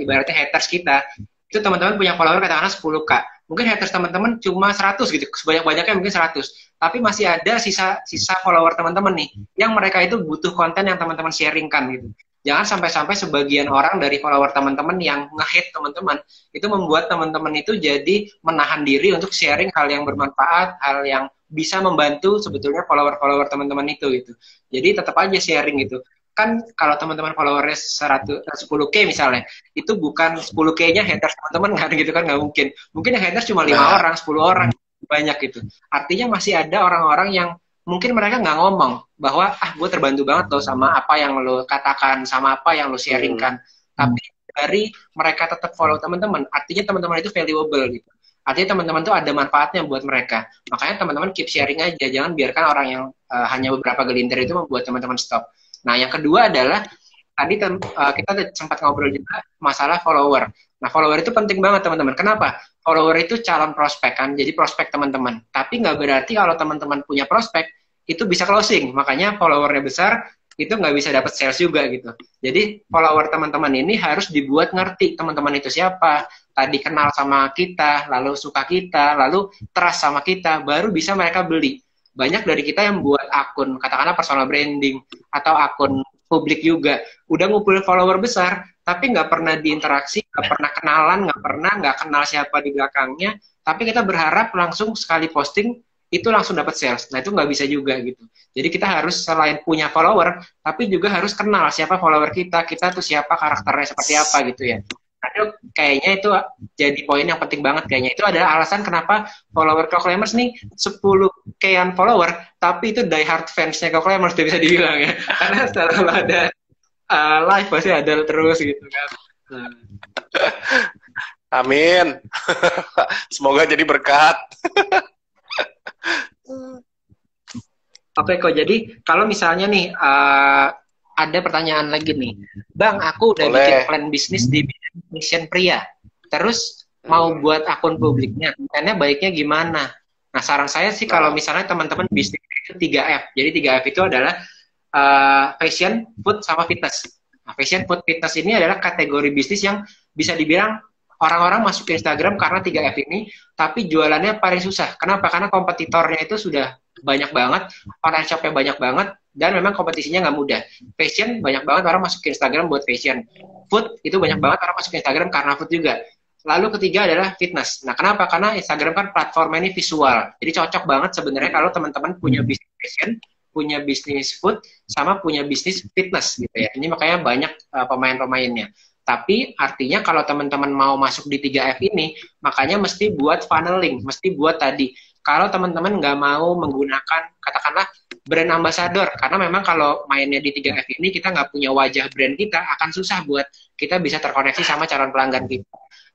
ibaratnya haters kita, itu teman-teman punya follower katakanlah 10K. mungkin haters teman-teman cuma 100 gitu, sebanyak-banyaknya mungkin 100, tapi masih ada sisa follower teman-teman nih yang mereka itu butuh konten yang teman-teman sharingkan gitu. Jangan sampai-sampai sebagian orang dari follower teman-teman yang nge-hate teman-teman itu membuat teman-teman itu jadi menahan diri untuk sharing hal yang bermanfaat, hal yang bisa membantu sebetulnya follower-follower teman-teman itu gitu. Jadi tetap aja sharing gitu. Kan kalau teman-teman followernya 10K misalnya, itu bukan 10K-nya haters teman-teman kan gitu kan, nggak mungkin. Mungkin yang haters cuma 5 orang, 10 orang, banyak gitu. Artinya masih ada orang-orang yang mungkin mereka nggak ngomong bahwa gue terbantu banget loh sama apa yang lo katakan, sama apa yang lo sharingkan. Tapi dari mereka tetap follow teman-teman, artinya teman-teman itu valuable gitu. Artinya teman-teman tuh ada manfaatnya buat mereka. Makanya teman-teman keep sharing aja, jangan biarkan orang yang hanya beberapa gelintir itu membuat teman-teman stop. Nah, yang kedua adalah tadi kita sempat ngobrol juga masalah follower. Nah, follower itu penting banget teman-teman. Kenapa? Follower itu calon prospek kan, jadi prospek teman-teman. Tapi nggak berarti kalau teman-teman punya prospek itu bisa closing. Makanya followernya besar itu nggak bisa dapat sales juga gitu. Jadi follower teman-teman ini harus dibuat ngerti teman-teman itu siapa. Tadi kenal sama kita, lalu suka kita, lalu trust sama kita, baru bisa mereka beli. Banyak dari kita yang buat akun, katakanlah personal branding, atau akun publik juga, udah ngumpulin follower besar, tapi nggak pernah diinteraksi, nggak pernah kenalan, nggak kenal siapa di belakangnya, tapi kita berharap langsung sekali posting, itu langsung dapat sales. Nah, itu nggak bisa juga gitu. Jadi kita harus selain punya follower, tapi juga harus kenal siapa follower kita tuh siapa, karakternya seperti apa gitu ya. Nah, kayaknya itu jadi poin yang penting banget kayaknya. Itu adalah alasan kenapa follower Clocklamers nih 10K-an follower, tapi itu die hard fans-nya Clocklamers bisa dibilang ya. Karena selalu ada live pasti ada terus gitu kan. Nah. Amin. Semoga jadi berkat. Oke kok, jadi kalau misalnya nih ada pertanyaan lagi nih, Bang, aku udah bikin plan bisnis di Fashion Pria, terus mau buat akun publiknya, kontennya baiknya gimana? Nah, saran saya sih kalau misalnya teman-teman bisnis itu 3F, jadi 3F itu adalah fashion, food, sama fitness. Nah, fashion, food, fitness ini adalah kategori bisnis yang bisa dibilang orang-orang masuk ke Instagram karena 3F ini, tapi jualannya paling susah. Kenapa? Karena kompetitornya itu sudah banyak banget, online shopnya banyak banget, dan memang kompetisinya nggak mudah. Fashion, banyak banget orang masuk ke Instagram buat fashion. Food, itu banyak banget orang masuk ke Instagram karena food juga. Lalu ketiga adalah fitness. Nah, kenapa? Karena Instagram kan platformnya ini visual. Jadi cocok banget sebenarnya kalau teman-teman punya bisnis fashion, punya bisnis food, sama punya bisnis fitness gitu ya. Ini makanya banyak pemain-pemainnya. Tapi artinya kalau teman-teman mau masuk di 3F ini, makanya mesti buat funneling, mesti buat tadi. Kalau teman-teman nggak mau menggunakan, katakanlah, brand ambassador, karena memang kalau mainnya di 3F ini, kita nggak punya wajah brand kita, akan susah buat kita bisa terkoneksi sama calon pelanggan kita.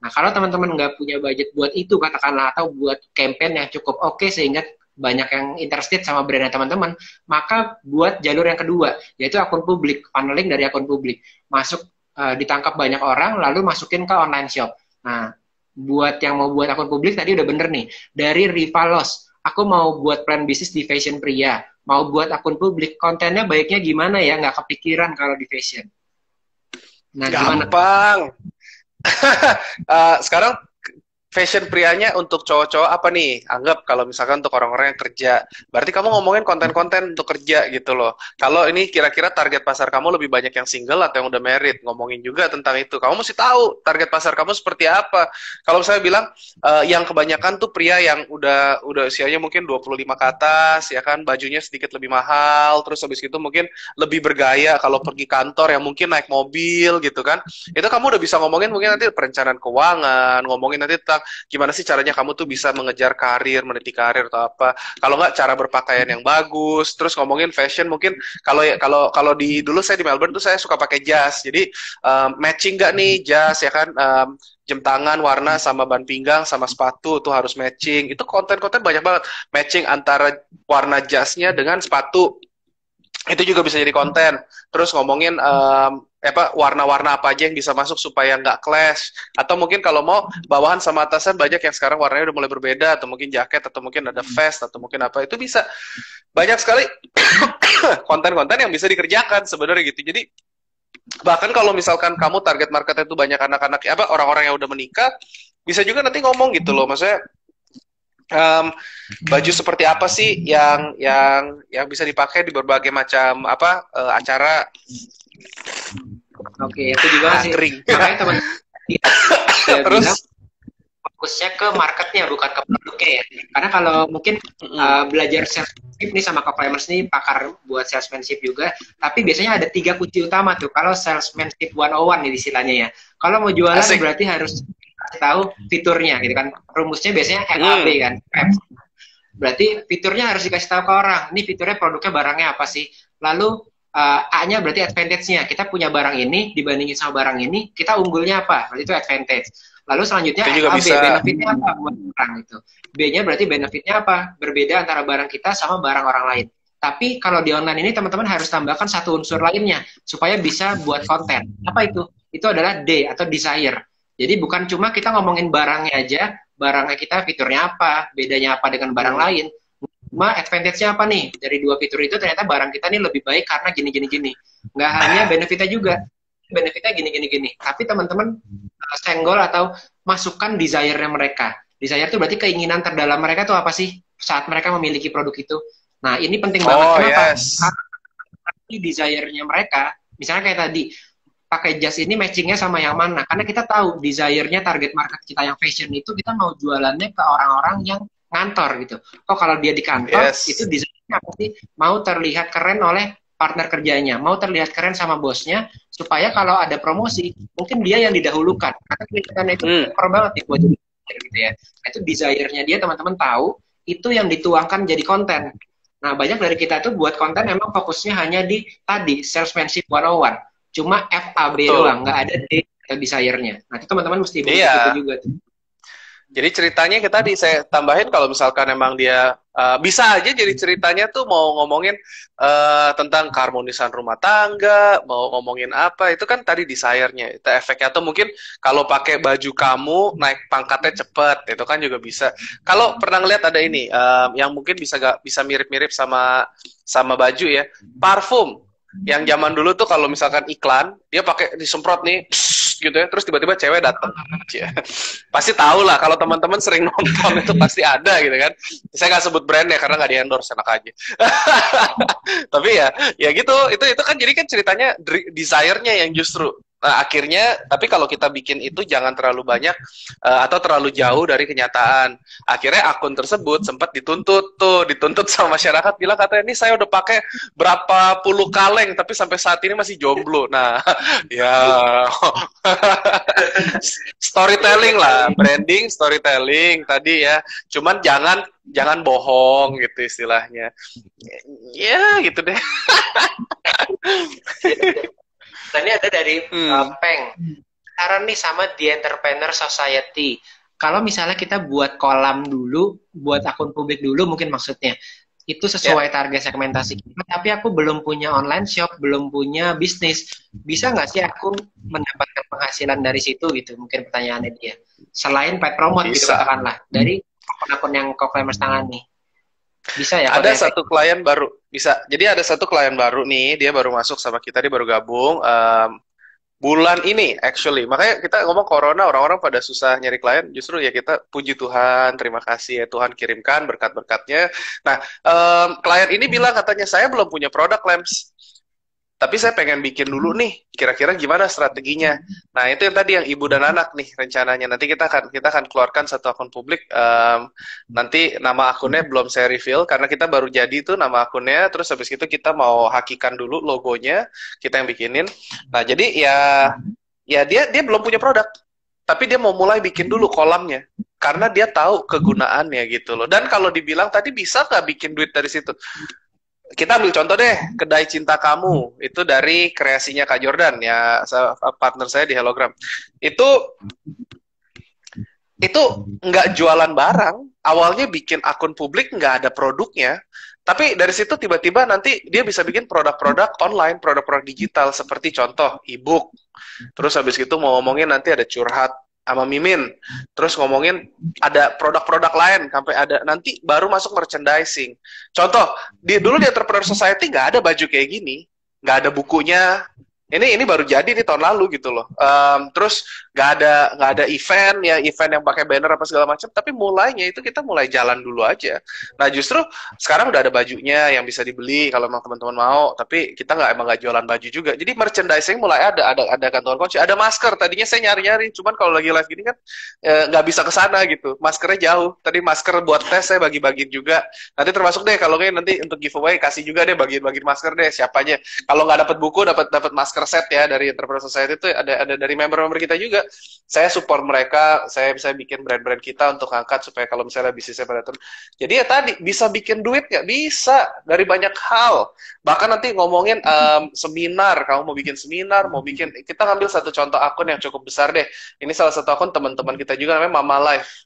Nah, kalau teman-teman nggak punya budget buat itu, katakanlah, atau buat campaign yang cukup oke, sehingga banyak yang interested sama brandnya teman-teman, maka buat jalur yang kedua, yaitu akun publik, funneling dari akun publik. Masuk, ditangkap banyak orang, lalu masukin ke online shop. Nah, buat yang mau buat akun publik tadi udah bener nih. Dari Rivalos, aku mau buat plan bisnis di fashion pria, mau buat akun publik, kontennya baiknya gimana ya? Nggak kepikiran kalau di fashion. Nah, gampang. Sekarang fashion prianya untuk cowok-cowok apa nih? Anggap kalau misalkan untuk orang-orang yang kerja. Berarti kamu ngomongin konten-konten untuk kerja gitu loh. Kalau ini kira-kira target pasar kamu lebih banyak yang single atau yang udah married. Ngomongin juga tentang itu. Kamu mesti tahu target pasar kamu seperti apa. Kalau saya bilang yang kebanyakan tuh pria yang udah usianya mungkin 25 ke atas, ya kan, bajunya sedikit lebih mahal, terus habis itu mungkin lebih bergaya kalau pergi kantor, yang mungkin naik mobil gitu kan. Itu kamu udah bisa ngomongin mungkin nanti perencanaan keuangan, ngomongin nanti tentang gimana sih caranya kamu tuh bisa mengejar karir, meniti karir atau apa. Kalau nggak cara berpakaian yang bagus, terus ngomongin fashion mungkin kalau di dulu saya di Melbourne tuh saya suka pakai jas. Jadi matching nggak nih jas ya kan, jam tangan warna sama ban pinggang sama sepatu tuh harus matching. Itu konten-konten banyak banget. Matching antara warna jasnya dengan sepatu. Itu juga bisa jadi konten. Terus ngomongin warna-warna apa aja yang bisa masuk supaya nggak clash, atau mungkin kalau mau bawahan sama atasan banyak yang sekarang warnanya udah mulai berbeda, atau mungkin jaket, atau mungkin ada vest, atau mungkin apa, itu bisa banyak sekali konten-konten yang bisa dikerjakan sebenarnya gitu. Jadi bahkan kalau misalkan kamu target market itu banyak anak-anak orang-orang yang udah menikah, bisa juga nanti ngomong gitu loh, maksudnya baju seperti apa sih yang bisa dipakai di berbagai macam acara. Oke, itu juga sih. Kering. Makanya teman saya Terus bilang fokusnya ke marketnya bukan ke produknya ya. Karena kalau mungkin belajar salesmanship nih sama co-climbers nih pakar buat salesmanship juga, tapi biasanya ada 3 kunci utama tuh kalau salesmanship 101 nih istilahnya ya. Kalau mau jualan Asik. berarti harus tahu fiturnya gitu kan. Rumusnya biasanya FAB kan. Berarti fiturnya harus dikasih tahu ke orang. Ini fiturnya produknya barangnya apa sih? Lalu A-nya berarti advantage-nya. Kita punya barang ini dibandingin sama barang ini, kita unggulnya apa? Berarti itu advantage. Lalu selanjutnya Itu juga FAB, bisa. benefitnya apa buat orang itu. B-nya berarti benefitnya apa? Berbeda antara barang kita sama barang orang lain. Tapi kalau di online ini teman-teman harus tambahkan satu unsur lainnya supaya bisa buat konten. Apa itu? Itu adalah D atau desire. Jadi bukan cuma kita ngomongin barangnya aja, barangnya kita fiturnya apa, bedanya apa dengan barang lain. Cuma advantage-nya apa nih? Dari 2 fitur itu ternyata barang kita ini lebih baik karena gini. Nggak hanya benefitnya juga. Benefitnya gini. Tapi teman-teman senggol atau masukkan desire-nya mereka. Desire itu berarti keinginan terdalam mereka tuh apa sih saat mereka memiliki produk itu. Nah, ini penting banget. Kenapa? Yes. Karena desire-nya mereka, misalnya kayak tadi, pakai jas ini matchingnya sama yang mana? Karena kita tahu desire-nya target market kita yang fashion itu kita mau jualannya ke orang-orang yang ngantor gitu. Oh kalau dia di kantor itu desire-nya apa sih? Mau terlihat keren oleh partner kerjanya, mau terlihat keren sama bosnya, supaya kalau ada promosi mungkin dia yang didahulukan. Karena kelihatannya itu keren banget nih buat gitu ya. Nah, itu desire-nya dia teman-teman tahu itu yang dituangkan jadi konten. Nah banyak dari kita tuh buat konten emang fokusnya hanya di tadi salesmanship 101. Cuma FAB doang, nggak ada D atau desire-nya. Nah, itu teman-teman mesti begitu juga tuh. Jadi ceritanya kita saya tambahin kalau misalkan emang dia bisa aja jadi ceritanya tuh mau ngomongin tentang keharmonisan rumah tangga, mau ngomongin apa, itu kan tadi desire-nya, itu efeknya. Atau mungkin kalau pakai baju kamu naik pangkatnya cepet, itu kan juga bisa. Kalau pernah ngeliat ada ini, yang mungkin bisa mirip-mirip sama baju ya, parfum. Yang zaman dulu tuh kalau misalkan iklan, dia pakai disemprot nih, gitu ya, terus tiba-tiba cewek datang. Pasti tahu lah, kalau teman-teman sering nonton itu pasti ada gitu kan. Saya nggak sebut brandnya karena nggak di-endorse, enak aja. Tapi ya gitu, itu kan jadi kan ceritanya desire-nya yang justru. Nah, akhirnya, tapi kalau kita bikin itu jangan terlalu banyak atau terlalu jauh dari kenyataan. Akhirnya akun tersebut sempat dituntut sama masyarakat, bilang katanya ini saya udah pakai berapa puluh kaleng tapi sampai saat ini masih jomblo. Nah, ya storytelling lah, branding, storytelling tadi ya. Cuman jangan bohong gitu istilahnya. Ya gitu deh. Nah ini ada dari Peng. Saran nih sama The Entrepreneur Society. Kalau misalnya kita buat kolam dulu, buat akun publik dulu mungkin maksudnya. Itu sesuai target segmentasi kita, tapi aku belum punya online shop, belum punya bisnis. Bisa nggak sih aku mendapatkan penghasilan dari situ gitu? Mungkin pertanyaannya dia. Selain paid promote gitu katakanlah. Dari akun-akun yang co-climbers tangani. Bisa ya? Ada satu klien baru, bisa. Jadi ada satu klien baru nih, dia baru masuk sama kita, dia baru gabung bulan ini actually. Makanya kita ngomong corona, orang-orang pada susah nyari klien, justru ya kita puji Tuhan, terima kasih ya Tuhan kirimkan berkat-berkatnya. Nah, klien ini bilang katanya, saya belum punya produk, Lems. Tapi saya pengen bikin dulu nih, kira-kira gimana strateginya. Nah, itu yang tadi yang ibu dan anak nih rencananya. Nanti kita akan keluarkan satu akun publik. Nanti nama akunnya belum saya reveal, karena kita baru jadi tuh nama akunnya. Terus habis itu kita mau hakikan dulu logonya, kita yang bikinin. Nah, jadi ya dia belum punya produk. Tapi dia mau mulai bikin dulu kolamnya. Karena dia tahu kegunaannya gitu loh. Dan kalau dibilang tadi bisa nggak bikin duit dari situ? Kita ambil contoh deh, Kedai Cinta Kamu. Itu dari kreasinya Kak Jordan, ya partner saya di Hellogram. Itu nggak jualan barang. Awalnya bikin akun publik nggak ada produknya. Tapi dari situ tiba-tiba nanti dia bisa bikin produk-produk online, produk-produk digital. Seperti contoh, e-book. Terus habis itu mau ngomongin nanti ada curhat sama Mimin, terus ngomongin ada produk-produk lain, sampai ada nanti baru masuk merchandising. Contoh, dulu di Entrepreneur Society nggak ada baju kayak gini, nggak ada bukunya. Ini baru jadi di tahun lalu gitu loh. Terus nggak ada event ya, event yang pakai banner apa segala macam, tapi mulainya itu kita mulai jalan dulu aja. Nah justru sekarang udah ada bajunya yang bisa dibeli kalau emang teman-teman mau, tapi kita emang nggak jualan baju juga. Jadi merchandising mulai ada kantor kunci, ada masker. Tadinya saya nyari-nyari, cuman kalau lagi live gini kan nggak bisa ke sana gitu, maskernya jauh. Tadi masker buat tes saya bagi-bagiin juga. Nanti termasuk deh kalau kayak nanti untuk giveaway kasih juga deh bagiin masker deh siapanya. Kalau nggak dapat buku dapat masker set ya dari Entrepreneur Society itu ada dari member-member kita juga. Saya support mereka, saya bisa bikin brand-brand kita untuk angkat supaya kalau misalnya bisnisnya pada turun. Jadi ya tadi bisa bikin duit nggak? Bisa dari banyak hal. Bahkan nanti ngomongin seminar, kamu mau bikin seminar, mau bikin, kita ngambil satu contoh akun yang cukup besar deh. Ini salah satu akun teman-teman kita juga namanya Mama Life.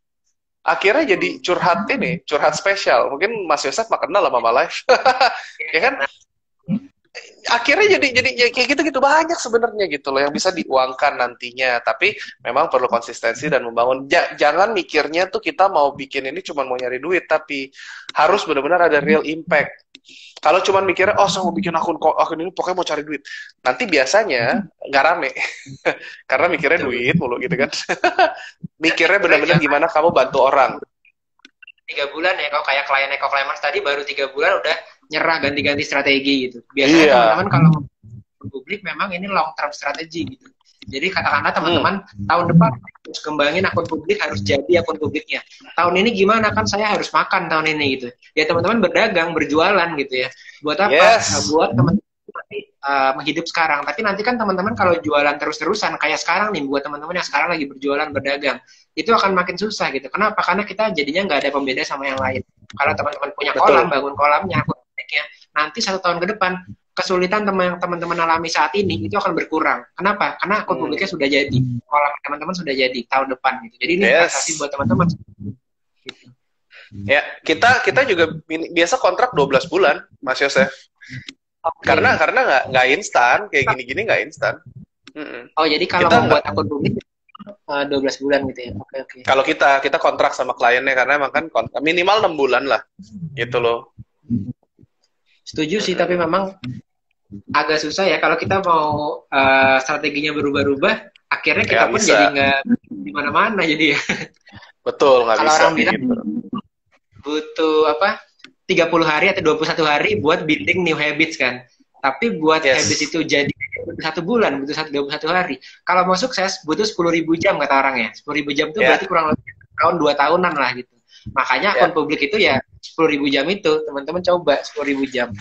Akhirnya jadi curhat spesial. Mungkin Mas Yosef mah kenal lah Mama Life. Ya kan? Akhirnya jadi ya kayak gitu-gitu banyak sebenarnya gitu loh yang bisa diuangkan nantinya, tapi memang perlu konsistensi dan membangun. Jangan mikirnya tuh kita mau bikin ini cuma mau nyari duit, tapi harus benar-benar ada real impact. Kalau cuma mikirnya saya mau bikin akun ini pokoknya mau cari duit, nanti biasanya nggak rame karena mikirnya duit mulu gitu kan. Mikirnya benar-benar gimana kamu bantu orang. 3 bulan ya, kalau kayak klien Eko Clemens tadi baru 3 bulan udah nyerah ganti-ganti strategi gitu. Biasanya teman-teman kalau publik memang ini long term strategi gitu. Jadi katakanlah teman-teman tahun depan harus kembangin akun publik, harus jadi akun publiknya. Tahun ini gimana, kan saya harus makan tahun ini gitu. Ya teman-teman berdagang, berjualan gitu ya. Buat apa? Yes. Buat teman-teman menghidup sekarang. Tapi nanti kan teman-teman kalau jualan terus-terusan kayak sekarang nih, buat teman-teman yang sekarang lagi berjualan, berdagang, itu akan makin susah gitu. Kenapa? Karena kita jadinya nggak ada pembeda sama yang lain. Kalau teman-teman punya kolam, bangun kolamnya, akun publiknya, nanti 1 tahun ke depan kesulitan teman-teman alami saat ini itu akan berkurang. Kenapa? Karena akun publiknya sudah jadi, kolam teman-teman sudah jadi tahun depan gitu. Jadi ini investasi buat teman-teman. Gitu. Ya, kita juga biasa kontrak 12 bulan, Mas Yosef. Okay. Karena nggak instan, kayak gini-gini nggak instan. Oh, jadi kalau kita membuat akun publik 12 bulan gitu ya. Oke. Kalau kita kontrak sama kliennya, karena emang kan minimal 6 bulan lah. Gitu loh. Setuju sih, tapi memang agak susah ya kalau kita mau strateginya berubah-ubah, akhirnya kita pun jadi nggak di mana-mana jadi ya. Betul, nggak bisa gitu. Butuh 30 hari atau 21 hari buat building new habits kan. Tapi buat habits itu jadi 1 bulan, butuh 21 hari. Kalau mau sukses butuh 10.000 jam kata orang ya. 10.000 jam itu berarti kurang lebih tahun 2 tahunan lah gitu. Makanya akun publik itu ya 10.000 jam itu, teman-teman coba 10.000 jam.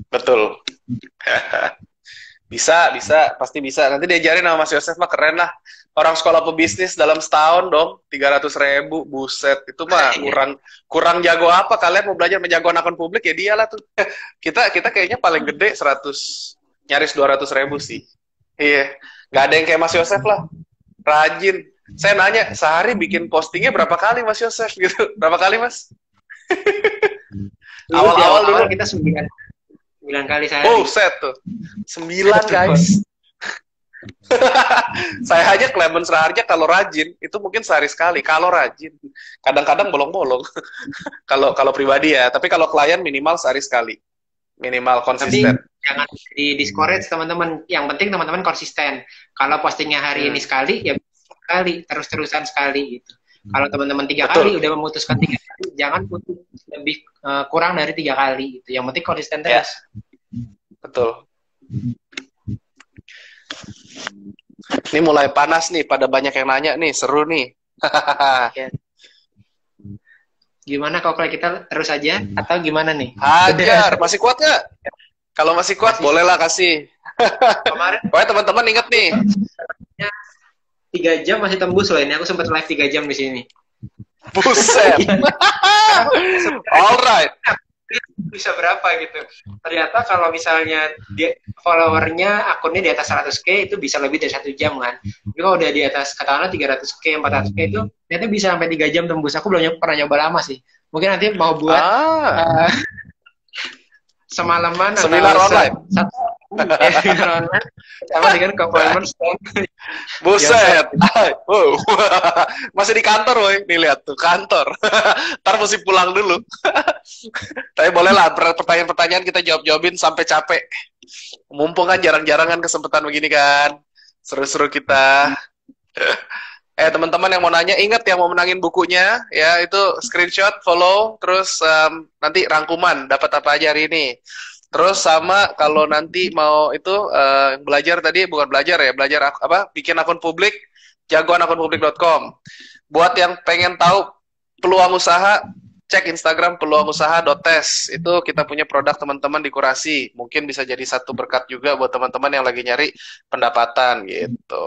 Betul. Bisa, pasti bisa. Nanti diajarin sama Mas Yosef mah keren lah. Orang sekolah pebisnis dalam setahun dong, 300.000, buset. Itu mah kurang jago apa? Kalian mau belajar menjagoan akun publik ya dialah tuh. Kita kayaknya paling gede 100, nyaris 200.000 sih. Iya, nggak ada yang kayak Mas Yosef lah. Rajin. Saya nanya, sehari bikin postingnya berapa kali Mas Yosef gitu? Berapa kali Mas? Awal-awal dulu kita 9 kali sehari. Oh, set tuh. 9 guys. Saya aja Clemens Raharja kalau rajin itu mungkin sehari sekali. Kalau rajin, kadang-kadang bolong-bolong. kalau pribadi ya, tapi kalau klien minimal sehari sekali. Minimal konsisten. Tapi jangan di-discourage teman-teman. Yang penting teman-teman konsisten. Kalau postingnya hari ini sekali, ya sekali, terus-terusan sekali gitu. Kalau teman-teman 3 kali udah memutuskan 3 kali, jangan putus lebih kurang dari 3 kali gitu. Yang penting konsisten terus. Betul. Ini mulai panas nih, pada banyak yang nanya nih, seru nih. Gimana kalau kita terus aja atau gimana nih? Hajar, masih kuat nggak? Kalau masih kuat, bolehlah kasih. Kemarin, pokoknya teman-teman inget nih. 3 jam masih tembus loh ini. Aku sempat live 3 jam di sini. Buset. Alright. Bisa berapa gitu. Ternyata kalau misalnya followernya akunnya di atas 100k itu bisa lebih dari 1 jam kan. Tapi kalau udah di atas katakanlah 300k, 400k itu ternyata bisa sampai 3 jam tembus. Aku belum pernah nyoba lama sih. Mungkin nanti mau buat semalaman seminar online. Seminar online sama dengan co-founders. Buset. Masih di kantor woy. Nih lihat tuh kantor. Ntar mesti pulang dulu. Tapi boleh lah pertanyaan-pertanyaan kita jawab-jawabin sampai capek. Mumpung kan jarang-jarang kan kesempatan begini kan. Seru-seru kita. Teman-teman yang mau nanya, ingat yang mau menangin bukunya, ya itu screenshot, follow, terus nanti rangkuman dapat apa aja hari ini. Terus sama kalau nanti mau itu belajar tadi, bukan belajar ya, belajar apa? Bikin akun publik, jagoanakunpublik.com. Buat yang pengen tahu peluang usaha, cek Instagram peluangusaha.tes. Itu kita punya produk teman-teman di Kurasi. Mungkin bisa jadi satu berkat juga buat teman-teman yang lagi nyari pendapatan gitu.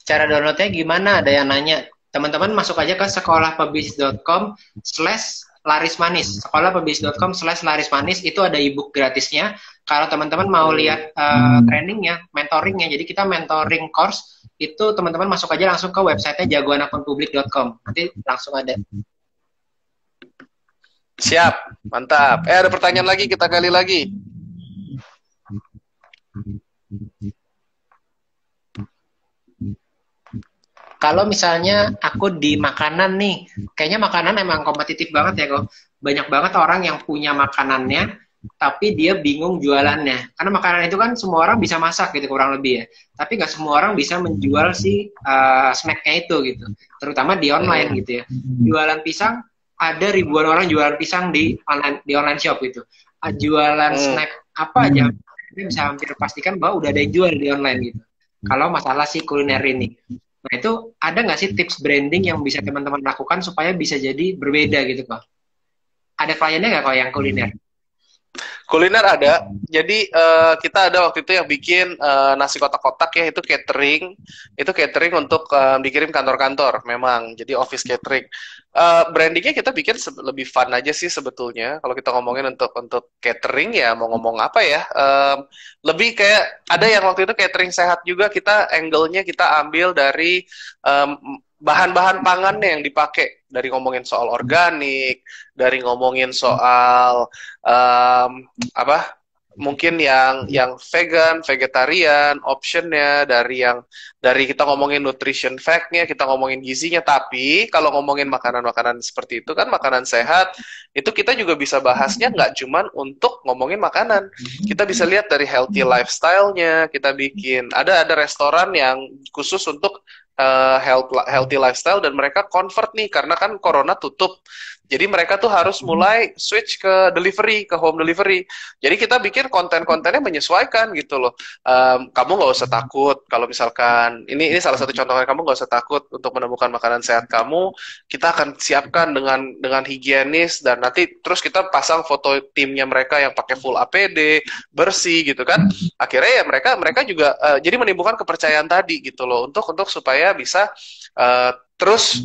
Cara downloadnya gimana? Ada yang nanya. Teman-teman masuk aja ke sekolahpebis.com/larismanis. Sekolahpebis.com/larismanis itu ada ebook gratisnya. Kalau teman-teman mau lihat trainingnya, mentoringnya, jadi kita mentoring course, itu teman-teman masuk aja langsung ke websitenya jagoanakunpublik.com. Nanti langsung ada. Siap, mantap. Ada pertanyaan lagi, kita gali lagi. Kalau misalnya aku di makanan nih, kayaknya makanan emang kompetitif banget ya kok. Banyak banget orang yang punya makanannya, tapi dia bingung jualannya. Karena makanan itu kan semua orang bisa masak gitu kurang lebih ya. Tapi nggak semua orang bisa menjual si snacknya itu gitu. Terutama di online gitu ya. Jualan pisang, ada ribuan orang jualan pisang di online shop gitu. Jualan snack apa aja, kita bisa hampir pastikan bahwa udah ada yang jual di online gitu. Kalau masalah si kuliner ini. Nah itu ada nggak sih tips branding yang bisa teman-teman lakukan supaya bisa jadi berbeda gitu kok? Ada kliennya nggak kok yang kuliner? Kuliner ada. Jadi kita ada waktu itu yang bikin nasi kotak-kotak ya, itu catering. Itu catering untuk dikirim kantor-kantor memang. Jadi office catering. Brandingnya kita bikin lebih fun aja sih sebetulnya. Kalau kita ngomongin untuk catering ya mau ngomong apa ya? Lebih kayak ada yang waktu itu catering sehat juga, kita angle-nya kita ambil dari bahan-bahan pangannya yang dipakai, dari ngomongin soal organik, dari ngomongin soal mungkin yang vegan, vegetarian, optionnya, dari kita ngomongin nutrition fact-nya, kita ngomongin gizinya. Tapi kalau ngomongin makanan-makanan seperti itu kan, makanan sehat, itu kita juga bisa bahasnya nggak cuman untuk ngomongin makanan. Kita bisa lihat dari healthy lifestyle-nya. Kita bikin ada restoran yang khusus untuk healthy lifestyle, dan mereka convert nih karena kan corona tutup. Jadi mereka tuh harus mulai switch ke delivery, ke home delivery. Jadi kita bikin konten-kontennya menyesuaikan gitu loh. Kamu nggak usah takut kalau misalkan ini salah satu contohnya, kamu nggak usah takut untuk menemukan makanan sehat kamu. Kita akan siapkan dengan higienis, dan nanti terus kita pasang foto timnya mereka yang pakai full APD, bersih gitu kan. Akhirnya ya mereka juga jadi menimbulkan kepercayaan tadi gitu loh, untuk supaya bisa terus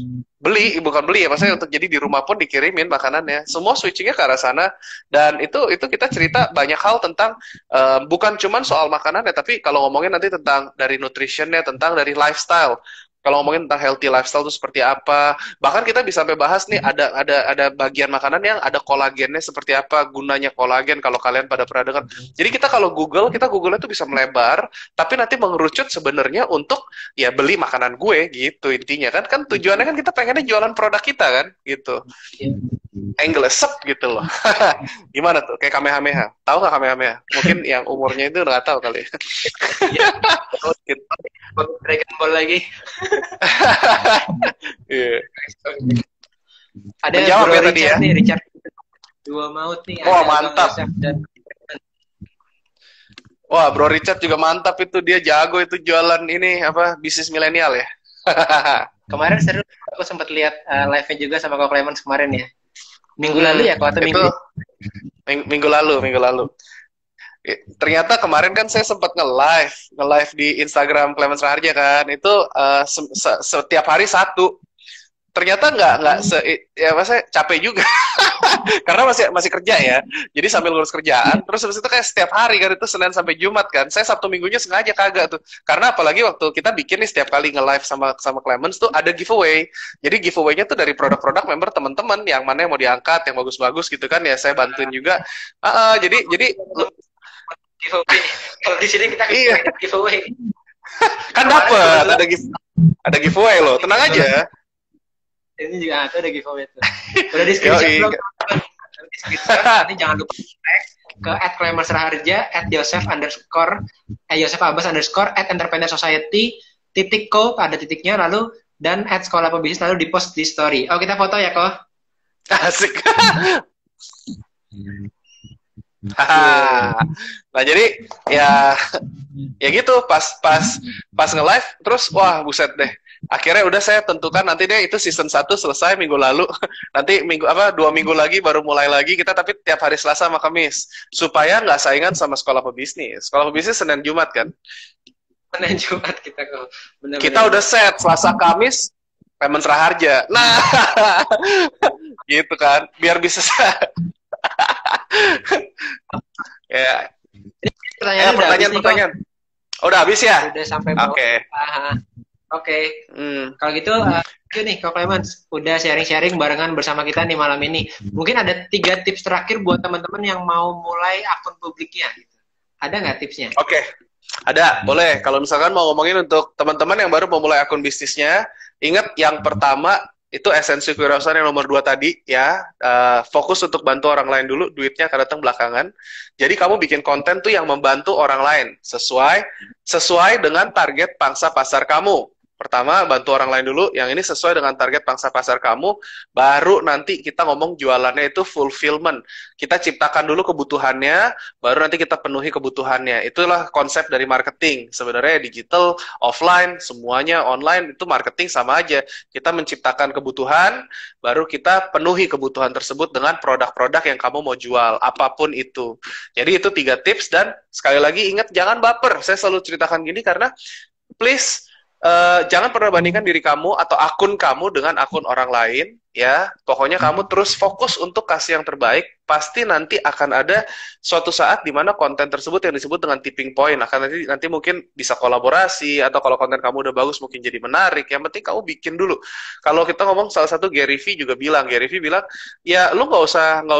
bukan beli ya, maksudnya untuk jadi di rumah pun dikirimin makanannya. Semua switchingnya ke arah sana, dan itu kita cerita banyak hal tentang bukan cuman soal makanannya, tapi kalau ngomongin nanti tentang dari nutritionnya, tentang dari lifestyle. Kalau ngomongin tentang healthy lifestyle itu seperti apa, bahkan kita bisa sampai bahas nih ada bagian makanan yang ada kolagennya seperti apa, gunanya kolagen kalau kalian pada pernah dengar. Jadi kita kalau Google-nya tuh bisa melebar, tapi nanti mengerucut sebenarnya untuk ya beli makanan gue gitu intinya kan tujuannya kan kita pengennya jualan produk kita kan gitu. Angle sep gitu loh. Gimana tuh? Kayak Kamehameha. Tahu nggak Kamehameha? Mungkin yang umurnya itu nggak tahu kali. Dragon Ball lagi. Yeah. Ada menjawab ya tadi ya. Nih, Richard Dua Maut nih. Wah, mantap. Wah, Bro Richard juga mantap itu, dia jago itu jualan ini bisnis milenial ya. Kemarin seru, aku sempat lihat live-nya juga sama Kak Clemens kemarin ya. Minggu lalu ya, atau minggu lalu. Ternyata kemarin kan saya sempat nge-live di Instagram Clemens Raharja kan. Itu setiap hari satu. Ternyata saya capek juga. Karena masih kerja ya. Jadi sambil ngurus kerjaan, terus habis itu kayak setiap hari kan, itu Senin sampai Jumat kan. Saya Sabtu Minggunya sengaja kagak tuh. Karena apalagi waktu kita bikin nih setiap kali nge-live sama Clemens tuh ada giveaway. Jadi giveaway-nya tuh dari produk-produk member teman-teman, yang mana yang mau diangkat, yang bagus-bagus gitu kan ya, saya bantuin juga. Jadi giveaway. Kalau di sini kita giveaway. Kan dapat ada giveaway loh. Tenang aja. Ini juga ada giveaway tuh. Udah di screenshot belum? di screenshot. Nanti jangan lupa tag ke @clemensraharja, @Yosef_Abbas_, @entrepreneursociety.co, ada titiknya, lalu dan @sekolah pebisnis, lalu di post di story. Oh, kita foto ya, Ko? Asik. Nah jadi ya gitu pas nge-live terus wah buset deh. Akhirnya udah saya tentukan nanti deh itu season 1 selesai minggu lalu. Nanti 2 minggu lagi baru mulai lagi kita, tapi tiap hari Selasa sama Kamis supaya nggak saingan sama sekolah pebisnis. Sekolah pebisnis Senin Jumat kan. Senin Jumat kita kok. Kita udah set Selasa Kamis Clemens Raharja. Nah, gitu kan. Biar bisa ya. Pertanyaan. Udah habis ya? Udah sampai bawah. Oke. Oke. Kalau gitu, nih Kak Clemens udah sharing-sharing barengan bersama kita nih malam ini. Mungkin ada 3 tips terakhir buat teman-teman yang mau mulai akun publiknya. Gitu. Ada nggak tipsnya? Oke. Ada, boleh. Kalau misalkan mau ngomongin untuk teman-teman yang baru mau mulai akun bisnisnya, ingat yang pertama itu esensi kewirausahaan yang nomor 2 tadi ya, fokus untuk bantu orang lain dulu, duitnya akan datang belakangan. Jadi kamu bikin konten tuh yang membantu orang lain sesuai dengan target pangsa pasar kamu. Pertama, bantu orang lain dulu, yang ini sesuai dengan target pangsa pasar kamu, baru nanti kita ngomong jualannya itu fulfillment. Kita ciptakan dulu kebutuhannya, baru nanti kita penuhi kebutuhannya. Itulah konsep dari marketing. Sebenarnya digital, offline, semuanya online, itu marketing sama aja. Kita menciptakan kebutuhan, baru kita penuhi kebutuhan tersebut dengan produk-produk yang kamu mau jual, apapun itu. Jadi itu 3 tips, dan sekali lagi ingat, jangan baper. Saya selalu ceritakan gini karena, please, jangan pernah bandingkan diri kamu atau akun kamu dengan akun orang lain, ya. Pokoknya kamu terus fokus untuk kasih yang terbaik. Pasti nanti akan ada suatu saat di mana konten tersebut yang disebut dengan tipping point akan nanti mungkin bisa kolaborasi, atau kalau konten kamu udah bagus mungkin jadi menarik. Yang penting kamu bikin dulu. Kalau kita ngomong, salah satu Gary V juga bilang, ya lu nggak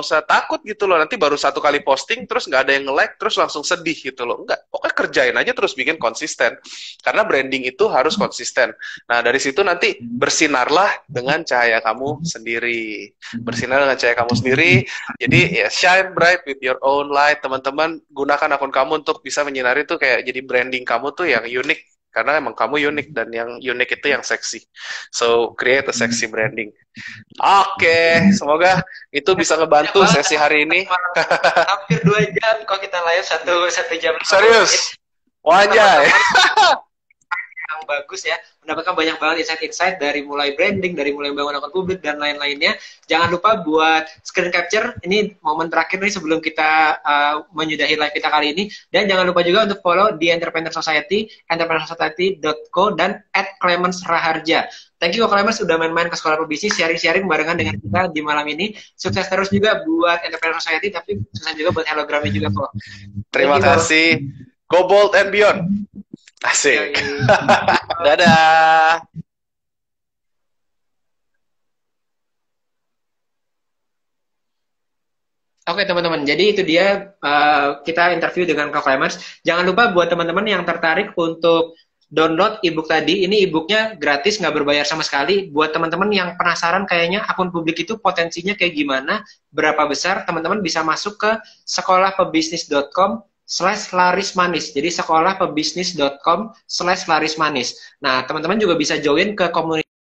usah takut gitu loh. Nanti baru 1 kali posting terus nggak ada yang nge-like terus langsung sedih gitu loh. Enggak, pokoknya kerjain aja terus, bikin konsisten. Karena branding itu harus konsisten. Nah dari situ nanti bersinarlah dengan cahaya kamu sendiri. Bersinar dengan cahaya kamu sendiri. Jadi ya, shine bright with your own light. Teman-teman, gunakan akun kamu untuk bisa menyinari tuh, kayak jadi branding kamu tuh yang unik. Karena emang kamu unik, dan yang unik itu yang seksi. So, create a sexy branding. Oke, semoga itu bisa ngebantu sesi hari ini. Hampir 2 jam kok kita live, 1 jam. Serius? Wajah. Yang bagus ya, mendapatkan banyak banget insight-insight dari mulai branding, dari mulai membangun akun publik dan lain-lainnya. Jangan lupa buat screen capture, ini momen terakhir nih sebelum kita menyudahi live kita kali ini. Dan jangan lupa juga untuk follow di Entrepreneur Society, entrepreneursociety.co, dan @clemensraharja. Thank you Clemens sudah main-main ke sekolah pebisnis, sharing-sharing barengan dengan kita di malam ini. Sukses terus juga buat Entrepreneur Society, tapi sukses juga buat Hellogramnya juga kok. Terima kasih. Go bold and beyond. Asik. Dadah. Oke teman-teman, jadi itu dia kita interview dengan Kak Clemens. Jangan lupa buat teman-teman yang tertarik untuk download ebook tadi, ini ebooknya gratis, nggak berbayar sama sekali. Buat teman-teman yang penasaran kayaknya akun publik itu potensinya kayak gimana, berapa besar, teman-teman bisa masuk ke sekolahpebisnis.com/larismanis. Jadi sekolahpebisnis.com/larismanis. Nah, teman-teman juga bisa join ke komunitas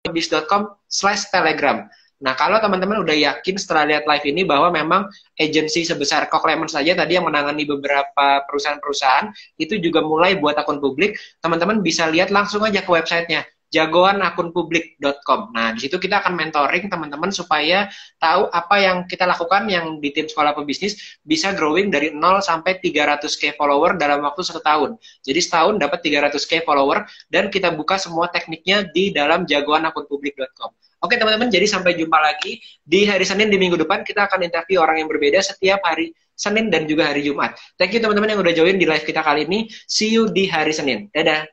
pebis.com/telegram. Nah, kalau teman-teman udah yakin setelah lihat live ini bahwa memang agensi sebesar Kak Clemens saja tadi yang menangani beberapa perusahaan-perusahaan itu juga mulai buat akun publik, teman-teman bisa lihat langsung aja ke websitenya jagoanakunpublik.com. Nah, di situ kita akan mentoring teman-teman supaya tahu apa yang kita lakukan yang di tim sekolah pebisnis bisa growing dari 0 sampai 300k follower dalam waktu 1 tahun. Jadi setahun dapat 300k follower, dan kita buka semua tekniknya di dalam jagoanakunpublik.com. Oke teman-teman, jadi sampai jumpa lagi di hari Senin di minggu depan. Kita akan interview orang yang berbeda setiap hari Senin dan juga hari Jumat. Thank you teman-teman yang udah join di live kita kali ini. See you di hari Senin. Dadah.